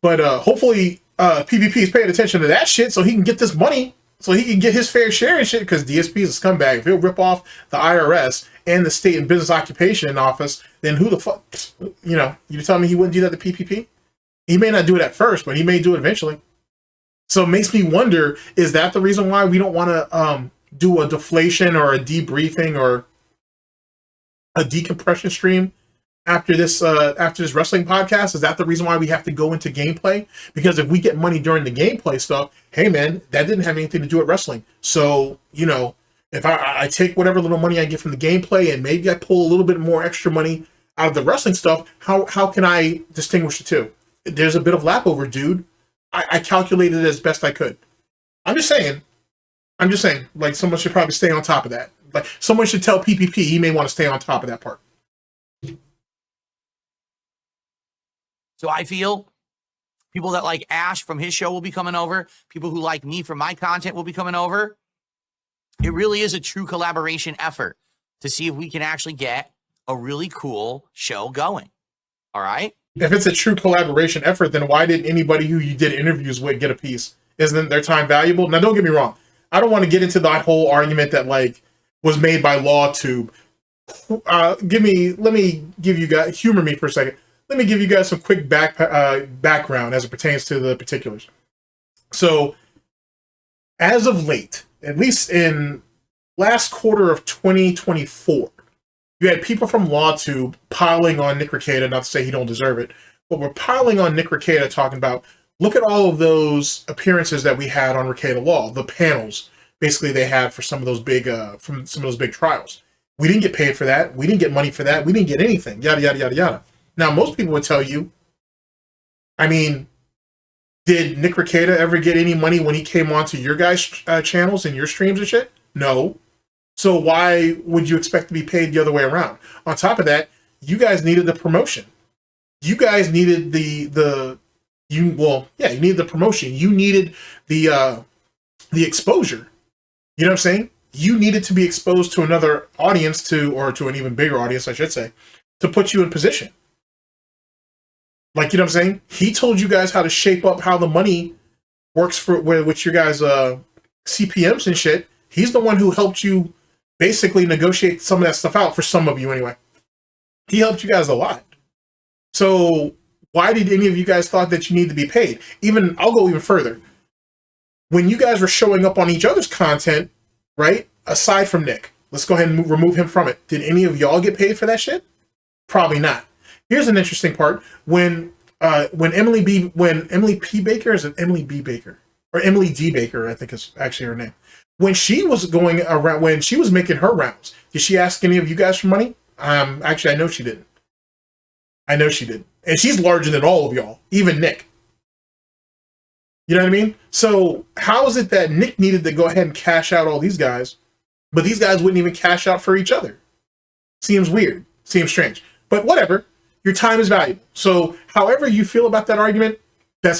Speaker 1: But hopefully PPP is paying attention to that shit so he can get this money, so he can get his fair share and shit, because DSP is a scumbag. If he'll rip off the IRS and the State and Business Occupation Office, then who the fuck, you know, you tell me he wouldn't do that to PPP? He may not do it at first, but he may do it eventually. So it makes me wonder, is that the reason why we don't want to do a deflation or a debriefing or a decompression stream after this wrestling podcast? Is that the reason why we have to go into gameplay? Because if we get money during the gameplay stuff, hey man, that didn't have anything to do with wrestling. So, you know, if I take whatever little money I get from the gameplay and maybe I pull a little bit more extra money out of the wrestling stuff, how can I distinguish the two? There's a bit of lap over, dude. I calculated it as best I could. I'm just saying, like, someone should probably stay on top of that. Like, someone should tell PPP he may want to stay on top of that part.
Speaker 2: So I feel people that like Ash from his show will be coming over. People who like me from my content will be coming over. It really is a true collaboration effort to see if we can actually get a really cool show going. All right?
Speaker 1: If it's a true collaboration effort, then why did anybody who you did interviews with get a piece? Isn't their time valuable? Now, don't get me wrong. I don't want to get into that whole argument that, like, was made by LawTube. Humor me for a second. Let me give you guys some quick background as it pertains to the particulars. So, as of late, at least in last quarter of 2024, you had people from LawTube piling on Nick Rekieta, not to say he don't deserve it, but we're piling on Nick Rekieta talking about, look at all of those appearances that we had on Rekieta Law, the panels basically they had for some of those big trials. We didn't get paid for that. We didn't get money for that. We didn't get anything. Yada, yada, yada, yada. Now, most people would tell you, I mean, did Nick Rekieta ever get any money when he came onto your guys' channels and your streams and shit? No. So why would you expect to be paid the other way around? On top of that, you guys needed the promotion. You guys needed you needed the promotion. You needed the exposure. You know what I'm saying? You needed to be exposed to another audience, or to an even bigger audience, I should say, to put you in position. Like, you know what I'm saying? He told you guys how to shape up how the money works with your guys' CPMs and shit. He's the one who helped you basically negotiate some of that stuff out, for some of you anyway. He helped you guys a lot. So why did any of you guys thought that you need to be paid? I'll go even further. When you guys were showing up on each other's content, right? Aside from Nick, let's go ahead and remove him from it. Did any of y'all get paid for that shit? Probably not. Here's an interesting part. When Emily P. Baker, is it Emily B. Baker? Or Emily D. Baker, I think is actually her name. When she was going around, when she was making her rounds, did she ask any of you guys for money? Actually, I know she didn't. I know she did. And she's larger than all of y'all, even Nick. You know what I mean? So how is it that Nick needed to go ahead and cash out all these guys, but these guys wouldn't even cash out for each other? Seems weird. Seems strange. But whatever. Your time is valuable. So however you feel about that argument,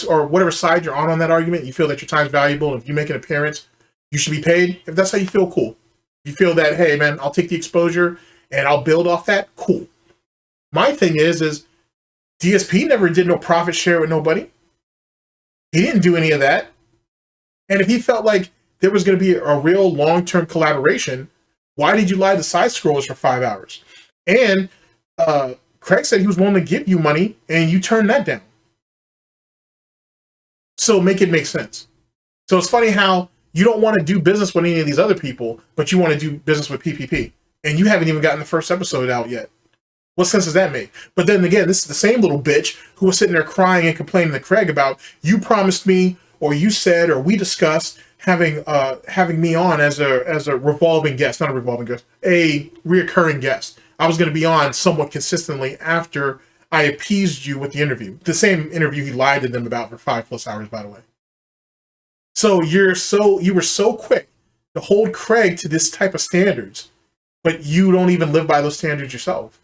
Speaker 1: or whatever side you're on that argument, you feel that your time is valuable, and if you make an appearance, you should be paid. If that's how you feel, cool. You feel that, hey man, I'll take the exposure and I'll build off that, cool. My thing is DSP never did no profit share with nobody. He didn't do any of that. And if he felt like there was going to be a real long-term collaboration, why did you lie to side scrollers for 5 hours? And Craig said he was willing to give you money, and you turned that down. So make it make sense. So it's funny how you don't want to do business with any of these other people, but you want to do business with PPP. And you haven't even gotten the first episode out yet. What sense does that make? But then again, this is the same little bitch who was sitting there crying and complaining to Craig about, you promised me, or you said, or we discussed having me on as a revolving guest, not a revolving guest, a reoccurring guest. I was going to be on somewhat consistently after I appeased you with the interview. The same interview he lied to them about for 5+ hours, by the way. So you were so quick to hold Craig to this type of standards, but you don't even live by those standards yourself.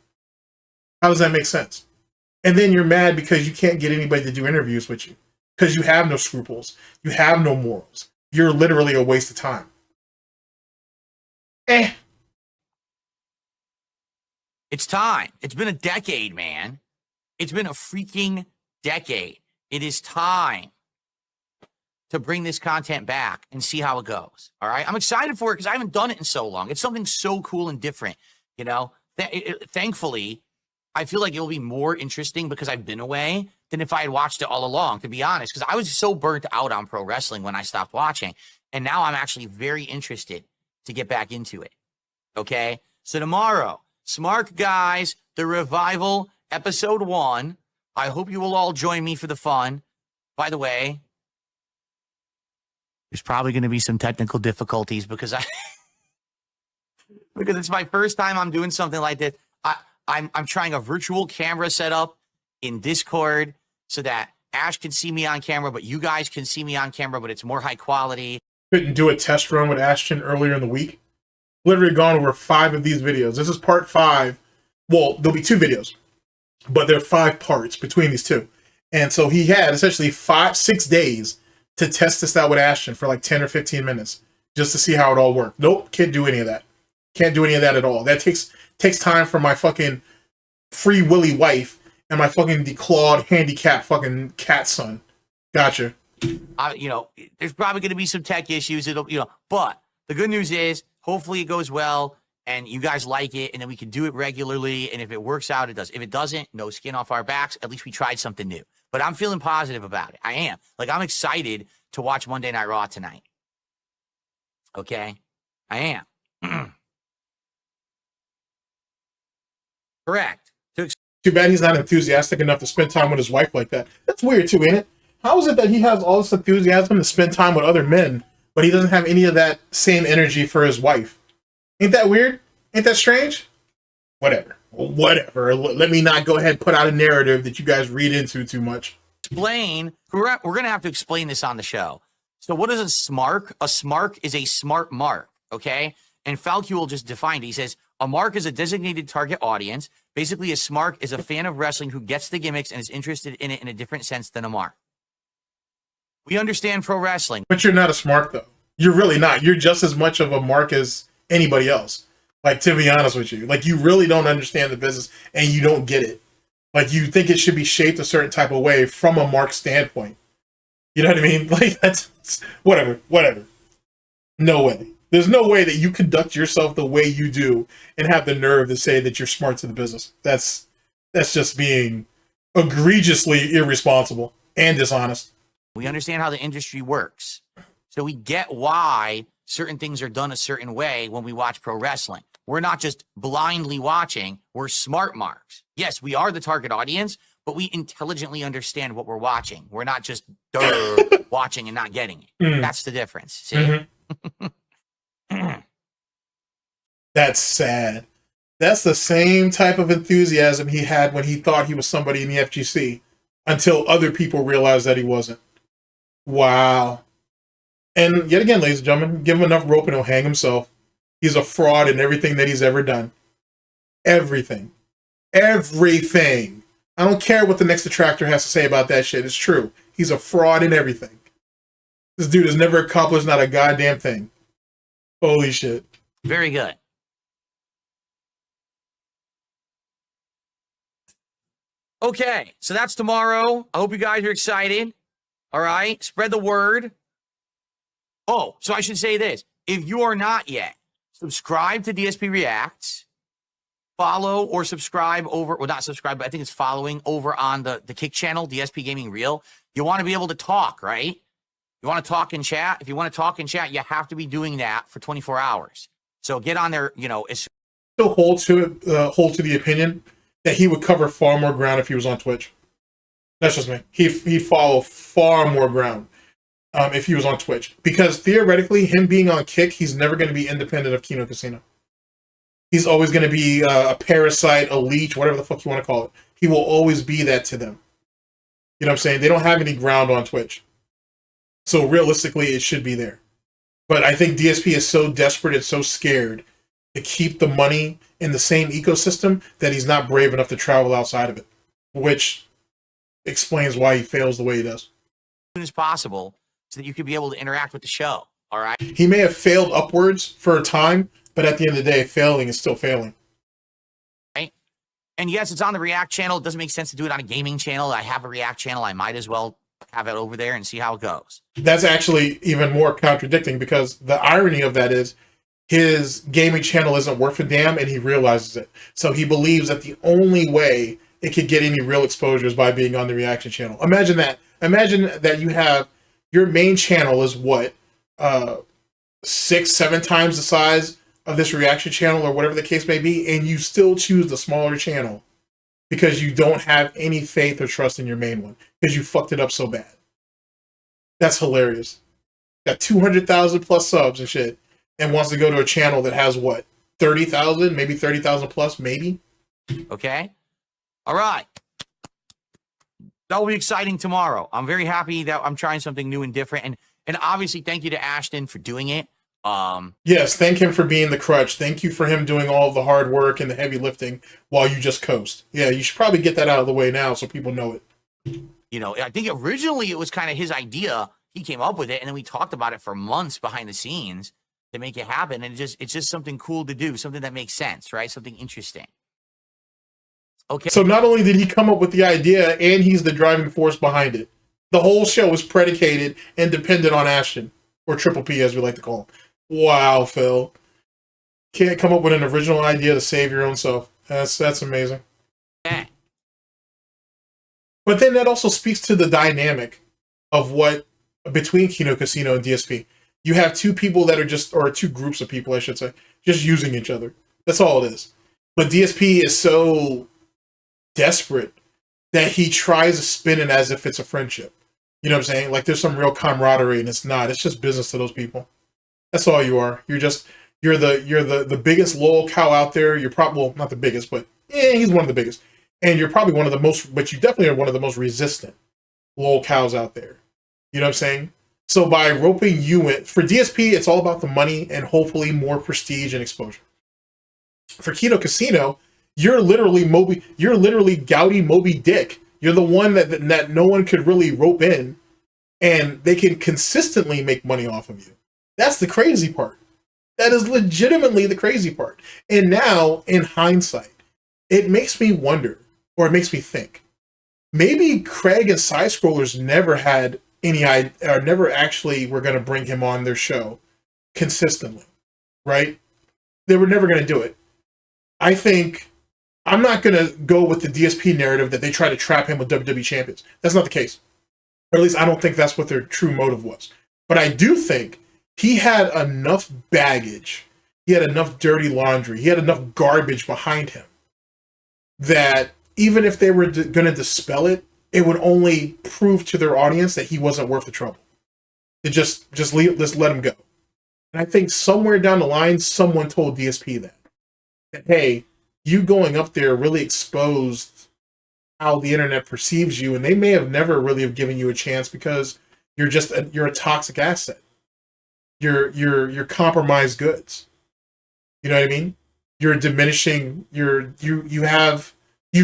Speaker 1: How does that make sense? And then you're mad because you can't get anybody to do interviews with you because you have no scruples. You have no morals. You're literally a waste of time.
Speaker 2: It's time. It's been a decade, man. It's been a freaking decade. It is time to bring this content back and see how it goes. All right. I'm excited for it because I haven't done it in so long. It's something so cool and different. You know, thankfully, I feel like it'll be more interesting because I've been away than if I had watched it all along, to be honest, because I was so burnt out on pro wrestling when I stopped watching. And now I'm actually very interested to get back into it. Okay. So tomorrow, Smart Guys, The Revival, episode 1. I hope you will all join me for the fun. By the way, there's probably going to be some technical difficulties because because it's my first time I'm doing something like this. I'm trying a virtual camera setup in Discord so that Ash can see me on camera, but you guys can see me on camera, but it's more high quality.
Speaker 1: Couldn't do a test run with Ashton earlier in the week. Literally gone over 5 of these videos. This is part 5. Well, there'll be 2 videos, but there are 5 parts between these 2. And so he had essentially 6 days to test this out with Ashton for like 10 or 15 minutes just to see how it all worked. Nope, can't do any of that. Can't do any of that at all. That takes time from my fucking free willy wife and my fucking declawed handicapped fucking cat son. Gotcha.
Speaker 2: There's probably going to be some tech issues. But the good news is hopefully it goes well and you guys like it and then we can do it regularly. And if it works out, it does. If it doesn't, no skin off our backs. At least we tried something new. But I'm feeling positive about it. I am. Like, I'm excited to watch Monday Night Raw tonight. Okay? I am. Correct.
Speaker 1: Too bad he's not enthusiastic enough to spend time with his wife like that. That's weird too, ain't it? How is it that he has all this enthusiasm to spend time with other men, but he doesn't have any of that same energy for his wife? Ain't that weird? Ain't that strange? Whatever. Let me not go ahead and put out a narrative that you guys read into too much.
Speaker 2: We're going to have to explain this on the show. So what is a smark? A smark is a smart mark, okay? And Falcule just defined it. He says, a mark is a designated target audience. Basically, a smark is a fan of wrestling who gets the gimmicks and is interested in it in a different sense than a mark. We understand pro wrestling.
Speaker 1: But you're not a smark, though. You're really not. You're just as much of a mark as anybody else. Like, to be honest with you. Like, you really don't understand the business, and you don't get it. Like, you think it should be shaped a certain type of way from a mark standpoint. You know what I mean? Like, that's... Whatever. No way. There's no way that you conduct yourself the way you do and have the nerve to say that you're smart to the business. That's just being egregiously irresponsible and dishonest.
Speaker 2: We understand how the industry works. So we get why certain things are done a certain way when we watch pro wrestling. We're not just blindly watching. We're smart marks. Yes, we are the target audience, but we intelligently understand what we're watching. We're not just watching and not getting it. That's the difference. See? Mm-hmm.
Speaker 1: That's sad. That's the same type of enthusiasm he had when he thought he was somebody in the FGC until other people realized that he wasn't. Wow. And yet again, ladies and gentlemen, give him enough rope and he'll hang himself. He's a fraud in everything that he's ever done. Everything. Everything. I don't care what the next detractor has to say about that shit. It's true. He's a fraud in everything. This dude has never accomplished not a goddamn thing. Holy shit.
Speaker 2: Very good. Okay, so that's tomorrow. I hope you guys are excited. All right, spread the word. Oh, so I should say this. If you are not yet, subscribe to DSP Reacts. Follow or subscribe over, well, not subscribe, but I think it's following over on the Kick channel, DSP Gaming Real. You want to be able to talk, right? You want to talk and chat? If you want to talk and chat, you have to be doing that for 24 hours. So get on there, you know.
Speaker 1: Still hold to the opinion that he would cover far more ground if he was on Twitch. That's just me. He'd follow far more ground if he was on Twitch. Because theoretically, him being on Kick, he's never going to be independent of Kino Casino. He's always going to be a parasite, a leech, whatever the fuck you want to call it. He will always be that to them. You know what I'm saying? They don't have any ground on Twitch. So realistically, it should be there. But I think DSP is so desperate and so scared to keep the money in the same ecosystem that he's not brave enough to travel outside of it. Which explains why he fails the way he does.
Speaker 2: As soon as possible so that you could be able to interact with the show. All right?
Speaker 1: He may have failed upwards for a time, but at the end of the day, failing is still failing.
Speaker 2: Right? And yes, it's on the React channel. It doesn't make sense to do it on a gaming channel. I have a React channel. I might as well have it over there and see how it goes.
Speaker 1: That's actually even more contradicting because the irony of that is his gaming channel isn't worth a damn and he realizes it. So he believes that the only way it could get any real exposure is by being on the reaction channel. Imagine that. Imagine that you have your main channel is what? 6-7 times the size of this reaction channel or whatever the case may be, and you still choose the smaller channel because you don't have any faith or trust in your main one because you fucked it up so bad. That's hilarious. Got 200,000 plus subs and shit and wants to go to a channel that has what? 30,000, maybe 30,000 plus, maybe?
Speaker 2: Okay. All right. That will be exciting tomorrow. I'm very happy that I'm trying something new and different. And obviously, thank you to Ashton for doing it.
Speaker 1: Yes, thank him for being the crutch. Thank you for him doing all of the hard work and the heavy lifting while you just coast. Yeah, you should probably get that out of the way now so people know it.
Speaker 2: You know, I think originally it was kind of his idea. He came up with it, and then we talked about it for months behind the scenes to make it happen. And it's just something cool to do, something that makes sense, right? Something interesting. Okay.
Speaker 1: So not only did he come up with the idea, and he's the driving force behind it. The whole show is predicated and dependent on Ashton, or Triple P as we like to call him. Wow, Phil. Can't come up with an original idea to save your own self. That's amazing.
Speaker 2: Yeah.
Speaker 1: But then that also speaks to the dynamic of what, between Kino Casino and DSP. You have two people that are just, or two groups of people, I should say, just using each other. That's all it is. But DSP is so desperate that he tries to spin it as if it's a friendship. You know what I'm saying? Like there's some real camaraderie, and it's not. It's just business to those people. That's all you are. You're the biggest loyal cow out there. You're probably, well, not the biggest, but yeah, he's one of the biggest. And you're probably one of the most, but you definitely are one of the most resistant loyal cows out there. You know what I'm saying? So by roping you in, for DSP, it's all about the money and hopefully more prestige and exposure. For Kino Casino, you're literally Gouty Moby Dick. You're the one that no one could really rope in, and they can consistently make money off of you. That's the crazy part. That is legitimately the crazy part. And now, in hindsight, it makes me wonder, or it makes me think, maybe Craig and Side Scrollers never had any idea, or never actually were going to bring him on their show consistently, right? They were never going to do it. I think, I'm not going to go with the DSP narrative that they try to trap him with WWE champions. That's not the case. Or at least I don't think that's what their true motive was. But I do think he had enough baggage, he had enough dirty laundry, he had enough garbage behind him that even if they were going to dispel it, it would only prove to their audience that he wasn't worth the trouble. To just let him go. And I think somewhere down the line, someone told DSP that hey, you going up there really exposed how the internet perceives you, and they may have never really have given you a chance because you're a toxic asset. You're compromised goods. You know what I mean? You're diminishing. You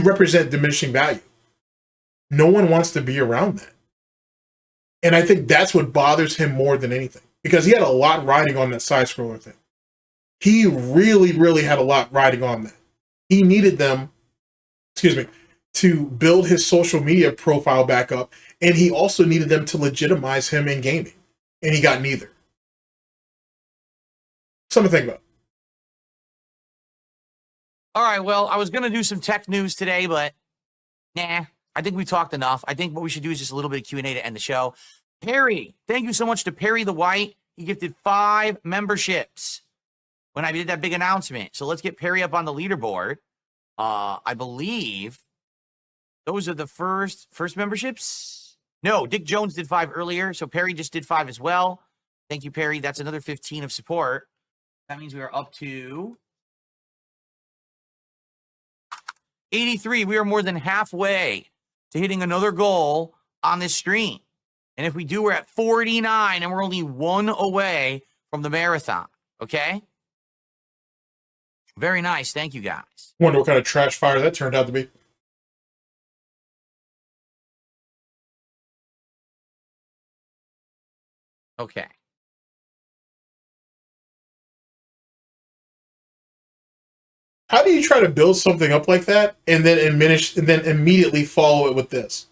Speaker 1: represent diminishing value. No one wants to be around that. And I think that's what bothers him more than anything, because he had a lot riding on that side scroller thing. He really, really had a lot riding on that. He needed them, to build his social media profile back up, and he also needed them to legitimize him in gaming. And he got neither. Something to think about.
Speaker 2: All right, well, I was going to do some tech news today, but nah, I think we talked enough. I think what we should do is just a little bit of Q&A to end the show. Perry, thank you so much to Perry the White. He gifted 5 memberships when I did that big announcement. So let's get Perry up on the leaderboard. I believe those are the first memberships. No, Dick Jones did 5 earlier, so Perry just did 5 as well. Thank you, Perry. That's another 15 of support. That means we are up to 83. We are more than halfway to hitting another goal on this stream. And if we do, we're at 49, and we're only 1 away from the marathon. Okay? Very nice. Thank you, guys.
Speaker 1: Wonder what kind of trash fire that turned out to be.
Speaker 2: Okay.
Speaker 1: How do you try to build something up like that and then immediately follow it with this?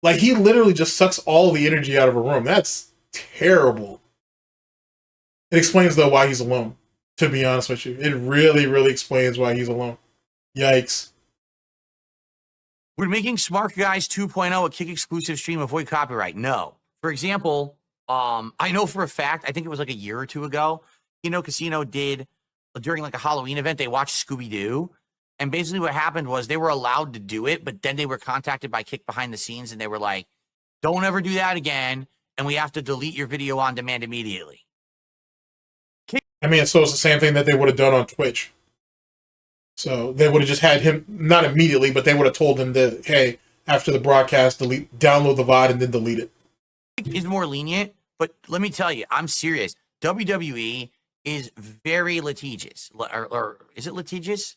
Speaker 1: Like, he literally just sucks all the energy out of a room. That's terrible. It explains, though, why he's alone, to be honest with you. It really, really explains why he's alone. Yikes.
Speaker 2: We're making Smart Guys 2.0 a Kick exclusive stream, avoid copyright. No. For example, I know for a fact, I think it was like a year or 2 ago, Casino did, during like a Halloween event, they watched Scooby-Doo. And basically what happened was they were allowed to do it, but then they were contacted by Kick behind the scenes, and they were like, don't ever do that again, and we have to delete your video on demand immediately.
Speaker 1: I mean, so it's the same thing that they would have done on Twitch. So they would have just had him, not immediately, but they would have told him that, hey, after the broadcast, download the VOD and then delete it.
Speaker 2: Is more lenient, but let me tell you, I'm serious. WWE is very litigious, or is it litigious?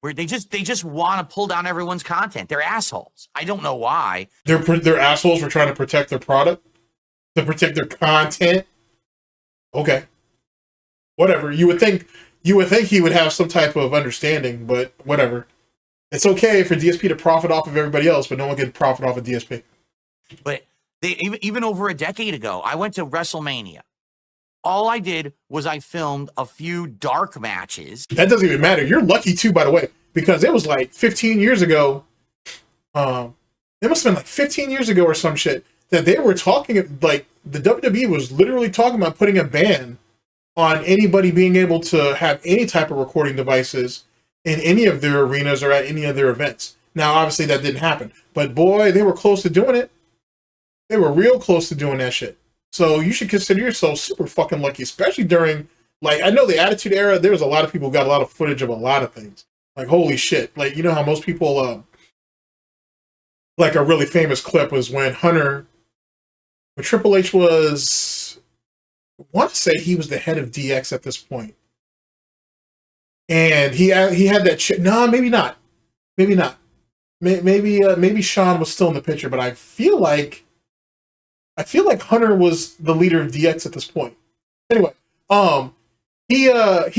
Speaker 2: Where they just want to pull down everyone's content. They're assholes. I don't know why.
Speaker 1: They're assholes for trying to protect their product, to protect their content. Okay, whatever. You would think he would have some type of understanding, but whatever. It's okay for DSP to profit off of everybody else, but no one can profit off of DSP.
Speaker 2: But they even over a decade ago, I went to WrestleMania. All I did was I filmed a few dark matches.
Speaker 1: That doesn't even matter. You're lucky too, by the way, because it was like 15 years ago. It must have been like 15 years ago or some shit that they were talking, like the WWE was literally talking about putting a ban on anybody being able to have any type of recording devices in any of their arenas or at any of their events. Now, obviously that didn't happen, but boy, they were close to doing it. They were real close to doing that shit. So you should consider yourself super fucking lucky, especially during, like, I know the Attitude Era, there was a lot of people who got a lot of footage of a lot of things. Like, holy shit. Like, you know how most people, like a really famous clip was when Triple H was, I want to say he was the head of DX at this point. And he had that shit. No, maybe not. Maybe not. Maybe Sean was still in the picture, but I feel like Hunter was the leader of DX at this point. Anyway, he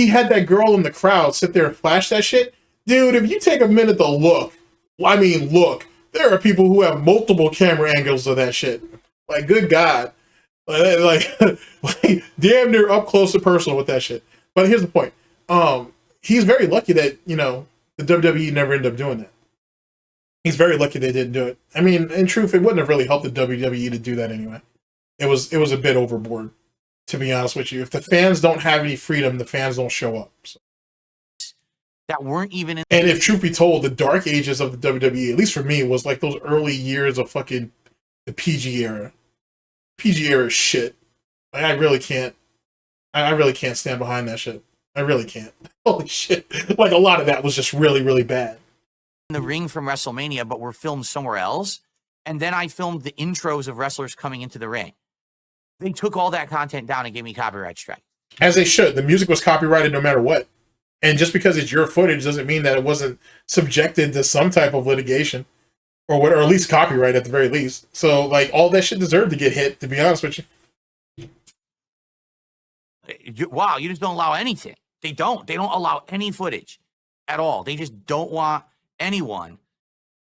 Speaker 1: had that girl in the crowd sit there and flash that shit. Dude, if you take a minute to look, there are people who have multiple camera angles of that shit. Like, good God. Like damn near up close and personal with that shit. But here's the point. He's very lucky that, the WWE never ended up doing that. He's very lucky they didn't do it. I mean, in truth, it wouldn't have really helped the WWE to do that anyway. It was a bit overboard, to be honest with you. If the fans don't have any freedom, the fans don't show up. So.
Speaker 2: That weren't even in.
Speaker 1: And if truth be told, the dark ages of the WWE, at least for me, was like those early years of fucking the PG era. PG era shit. Like, I really can't stand behind that shit. I really can't. Holy shit. Like, a lot of that was just really, really bad.
Speaker 2: The ring from WrestleMania, but were filmed somewhere else. and then I filmed the intros of wrestlers coming into the ring. They took all that content down and gave me copyright strike.
Speaker 1: As they should. The music was copyrighted no matter what. And just because it's your footage doesn't mean that it wasn't subjected to some type of litigation. Or what, or at least copyright at the very least. So, like, all that shit deserved to get hit, to be honest with you.
Speaker 2: Wow, you just don't allow anything. They don't allow any footage at all. They just don't want anyone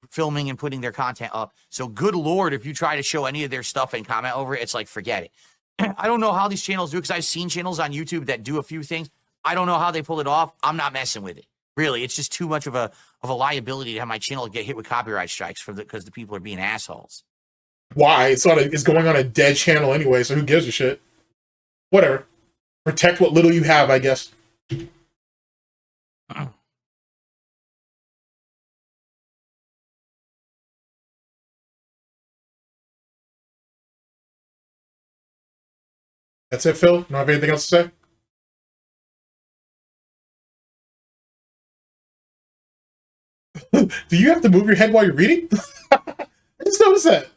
Speaker 2: filming and putting their content up. So good Lord, if you try to show any of their stuff and comment over it, it's like, forget it. I don't know how these channels do it, because I've seen channels on YouTube that do a few things. I don't know how they pull it off. I'm not messing with it. Really, it's just too much of a liability to have my channel get hit with copyright strikes because the people are being assholes.
Speaker 1: Why? It's going on a dead channel anyway, so who gives a shit? Whatever. Protect what little you have, I guess. That's it, Phil? Don't have anything else to say? Do you have to move your head while you're reading? I just noticed that.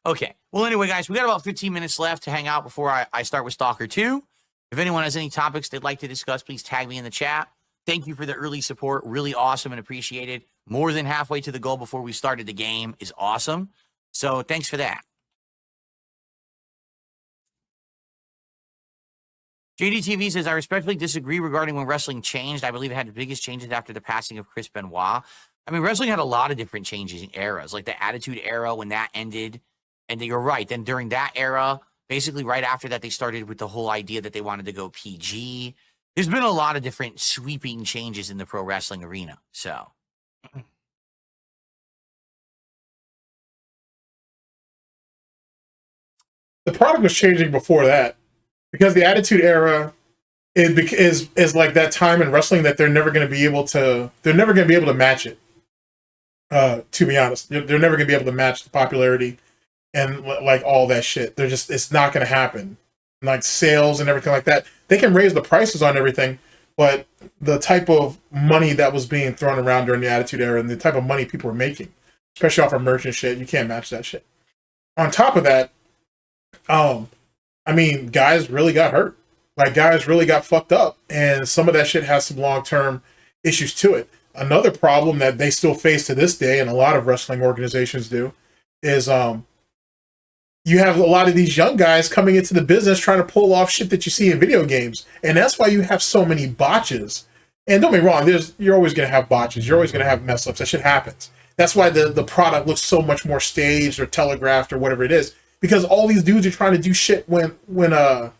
Speaker 2: Okay. Well, anyway, guys, we got about 15 minutes left to hang out before I start with Stalker 2. If anyone has any topics they'd like to discuss, please tag me in the chat. Thank you for the early support. Really awesome and appreciated. More than halfway to the goal before we started the game is awesome. So thanks for that. JDTV says, I respectfully disagree regarding when wrestling changed. I believe it had the biggest changes after the passing of Chris Benoit. I mean, wrestling had a lot of different changes in eras, like the Attitude Era when that ended. And you're right. Then during that era, basically right after that, they started with the whole idea that they wanted to go PG. There's been a lot of different sweeping changes in the pro wrestling arena. So.
Speaker 1: The product was changing before that. Because the Attitude Era is like that time in wrestling that they're never going to be able to match it. To be honest, they're never going to be able to match the popularity and like all that shit. It's not going to happen. Like sales and everything like that. They can raise the prices on everything, but the type of money that was being thrown around during the Attitude Era and the type of money people were making, especially off of merch and shit, you can't match that shit. On top of that, I mean, guys really got hurt. Like, guys really got fucked up. And some of that shit has some long-term issues to it. Another problem that they still face to this day, and a lot of wrestling organizations do, is you have a lot of these young guys coming into the business trying to pull off shit that you see in video games. And that's why you have so many botches. And don't be wrong, you're always going to have botches. You're always going to have mess-ups. That shit happens. That's why the product looks so much more staged or telegraphed or whatever it is. Because all these dudes are trying to do shit when the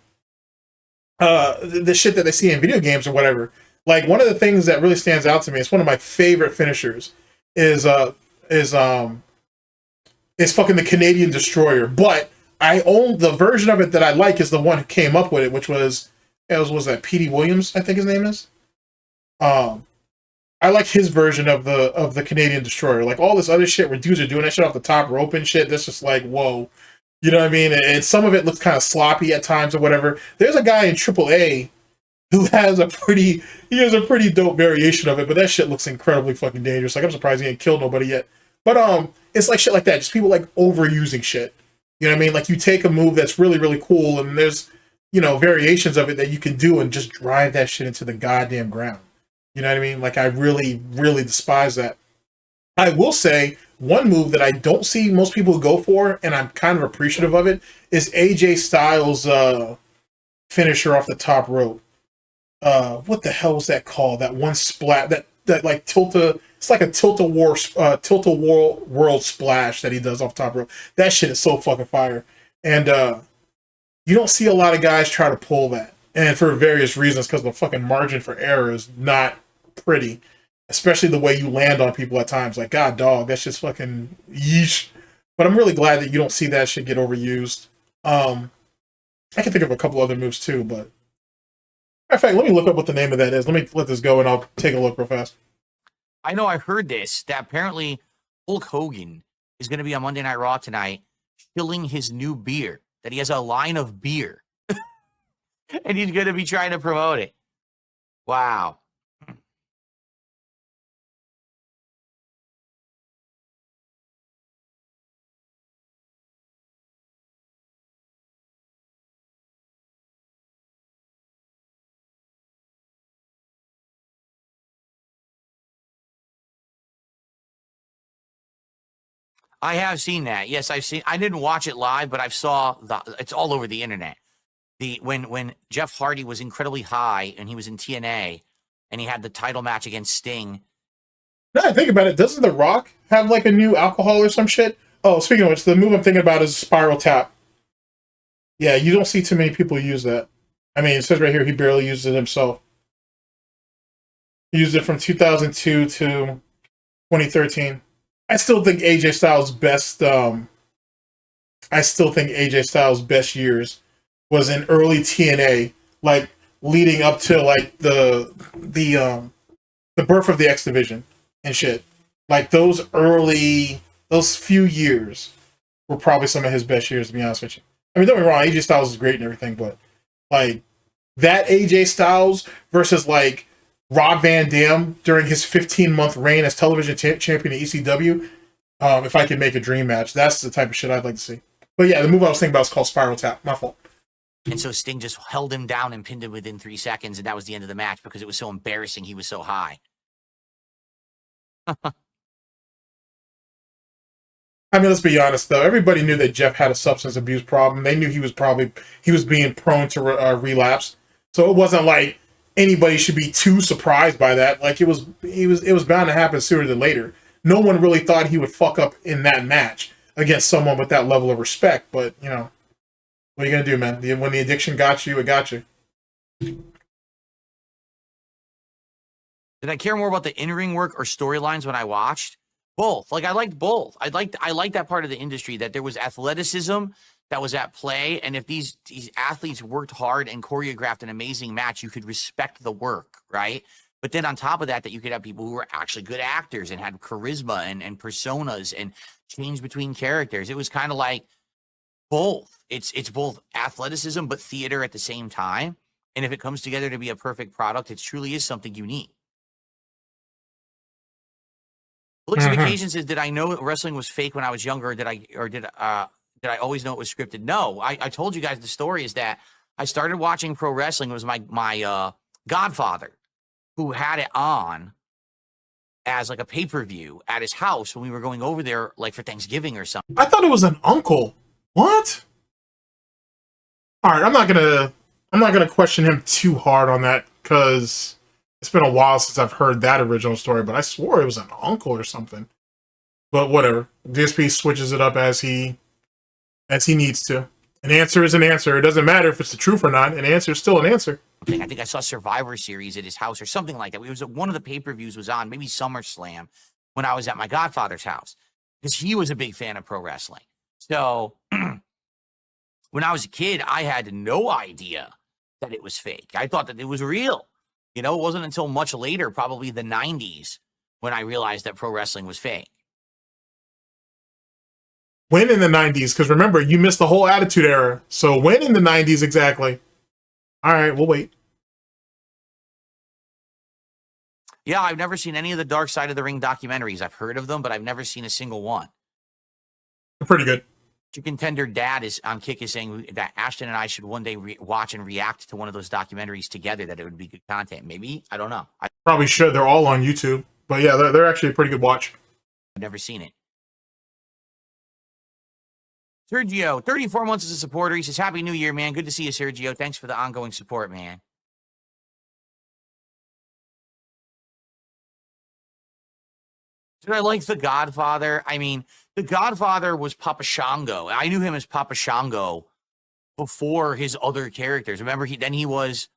Speaker 1: shit that they see in video games or whatever. Like, one of the things that really stands out to me, it's one of my favorite finishers, is fucking the Canadian Destroyer. But I own the version of it that I like is the one who came up with it, which was that P.D. Williams, I think his name is. I like his version of the Canadian Destroyer. Like, all this other shit where dudes are doing that shit off the top rope and shit, that's just like, whoa. You know what I mean? And some of it looks kind of sloppy at times or whatever. There's a guy in AAA who has a pretty dope variation of it, but that shit looks incredibly fucking dangerous. Like, I'm surprised he ain't killed nobody yet. But it's like shit like that. Just people like overusing shit. You know what I mean? Like, you take a move that's really, really cool and there's, you know, variations of it that you can do and just drive that shit into the goddamn ground. You know what I mean? Like, I really, really despise that. I will say, one move that I don't see most people go for, and I'm kind of appreciative of it, is AJ Styles' finisher off the top rope. What the hell was that called? That one splat, that like it's like a tilt-a-whirl world splash that he does off the top rope. That shit is so fucking fire. And you don't see a lot of guys try to pull that. And for various reasons, because the fucking margin for error is not pretty. Especially the way you land on people at times. Like, God, dog, that's just fucking yeesh. But I'm really glad that you don't see that shit get overused. I can think of a couple other moves too, but... In fact, let me look up what the name of that is. Let me let this go and I'll take a look real fast.
Speaker 2: I know I heard this, that apparently Hulk Hogan is going to be on Monday Night Raw tonight shilling his new beer. That he has a line of beer. And he's going to be trying to promote it. Wow. I have seen that. Yes, I've seen. I didn't watch it live, but I saw it's all over the internet. When Jeff Hardy was incredibly high and he was in TNA and he had the title match against Sting.
Speaker 1: Now I think about it, doesn't The Rock have like a new alcohol or some shit? Oh, speaking of which, the move I'm thinking about is Spiral Tap. Yeah, you don't see too many people use that. I mean, it says right here he barely used it himself. He used it from 2002 to 2013. I still think AJ Styles' best. I still think AJ Styles' best years was in early TNA, like leading up to like the birth of the X Division and shit. Like those few years were probably some of his best years, to be honest with you. I mean, don't get me wrong, AJ Styles is great and everything, but like that AJ Styles versus like Rob Van Dam during his 15-month reign as television champion at ECW, if I could make a dream match, that's the type of shit I'd like to see. But yeah, the move I was thinking about is called Spiral Tap. My fault.
Speaker 2: And so Sting just held him down and pinned him within 3 seconds, and that was the end of the match because it was so embarrassing. He was so high.
Speaker 1: I mean, let's be honest though. Everybody knew that Jeff had a substance abuse problem. They knew he was being prone to relapse. So it wasn't like anybody should be too surprised by that. Like it was bound to happen sooner than later. No one really thought he would fuck up in that match against someone with that level of respect. But you know, what are you gonna do, man? When the addiction got you, it got you.
Speaker 2: Did I care more about the in-ring work or storylines when I watched? Both. Like I liked both. I liked that part of the industry, that there was athleticism that was at play, and if these athletes worked hard and choreographed an amazing match, you could respect the work, right? But then on top of that, that you could have people who were actually good actors and had charisma and personas and change between characters. It was kind of like both. It's both athleticism but theater at the same time. And if it comes together to be a perfect product, it truly is something unique. Looks of Vacation says, did I know wrestling was fake when I was younger? Or did I always know it was scripted? No, I told you guys the story is that I started watching pro wrestling. It was my godfather who had it on as like a pay-per-view at his house when we were going over there like for Thanksgiving or something.
Speaker 1: I thought it was an uncle. What? All right, I'm not gonna question him too hard on that because it's been a while since I've heard that original story, but I swore it was an uncle or something. But whatever. DSP switches it up as he needs to. An answer is an answer. It doesn't matter if it's the truth or not. An answer is still an answer.
Speaker 2: I think I saw Survivor Series at his house or something like that. It was one of the pay-per-views was on, maybe SummerSlam, when I was at my godfather's house because he was a big fan of pro wrestling. So when I was a kid, I had no idea that it was fake. I thought that it was real. You know, it wasn't until much later, probably the 90s, when I realized that pro wrestling was fake.
Speaker 1: When in the 90s? Because remember, you missed the whole Attitude Era. So when in the 90s exactly? All right, we'll wait.
Speaker 2: Yeah, I've never seen any of the Dark Side of the Ring documentaries. I've heard of them, but I've never seen a single one.
Speaker 1: They're pretty good.
Speaker 2: Chicken Tender Dad is on Kick is saying that Ashton and I should one day watch and react to one of those documentaries together, that it would be good content. Maybe. I don't know. I
Speaker 1: probably should. They're all on YouTube. But yeah, they're actually a pretty good watch.
Speaker 2: I've never seen it. Sergio, 34 months as a supporter. He says, Happy New Year, man. Good to see you, Sergio. Thanks for the ongoing support, man. Did I like The Godfather? I mean, The Godfather was Papa Shango. I knew him as Papa Shango before his other characters. Remember, he was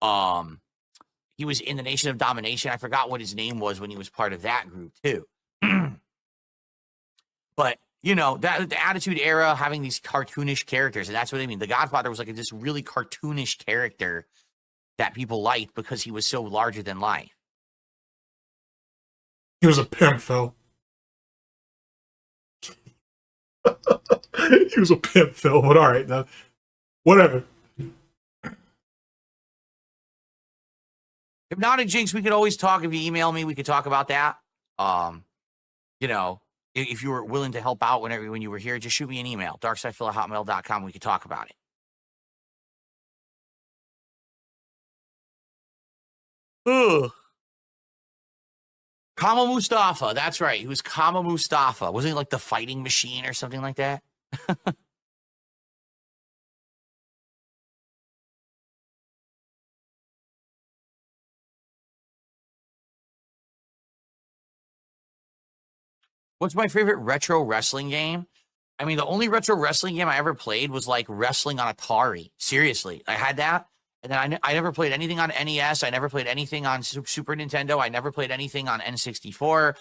Speaker 2: in the Nation of Domination. I forgot what his name was when he was part of that group too. But you know, that the Attitude Era, having these cartoonish characters, and that's what I mean. The Godfather was like this really cartoonish character that people liked because he was so larger than life.
Speaker 1: He was a pimp, Phil. He was a pimp, Phil. But all right, now, whatever.
Speaker 2: Hypnotic Jinx, we could always talk. If you email me, we could talk about that. You know, if you were willing to help out when you were here, just shoot me an email, darksydephil@hotmail.com. We could talk about it. Ugh. Kama Mustafa. That's right. He was Kama Mustafa. Wasn't he like the fighting machine or something like that? What's my favorite retro wrestling game? I mean, the only retro wrestling game I ever played was like wrestling on Atari. Seriously, I had that. And then I never played anything on NES. I never played anything on Super Nintendo. I never played anything on N64.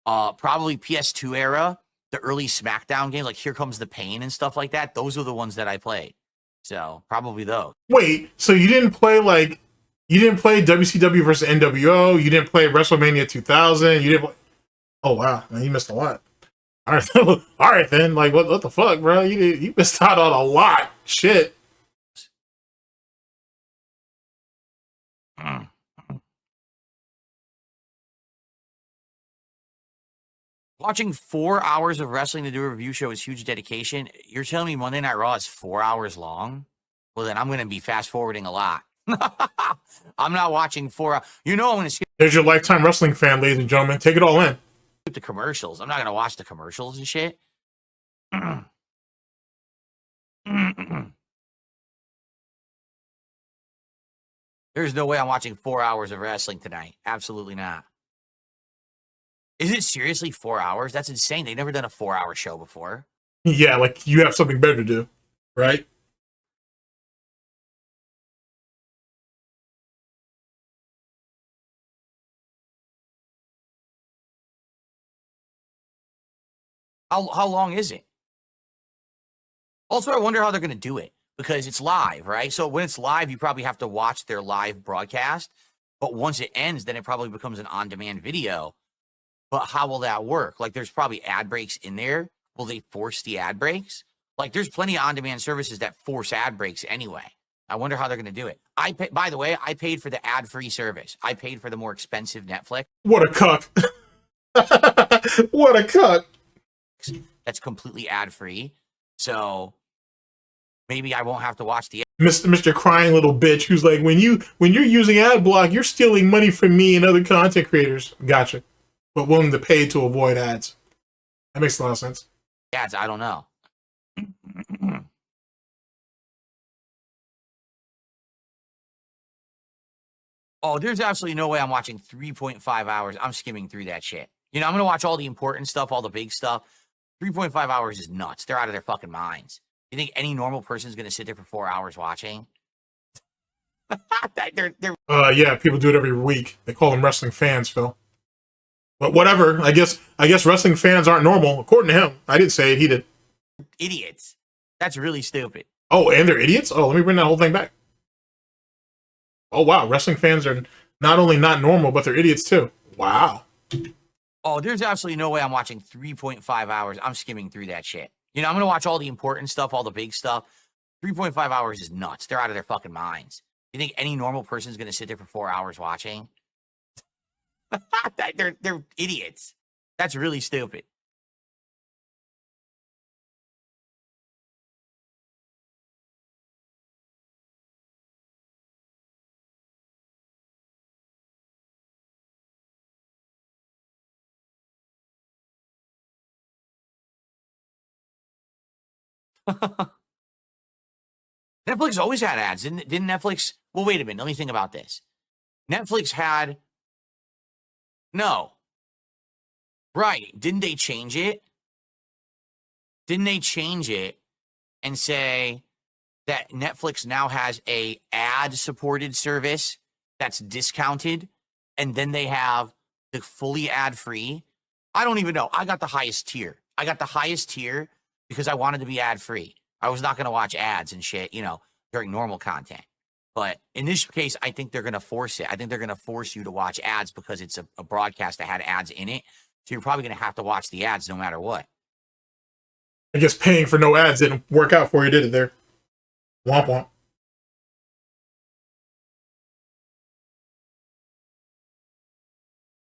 Speaker 2: Probably PS2 era, the early SmackDown games, like Here Comes the Pain and stuff like that. Those are the ones that I played. So probably those.
Speaker 1: Wait, so you didn't play WCW versus NWO? You didn't play WrestleMania 2000? You didn't play... Oh wow, man, you missed a lot. All right, all right then. Like what the fuck, bro? You missed out on a lot. Shit.
Speaker 2: Watching 4 hours of wrestling to do a review show is huge dedication. You're telling me Monday Night Raw is 4 hours long? Well, then I'm going to be fast forwarding a lot. I'm not watching 4 hours. You know I'm going to skip.
Speaker 1: There's your lifetime wrestling fan, ladies and gentlemen. Take it all in.
Speaker 2: The commercials. I'm not going to watch the commercials and shit. There's no way I'm watching 4 hours of wrestling tonight. Absolutely not. Is it seriously 4 hours? That's insane. They've never done a 4-hour show before.
Speaker 1: Yeah, like you have something better to do, right?
Speaker 2: How long is it? Also, I wonder how they're going to do it because it's live, right? So when it's live, you probably have to watch their live broadcast. But once it ends, then it probably becomes an on-demand video. But how will that work? Like, there's probably ad breaks in there. Will they force the ad breaks? Like, there's plenty of on-demand services that force ad breaks anyway. I wonder how they're going to do it. By the way, I paid for the ad-free service. I paid for the more expensive Netflix.
Speaker 1: What a cuck. What a cuck.
Speaker 2: That's completely ad-free. So maybe I won't have to watch the
Speaker 1: Mr. Crying little bitch who's like, when you're using ad block, you're stealing money from me and other content creators. Gotcha. But willing to pay to avoid ads. That makes a lot of sense.
Speaker 2: ads. I don't know. Oh, there's absolutely no way I'm watching 3.5 hours. I'm skimming through that shit. You know, I'm going to watch all the important stuff, all the big stuff. 3.5 hours is nuts. They're out of their fucking minds. You think any normal person is going to sit there for 4 hours watching?
Speaker 1: Yeah, people do it every week. They call them wrestling fans, Phil. But whatever. I guess wrestling fans aren't normal, according to him. I didn't say it. He did.
Speaker 2: Idiots. That's really stupid.
Speaker 1: Oh, and they're idiots? Oh, let me bring that whole thing back. Oh, wow. Wrestling fans are not only not normal, but they're idiots too. Wow.
Speaker 2: Oh, there's absolutely no way I'm watching 3.5 hours. I'm skimming through that shit. You know, I'm going to watch all the important stuff, all the big stuff. 3.5 hours is nuts. They're out of their fucking minds. You think any normal person is going to sit there for 4 hours watching? They're idiots. That's really stupid. Netflix always had ads. Didn't Netflix? Well, wait a minute. Let me think about this. Netflix had... No. Right. Didn't they change it? Didn't they change it and say that Netflix now has a ad-supported service that's discounted, and then they have the fully ad-free? I don't even know. I got the highest tier. I got the highest tier because I wanted to be ad-free. I was not going to watch ads and shit, you know, during normal content. But in this case, I think they're going to force it. I think they're going to force you to watch ads because it's a broadcast that had ads in it. So you're probably going to have to watch the ads no matter what.
Speaker 1: I guess paying for no ads didn't work out for you, did it there? Womp womp.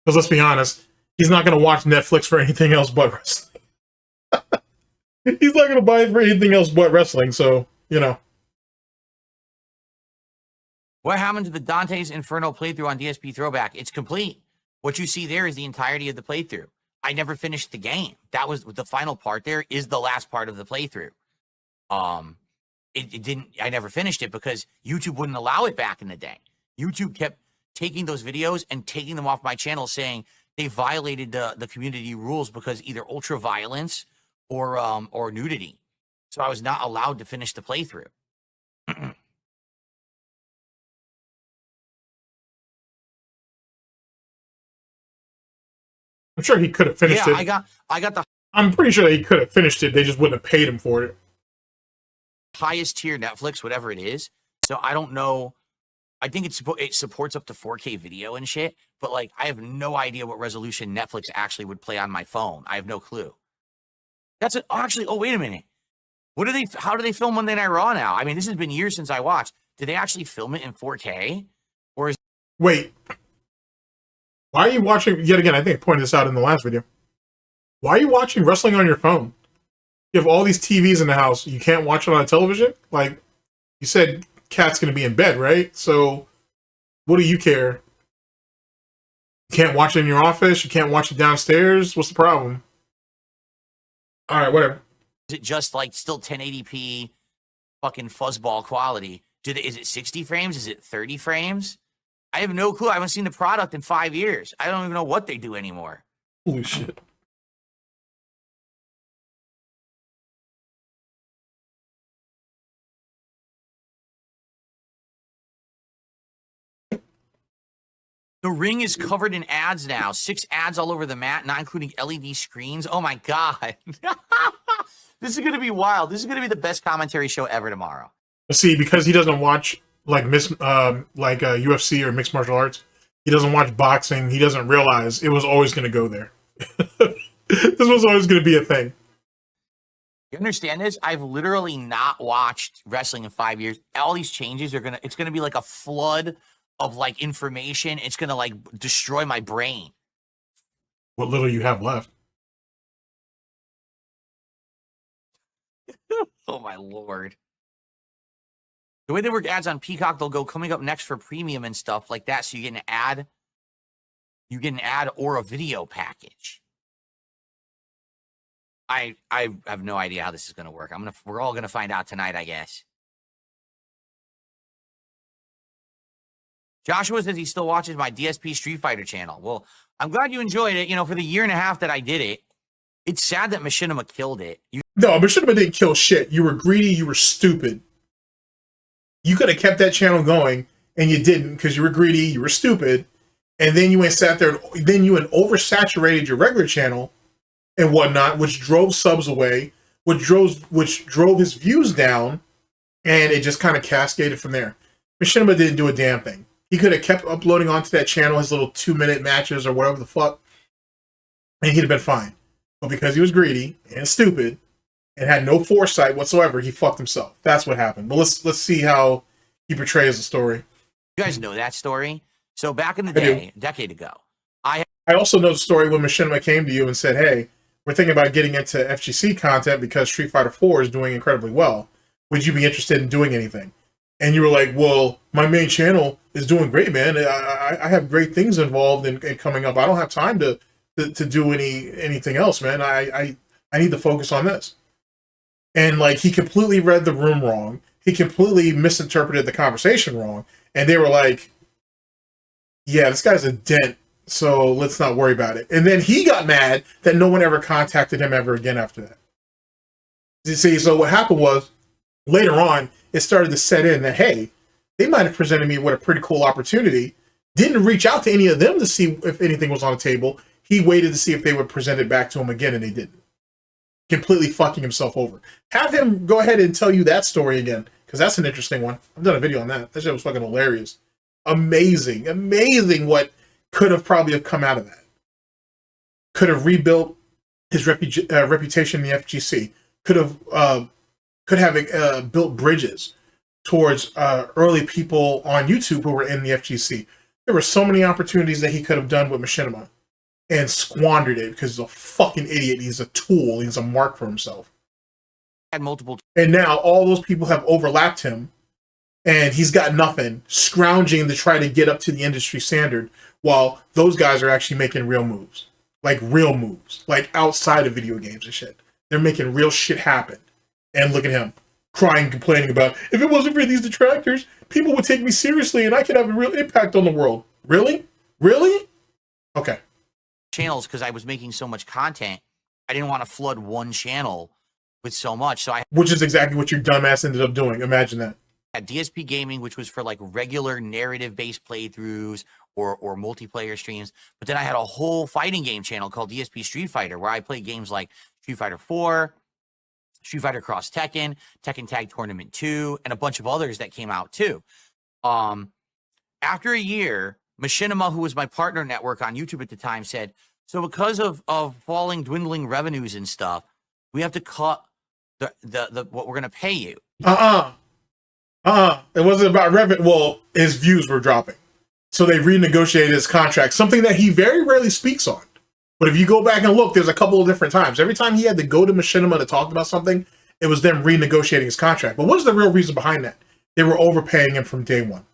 Speaker 1: Because let's be honest, he's not going to watch Netflix for anything else but wrestling. He's not going to buy it for anything else but wrestling, so, you know.
Speaker 2: What happened to the Dante's Inferno playthrough on DSP Throwback? It's complete. What you see there is the entirety of the playthrough. I never finished the game. That was the final part. There is the last part of the playthrough. It didn't. I never finished it because YouTube wouldn't allow it back in the day. YouTube kept taking those videos and taking them off my channel, saying they violated the community rules because either ultra violence or nudity. So I was not allowed to finish the playthrough.
Speaker 1: I'm sure he could have finished it.
Speaker 2: I got the.
Speaker 1: I'm pretty sure that he could have finished it. They just wouldn't have paid him for it.
Speaker 2: Highest tier Netflix, whatever it is. So I don't know. I think it supports up to 4K video and shit. But like, I have no idea what resolution Netflix actually would play on my phone. I have no clue. That's it. Actually, oh wait a minute. What do they? How do they film Monday Night Raw now? I mean, this has been years since I watched. Did they actually film it in 4K? Or is
Speaker 1: wait? Why are you watching? Yet again, I think I pointed this out in the last video. Why are you watching wrestling on your phone? You have all these TVs in the house. You can't watch it on television? Like, you said Cat's going to be in bed, right? So, what do you care? You can't watch it in your office? You can't watch it downstairs? What's the problem? All right, whatever.
Speaker 2: Is it just like still 1080p fucking fuzzball quality? Is it 60 frames? Is it 30 frames? I have no clue. I haven't seen the product in 5 years. I don't even know what they do anymore.
Speaker 1: Holy shit.
Speaker 2: The ring is covered in ads now. 6 ads all over the mat, not including LED screens. Oh my God. This is going to be wild. This is going to be the best commentary show ever tomorrow.
Speaker 1: See, because he doesn't watch like UFC or mixed martial arts, he doesn't watch boxing, he doesn't realize it was always going to go there. This was always going to be a thing.
Speaker 2: You understand this? I've literally not watched wrestling in 5 years. All these changes it's going to be like a flood of like information. It's going to like destroy my brain.
Speaker 1: What little you have left.
Speaker 2: Oh my Lord. The way they work ads on Peacock, they'll go coming up next for premium and stuff like that. So you get an ad. You get an ad or a video package. I have no idea how this is going to work. We're all going to find out tonight, I guess. Joshua says he still watches my DSP Street Fighter channel. Well, I'm glad you enjoyed it. You know, for the 1.5 years that I did it, it's sad that Machinima killed it.
Speaker 1: No, Machinima didn't kill shit. You were greedy. You were stupid. You could have kept that channel going, and you didn't because you were greedy. You were stupid, and then you went sat there. Then you had oversaturated your regular channel and whatnot, which drove subs away, which drove his views down, and it just kind of cascaded from there. Machinima didn't do a damn thing. He could have kept uploading onto that channel his little 2-minute matches or whatever the fuck, and he'd have been fine. But because he was greedy and stupid and had no foresight whatsoever, he fucked himself. That's what happened. But let's see how he portrays the story.
Speaker 2: You guys know that story? So back in the day, a decade ago,
Speaker 1: I also know the story when Machinima came to you and said, hey, we're thinking about getting into FGC content because Street Fighter 4 is doing incredibly well. Would you be interested in doing anything? And you were like, well, my main channel is doing great, man. I have great things involved in coming up. I don't have time to do anything else, man. I need to focus on this. And like, he completely read the room wrong. He completely misinterpreted the conversation wrong. And they were like, yeah, this guy's a dent, so let's not worry about it. And then he got mad that no one ever contacted him ever again after that. You see, so what happened was, later on, it started to set in that, hey, they might have presented me with a pretty cool opportunity. Didn't reach out to any of them to see if anything was on the table. He waited to see if they would present it back to him again, and they didn't. Completely fucking himself over. Have him go ahead and tell you that story again, because that's an interesting one. I've done a video on that. That shit was fucking hilarious. Amazing. Amazing what could have probably have come out of that. Could have rebuilt his reputation in the FGC. Could have built bridges towards early people on YouTube who were in the FGC. There were so many opportunities that he could have done with Machinima and squandered it because he's a fucking idiot. He's a tool. He's a mark for himself.
Speaker 2: Had multiple.
Speaker 1: And now all those people have overlapped him and he's got nothing, scrounging to try to get up to the industry standard, while those guys are actually making real moves, like outside of video games and shit. They're making real shit happen. And look at him crying, complaining about, if it wasn't for these detractors, people would take me seriously and I could have a real impact on the world. Really? Really? Okay.
Speaker 2: Channels, because I was making so much content, I didn't want to flood one channel with so much. So I
Speaker 1: Which is exactly what your dumbass ended up doing. Imagine that.
Speaker 2: had DSP Gaming, which was for like regular narrative-based playthroughs or multiplayer streams. But then I had a whole fighting game channel called DSP Street Fighter, where I play games like Street Fighter 4, Street Fighter Cross Tekken, Tekken Tag Tournament 2, and a bunch of others that came out too. After a year, Machinima, who was my partner network on YouTube at the time, said, so because of falling, dwindling revenues and stuff, we have to cut the what we're going to pay you.
Speaker 1: It wasn't about revenue. Well, his views were dropping. So they renegotiated his contract, something that he very rarely speaks on. But if you go back and look, there's a couple of different times. Every time he had to go to Machinima to talk about something, it was them renegotiating his contract. But what's the real reason behind that? They were overpaying him from day one.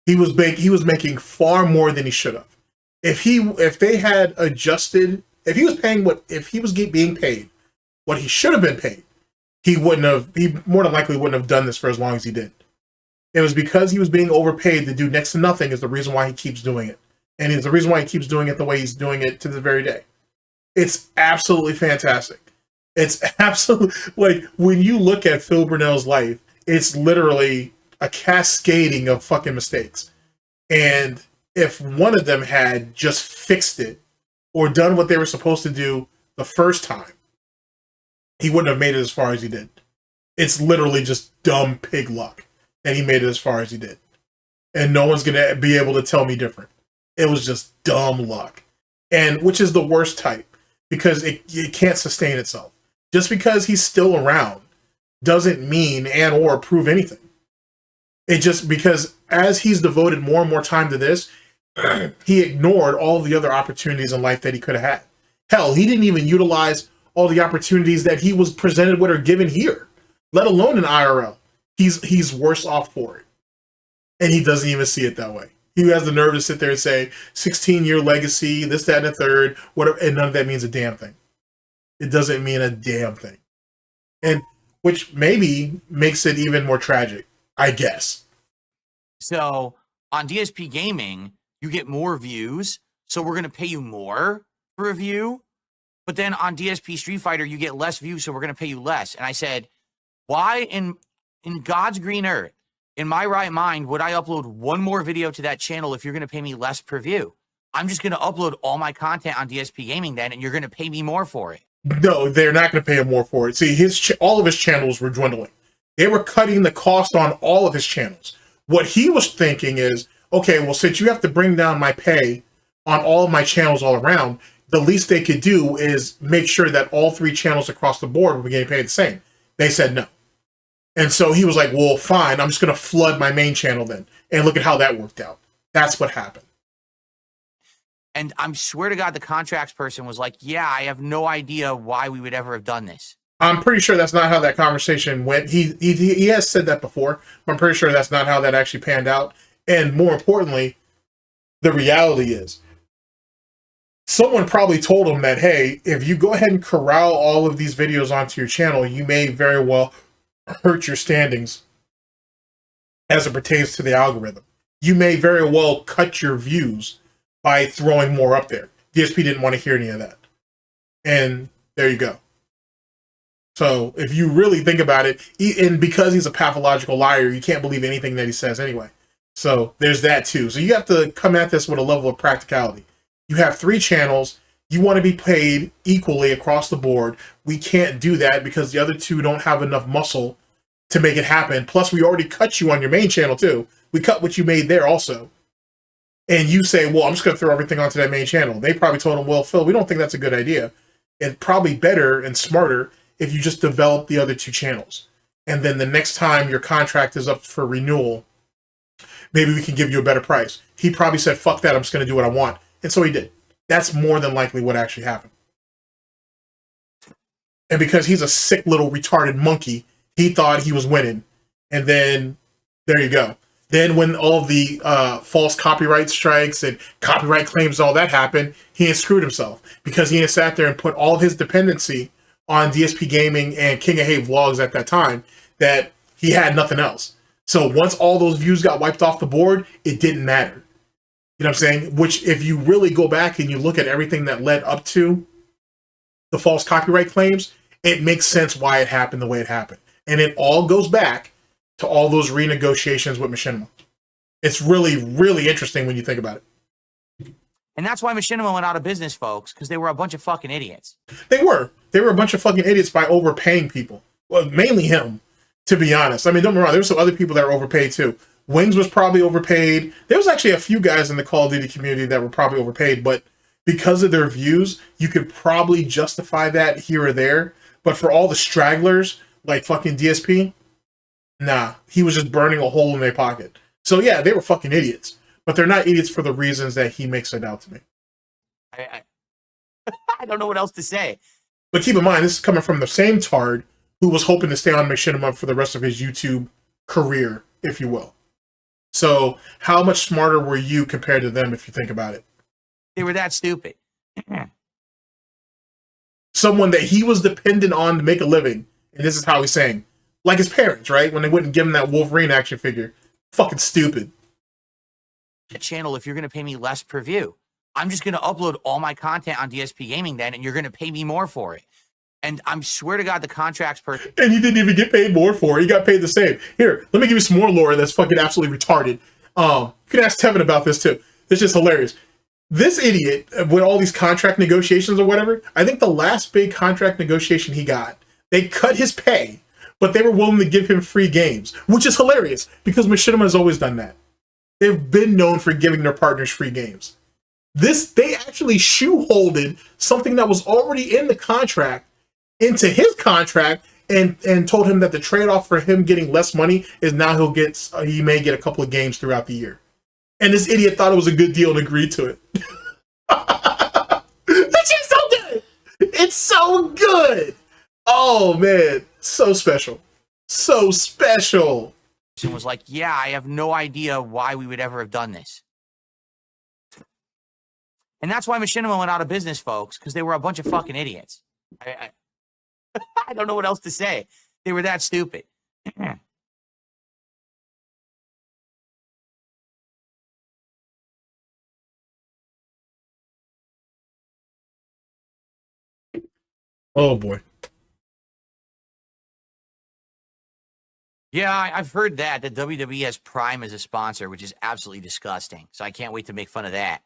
Speaker 1: He was making far more than he should have. If they had adjusted, if he was being paid what he should have been paid, he more than likely wouldn't have done this for as long as he did. It was because he was being overpaid to do next to nothing is the reason why he keeps doing it. And it's the reason why he keeps doing it the way he's doing it to this very day. It's absolutely fantastic. It's absolutely, like, when you look at Phil Burnell's life, it's literally a cascading of fucking mistakes. And if one of them had just fixed it or done what they were supposed to do the first time, he wouldn't have made it as far as he did. It's literally just dumb pig luck that he made it as far as he did. And no one's going to be able to tell me different. It was just dumb luck. And which is the worst type, because it can't sustain itself. Just because he's still around doesn't mean and or prove anything. It just, because as he's devoted more and more time to this, he ignored all the other opportunities in life that he could have had. Hell, he didn't even utilize all the opportunities that he was presented with or given here, let alone in IRL. He's worse off for it. And he doesn't even see it that way. He has the nerve to sit there and say, 16-year legacy, this, that, and the third, whatever, and none of that means a damn thing. It doesn't mean a damn thing. And which maybe makes it even more tragic, I guess.
Speaker 2: So on DSP Gaming, you get more views, so we're going to pay you more for a view. But then on DSP Street Fighter, you get less views, so we're going to pay you less. And I said, why in God's green earth, in my right mind, would I upload one more video to that channel if you're going to pay me less per view? I'm just going to upload all my content on DSP Gaming then, and you're going to pay me more for it.
Speaker 1: No, they're not going to pay him more for it. See, all of his channels were dwindling. They were cutting the cost on all of his channels. What he was thinking is, okay, well, since you have to bring down my pay on all of my channels all around, the least they could do is make sure that all three channels across the board were getting paid the same. They said no. And so he was like, well, fine, I'm just going to flood my main channel then. And look at how that worked out. That's what happened.
Speaker 2: And I swear to God, the contracts person was like, yeah, I have no idea why we would ever have done this.
Speaker 1: I'm pretty sure that's not how that conversation went. He has said that before, but I'm pretty sure that's not how that actually panned out. And more importantly, the reality is, someone probably told him that, hey, if you go ahead and corral all of these videos onto your channel, you may very well hurt your standings as it pertains to the algorithm. You may very well cut your views by throwing more up there. DSP didn't want to hear any of that. And there you go. So if you really think about it, and because he's a pathological liar, you can't believe anything that he says anyway. So there's that too. So you have to come at this with a level of practicality. You have three channels. You want to be paid equally across the board. We can't do that because the other two don't have enough muscle to make it happen. Plus, we already cut you on your main channel too. We cut what you made there also. And you say, well, I'm just going to throw everything onto that main channel. They probably told him, well, Phil, we don't think that's a good idea. It's probably better and smarter if you just develop the other two channels. And then the next time your contract is up for renewal, maybe we can give you a better price. He probably said, fuck that, I'm just going to do what I want. And so he did. That's more than likely what actually happened. And because he's a sick little retarded monkey, he thought he was winning. And then There you go. Then when all the false copyright strikes and copyright claims, all that happened, he had screwed himself because he had sat there and put all his dependency on DSP Gaming and King of Hate vlogs at that time that he had nothing else. So once all those views got wiped off the board, it didn't matter. You know what I'm saying? Which, if you really go back and you look at everything that led up to the false copyright claims, it makes sense why it happened the way it happened. And it all goes back to all those renegotiations with Machinima. It's really, really interesting when you think about it.
Speaker 2: And that's why Machinima went out of business, folks, because they were a bunch of fucking idiots.
Speaker 1: They were. They were a bunch of fucking idiots by overpaying people. Well, mainly him, to be honest. I mean, don't get me wrong. There were some other people that were overpaid, too. Wings was probably overpaid. There was actually a few guys in the Call of Duty community that were probably overpaid, but because of their views, you could probably justify that here or there. But for all the stragglers, like fucking DSP, nah, he was just burning a hole in their pocket. So yeah, they were fucking idiots. But they're not idiots for the reasons that he makes it out to me.
Speaker 2: I don't know what else to say.
Speaker 1: But keep in mind, this is coming from the same tard who was hoping to stay on Machinima for the rest of his YouTube career, if you will. So how much smarter were you compared to them if you think about it?
Speaker 2: They were that stupid.
Speaker 1: Someone that he was dependent on to make a living, and this is how he's saying, like his parents, right? When they wouldn't give him that Wolverine action figure. Fucking stupid.
Speaker 2: Channel if you're going to pay me less per view. I'm just going to upload all my content on DSP Gaming then, and you're going to pay me more for it. And I'm swear to God, the contract's perfect.
Speaker 1: And he didn't even get paid more for it. He got paid the same. Here, let me give you some more lore that's fucking absolutely retarded. You can ask Tevin about this too. It's just hilarious. This idiot, with all these contract negotiations or whatever, I think the last big contract negotiation he got, they cut his pay, but they were willing to give him free games, which is hilarious because Machinima has always done that. They've been known for giving their partners free games. They actually shoeholded something that was already in the contract into his contract and told him that the trade-off for him getting less money is now he may get a couple of games throughout the year. And this idiot thought it was a good deal and agreed to it. That shit's so good! It's so good! Oh, man. So special. So special.
Speaker 2: And was like, yeah, I have no idea why we would ever have done this. And that's why Machinima went out of business, folks, because they were a bunch of fucking idiots. I don't know what else to say. They were that stupid.
Speaker 1: Oh, boy.
Speaker 2: Yeah, I've heard that WWE has Prime as a sponsor, which is absolutely disgusting. So I can't wait to make fun of that.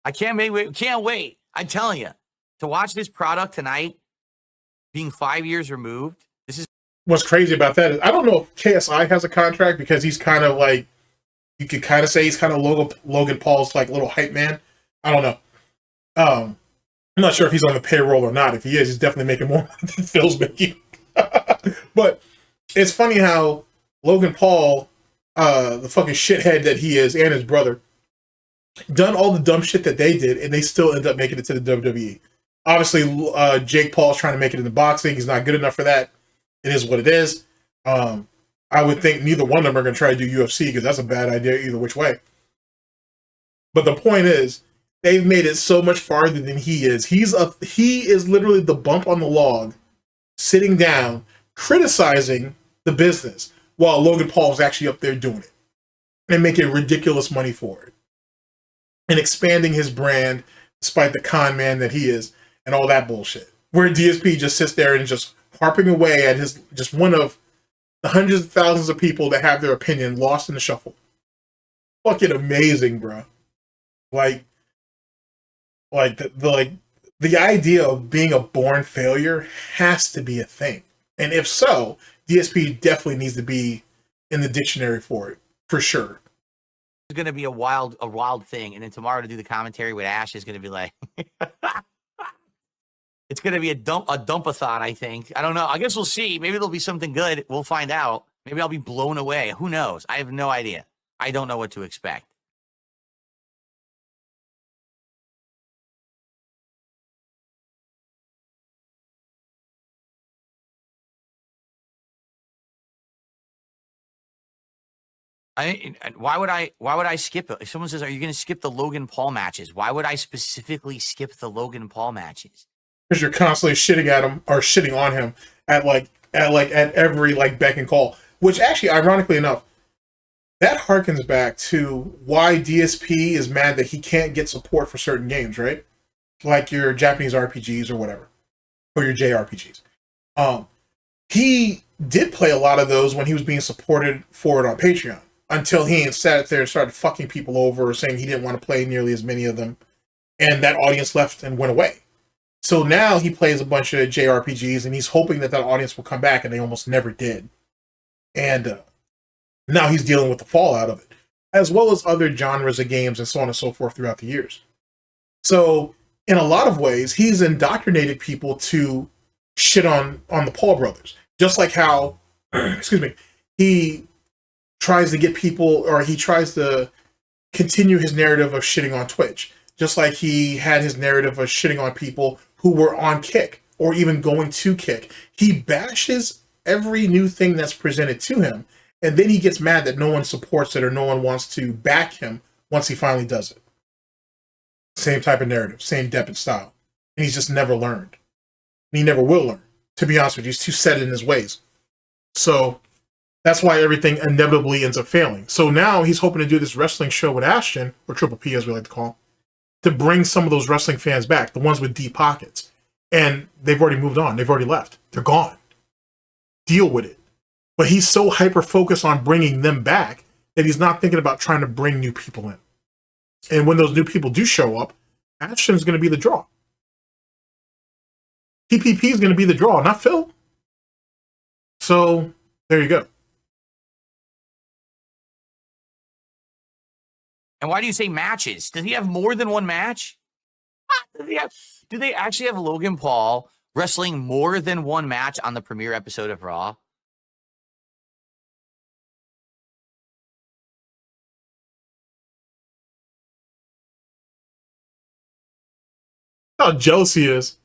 Speaker 2: I can't wait. I'm telling you, to watch this product tonight, being 5 years removed. This is
Speaker 1: what's crazy about that is I don't know if KSI has a contract because he's kind of like, you could kind of say he's kind of Logan Paul's like little hype man. I don't know. I'm not sure if he's on the payroll or not. If he is, he's definitely making more than Phil's making. But it's funny how Logan Paul, the fucking shithead that he is, and his brother, done all the dumb shit that they did, and they still end up making it to the WWE. Obviously, Jake Paul's trying to make it into boxing. He's not good enough for that. It is what it is. I would think neither one of them are going to try to do UFC because that's a bad idea either which way. But the point is, they've made it so much farther than he is. He is literally the bump on the log, sitting down, criticizing the business, while Logan Paul is actually up there doing it and making ridiculous money for it and expanding his brand despite the con man that he is and all that bullshit. Where DSP just sits there and just harping away at his just one of the hundreds of thousands of people that have their opinion lost in the shuffle. Fucking amazing, bro. Like the idea of being a born failure has to be a thing. And if so, DSP definitely needs to be in the dictionary for it, for sure.
Speaker 2: It's going to be a wild thing. And then tomorrow to do the commentary with Ash is going to be like, it's going to be a dumpathon, I think. I don't know. I guess we'll see. Maybe there'll be something good. We'll find out. Maybe I'll be blown away. Who knows? I have no idea. I don't know what to expect. Why would I skip it? If someone says, "Are you going to skip the Logan Paul matches?" Why would I specifically skip the Logan Paul matches?
Speaker 1: Because you're constantly shitting at him or shitting on him at every like beck and call. Which actually, ironically enough, that harkens back to why DSP is mad that he can't get support for certain games, right? Like your Japanese RPGs or whatever, or your JRPGs. He did play a lot of those when he was being supported for it on Patreon, until he sat there and started fucking people over, saying he didn't want to play nearly as many of them, and that audience left and went away. So now he plays a bunch of JRPGs, and he's hoping that audience will come back, and they almost never did. And now he's dealing with the fallout of it, as well as other genres of games and so on and so forth throughout the years. So in a lot of ways, he's indoctrinated people to shit on the Paul brothers. Just like how, excuse me, he tries to get people, or he tries to continue his narrative of shitting on Twitch. Just like he had his narrative of shitting on people who were on Kick, or even going to Kick. He bashes every new thing that's presented to him, and then he gets mad that no one supports it or no one wants to back him once he finally does it. Same type of narrative, same depth and style. And he's just never learned. And he never will learn. To be honest with you, he's too set in his ways. So that's why everything inevitably ends up failing. So now he's hoping to do this wrestling show with Ashton, or Triple P as we like to call him, to bring some of those wrestling fans back, the ones with deep pockets. And they've already moved on. They've already left. They're gone. Deal with it. But he's so hyper-focused on bringing them back that he's not thinking about trying to bring new people in. And when those new people do show up, Ashton's going to be the draw. PPP is going to be the draw, not Phil. So, there you go.
Speaker 2: And why do you say matches? Does he have more than one match? Do they actually have Logan Paul wrestling more than one match on the premiere episode of Raw?
Speaker 1: How jealous he is.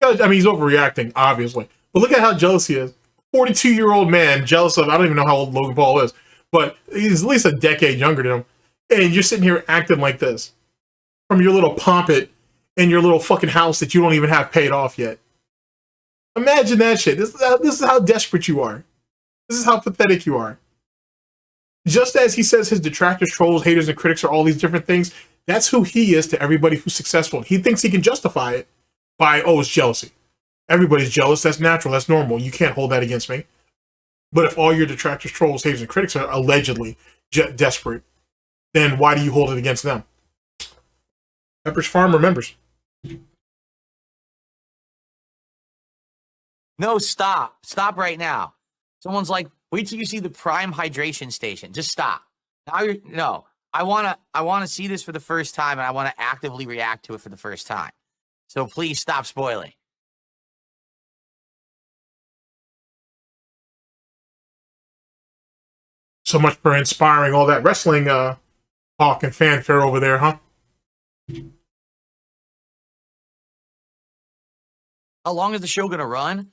Speaker 1: I mean, he's overreacting, obviously. But look at how jealous he is. 42-year-old man jealous of, I don't even know how old Logan Paul is, but he's at least a decade younger than him. And you're sitting here acting like this from your little pompet in your little fucking house that you don't even have paid off yet. Imagine that shit. This is how desperate you are. This is how pathetic you are. Just as he says his detractors, trolls, haters, and critics are all these different things, that's who he is to everybody who's successful. He thinks he can justify it by, oh, it's jealousy. Everybody's jealous. That's natural. That's normal. You can't hold that against me. But if all your detractors, trolls, haters, and critics are allegedly desperate, then why do you hold it against them? Pepperidge Farm remembers.
Speaker 2: No, stop. Stop right now. Someone's like, wait till you see the Prime hydration station. Just stop. Now you're no. I wanna see this for the first time, and I want to actively react to it for the first time. So please stop spoiling.
Speaker 1: So much for inspiring all that wrestling talk and fanfare over there, huh?
Speaker 2: How long is the show going to run?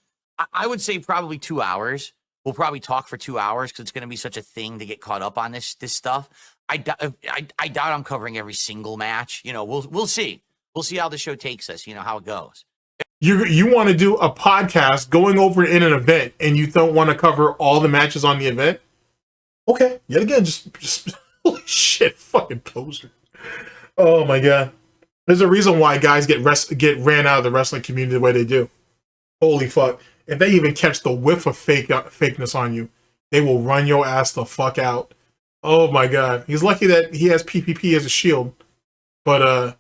Speaker 2: I would say probably 2 hours. We'll probably talk for 2 hours because it's going to be such a thing to get caught up on this stuff. I doubt I'm covering every single match. You know, we'll see. We'll see how the show takes us. You know how it goes.
Speaker 1: You want to do a podcast going over in an event, and you don't want to cover all the matches on the event? Okay, yet again, just holy shit, fucking poser. Oh my god, there's a reason why guys get ran out of the wrestling community the way they do. Holy fuck! If they even catch the whiff of fakeness on you, they will run your ass the fuck out. Oh my god, he's lucky that he has PPP as a shield, but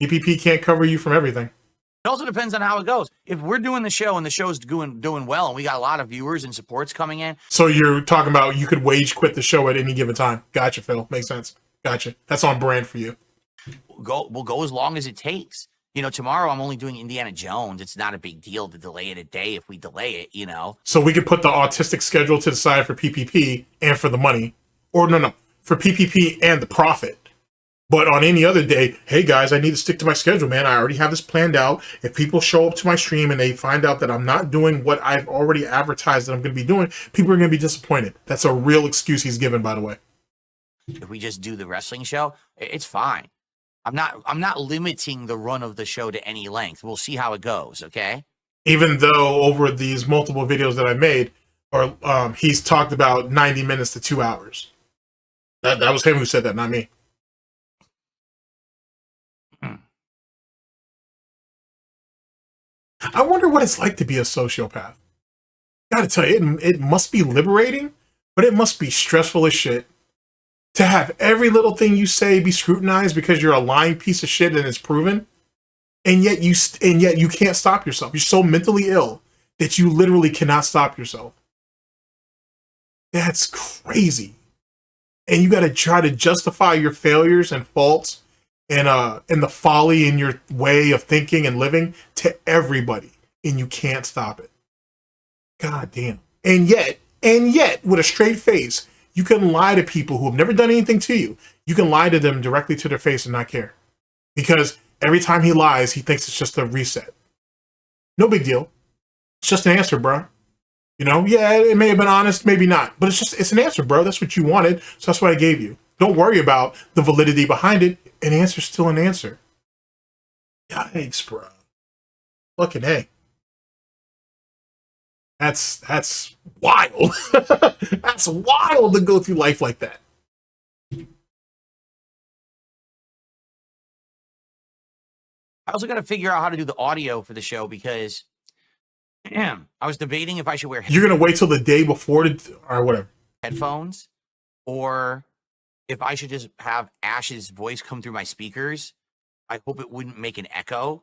Speaker 1: PPP can't cover you from everything.
Speaker 2: It also depends on how it goes. If we're doing the show and the show's doing well and we got a lot of viewers and supports coming in.
Speaker 1: So you're talking about you could wage quit the show at any given time. Gotcha, Phil. Makes sense. Gotcha. That's on brand for you.
Speaker 2: We'll go as long as it takes. You know, tomorrow I'm only doing Indiana Jones. It's not a big deal to delay it a day if we delay it, you know.
Speaker 1: So we could put the autistic schedule to the side for PPP and for the money. Or no, for PPP and the profit. But on any other day, hey guys, I need to stick to my schedule, man. I already have this planned out. If people show up to my stream and they find out that I'm not doing what I've already advertised that I'm going to be doing, people are going to be disappointed. That's a real excuse he's given, by the way.
Speaker 2: If we just do the wrestling show, it's fine. I'm not limiting the run of the show to any length. We'll see how it goes, okay?
Speaker 1: Even though over these multiple videos that I made, or he's talked about 90 minutes to 2 hours. That was him who said that, not me. I wonder what it's like to be a sociopath. Gotta tell you, it must be liberating, but it must be stressful as shit. To have every little thing you say be scrutinized because you're a lying piece of shit and it's proven, and yet you can't stop yourself. You're so mentally ill that you literally cannot stop yourself. That's crazy. And you got to try to justify your failures and faults and the folly in your way of thinking and living to everybody, and you can't stop it. God damn. And yet, with a straight face, you can lie to people who have never done anything to you. You can lie to them directly to their face and not care. Because every time he lies, he thinks it's just a reset. No big deal. It's just an answer, bro. You know, yeah, it may have been honest, maybe not. But it's an answer, bro. That's what you wanted, so that's what I gave you. Don't worry about the validity behind it. An answer's still an answer. Yikes, bro. Fucking hey. That's wild. That's wild to go through life like that.
Speaker 2: I also got to figure out how to do the audio for the show because I was debating if I should wear
Speaker 1: You're going to wait till the day before or whatever.
Speaker 2: Headphones, or if I should just have Ash's voice come through my speakers. I hope it wouldn't make an echo.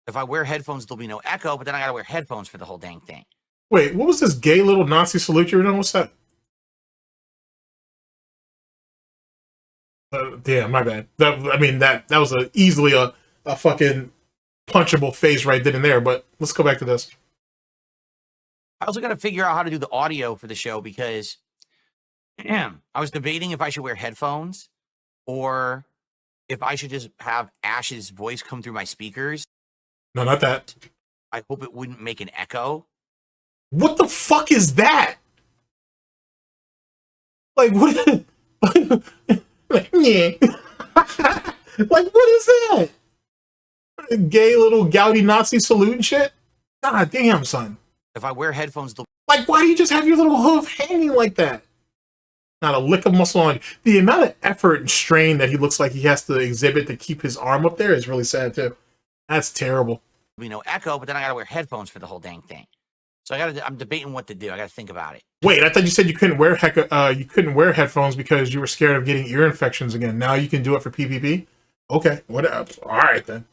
Speaker 2: If I wear headphones, there'll be no echo, but then I got to wear headphones for the whole dang thing.
Speaker 1: Wait, what was this gay little Nazi salute you were doing? What's that? Damn, my bad. That was easily a fucking punchable face right then and there, but let's go back to this.
Speaker 2: I also got to figure out how to do the audio for the show because I was debating if I should wear headphones or if I should just have Ash's voice come through my speakers.
Speaker 1: No, not that.
Speaker 2: I hope it wouldn't make an echo.
Speaker 1: What the fuck is that? Like, what? Like, yeah. Like, what is that? A gay little gouty Nazi salute and shit? God damn, son.
Speaker 2: If I wear headphones,
Speaker 1: like, why do you just have your little hoof hanging like that? Not a lick of muscle on. The amount of effort and strain that he looks like he has to exhibit to keep his arm up there is really sad too. That's terrible.
Speaker 2: No echo, but then I got to wear headphones for the whole dang thing. So I'm debating what to do. I got to think about it.
Speaker 1: Wait, I thought you said you couldn't wear headphones because you were scared of getting ear infections again. Now you can do it for PPP. Okay, whatever. All right then.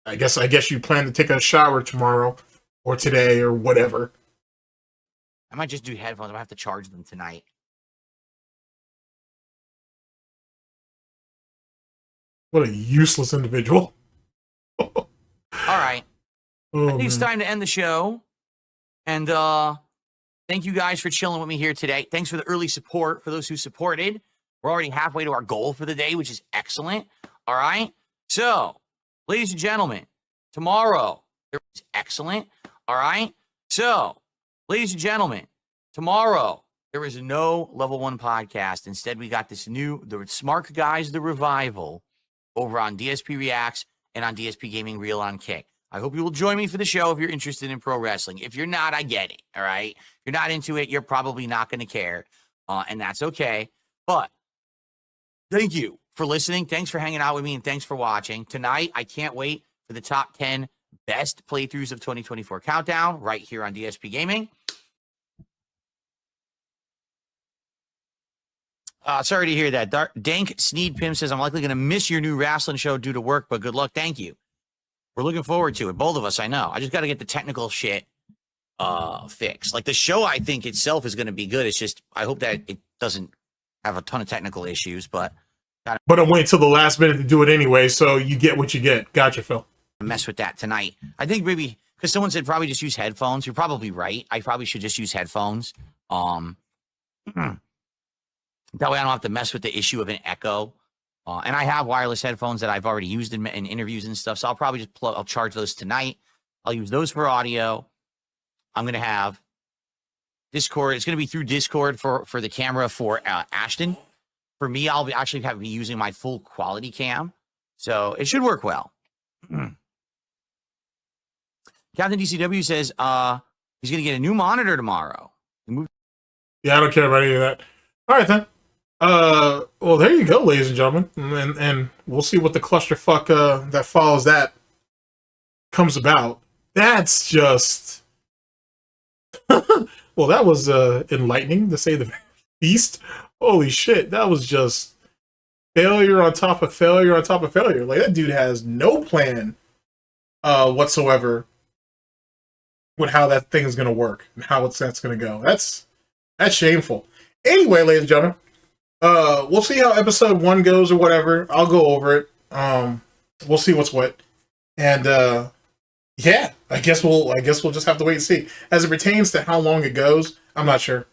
Speaker 1: I guess you plan to take a shower tomorrow or today or whatever.
Speaker 2: I might just do headphones. I might have to charge them tonight.
Speaker 1: What a useless individual.
Speaker 2: All right.
Speaker 1: Oh,
Speaker 2: I think it's time to end the show. And thank you guys for chilling with me here today. Thanks for the early support for those who supported. We're already halfway to our goal for the day, which is excellent. All right. So, ladies and gentlemen, tomorrow is excellent. All right. So, ladies and gentlemen, tomorrow there is no level 1 podcast. Instead, we got this new, the Smart Guys, the Revival, over on DSP Reacts and on DSP Gaming Reel on Kick. I hope you will join me for the show if you're interested in pro wrestling. If you're not, I get it, all right? If you're not into it, you're probably not going to care, and that's okay. But thank you for listening. Thanks for hanging out with me, and thanks for watching. Tonight, I can't wait for the top 10 best playthroughs of 2024 Countdown right here on DSP Gaming. Sorry to hear that. Dank Sneed Pim says, I'm likely going to miss your new wrestling show due to work, but good luck. Thank you. We're looking forward to it. Both of us, I know. I just got to get the technical shit fixed. Like, the show, I think itself is going to be good. It's just, I hope that it doesn't have a ton of technical issues, but I'm
Speaker 1: waiting till the last minute to do it anyway, so you get what you get. Gotcha, Phil.
Speaker 2: Mess with that tonight. I think maybe, because someone said probably just use headphones. You're probably right. I probably should just use headphones. That way I don't have to mess with the issue of an echo. And I have wireless headphones that I've already used in interviews and stuff. So I'll probably just I'll charge those tonight. I'll use those for audio. I'm going to have Discord. It's going to be through Discord for the camera for Ashton. For me, I'll actually be using my full quality cam. So it should work well. Captain DCW says he's going to get a new monitor tomorrow.
Speaker 1: Yeah, I don't care about any of that. All right, then. Well, there you go, ladies and gentlemen. And we'll see what the clusterfuck that follows that comes about. That's just... well, that was enlightening, to say the least. Holy shit, that was just failure on top of failure on top of failure. Like, that dude has no plan whatsoever with how that thing is going to work and how that's going to go. That's shameful. Anyway, ladies and gentlemen, we'll see how episode 1 goes or whatever. I'll go over it. We'll see what's what. And yeah, I guess we'll just have to wait and see. As it pertains to how long it goes, I'm not sure.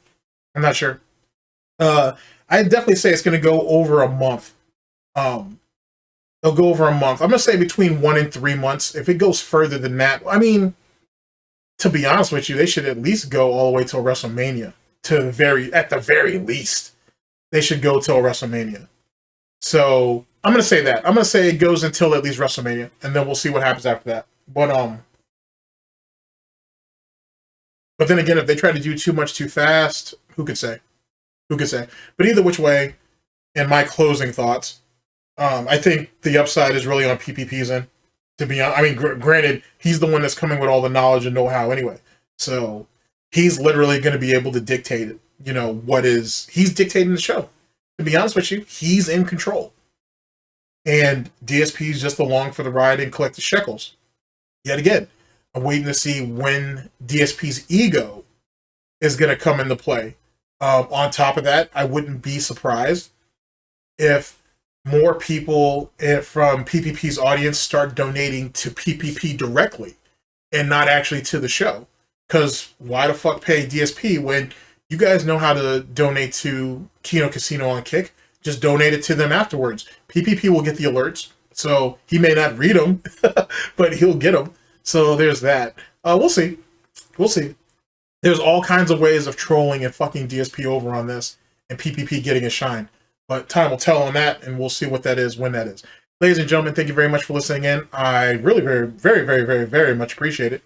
Speaker 1: I'd definitely say it's going to go over a month. It'll go over a month. I'm going to say between 1 and 3 months. If it goes further than that, I mean, to be honest with you, they should at least go all the way till WrestleMania. At the very least, they should go till WrestleMania. So I'm going to say that. I'm going to say it goes until at least WrestleMania, and then we'll see what happens after that. But then again, if they try to do too much too fast, who could say? But either which way, in my closing thoughts, I think the upside is really on PPP's end. To be honest, I mean, granted, he's the one that's coming with all the knowledge and know-how anyway. So he's literally going to be able to dictate it. You know, he's dictating the show. To be honest with you, he's in control. And DSP is just along for the ride and collect the shekels. Yet again, I'm waiting to see when DSP's ego is going to come into play. On top of that, I wouldn't be surprised if more people from PPP's audience start donating to PPP directly and not actually to the show. Because why the fuck pay DSP when you guys know how to donate to Kino Casino on Kick? Just donate it to them afterwards. PPP will get the alerts, so he may not read them, but he'll get them. So there's that. We'll see. There's all kinds of ways of trolling and fucking DSP over on this, and PPP getting a shine. But time will tell on that, and we'll see what that is when that is. Ladies and gentlemen, thank you very much for listening in. I really, very, very, very, very, very much appreciate it.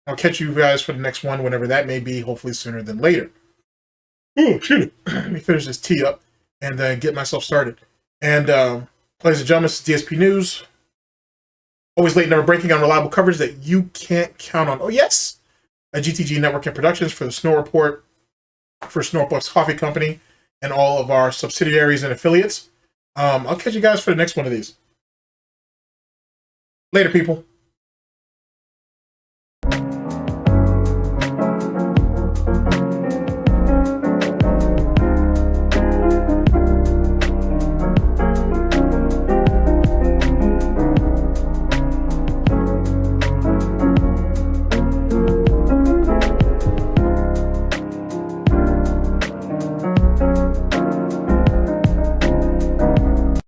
Speaker 1: I'll catch you guys for the next one, whenever that may be, hopefully sooner than later. Ooh, shoot. Let me finish this tea up and get myself started. And, ladies and gentlemen, this is DSP News. Always late, never breaking, unreliable coverage that you can't count on. Oh, yes! A GTG Network and Productions for the Snort Report, for SnortBucks Coffee Company, and all of our subsidiaries and affiliates. I'll catch you guys for the next one of these. Later, people.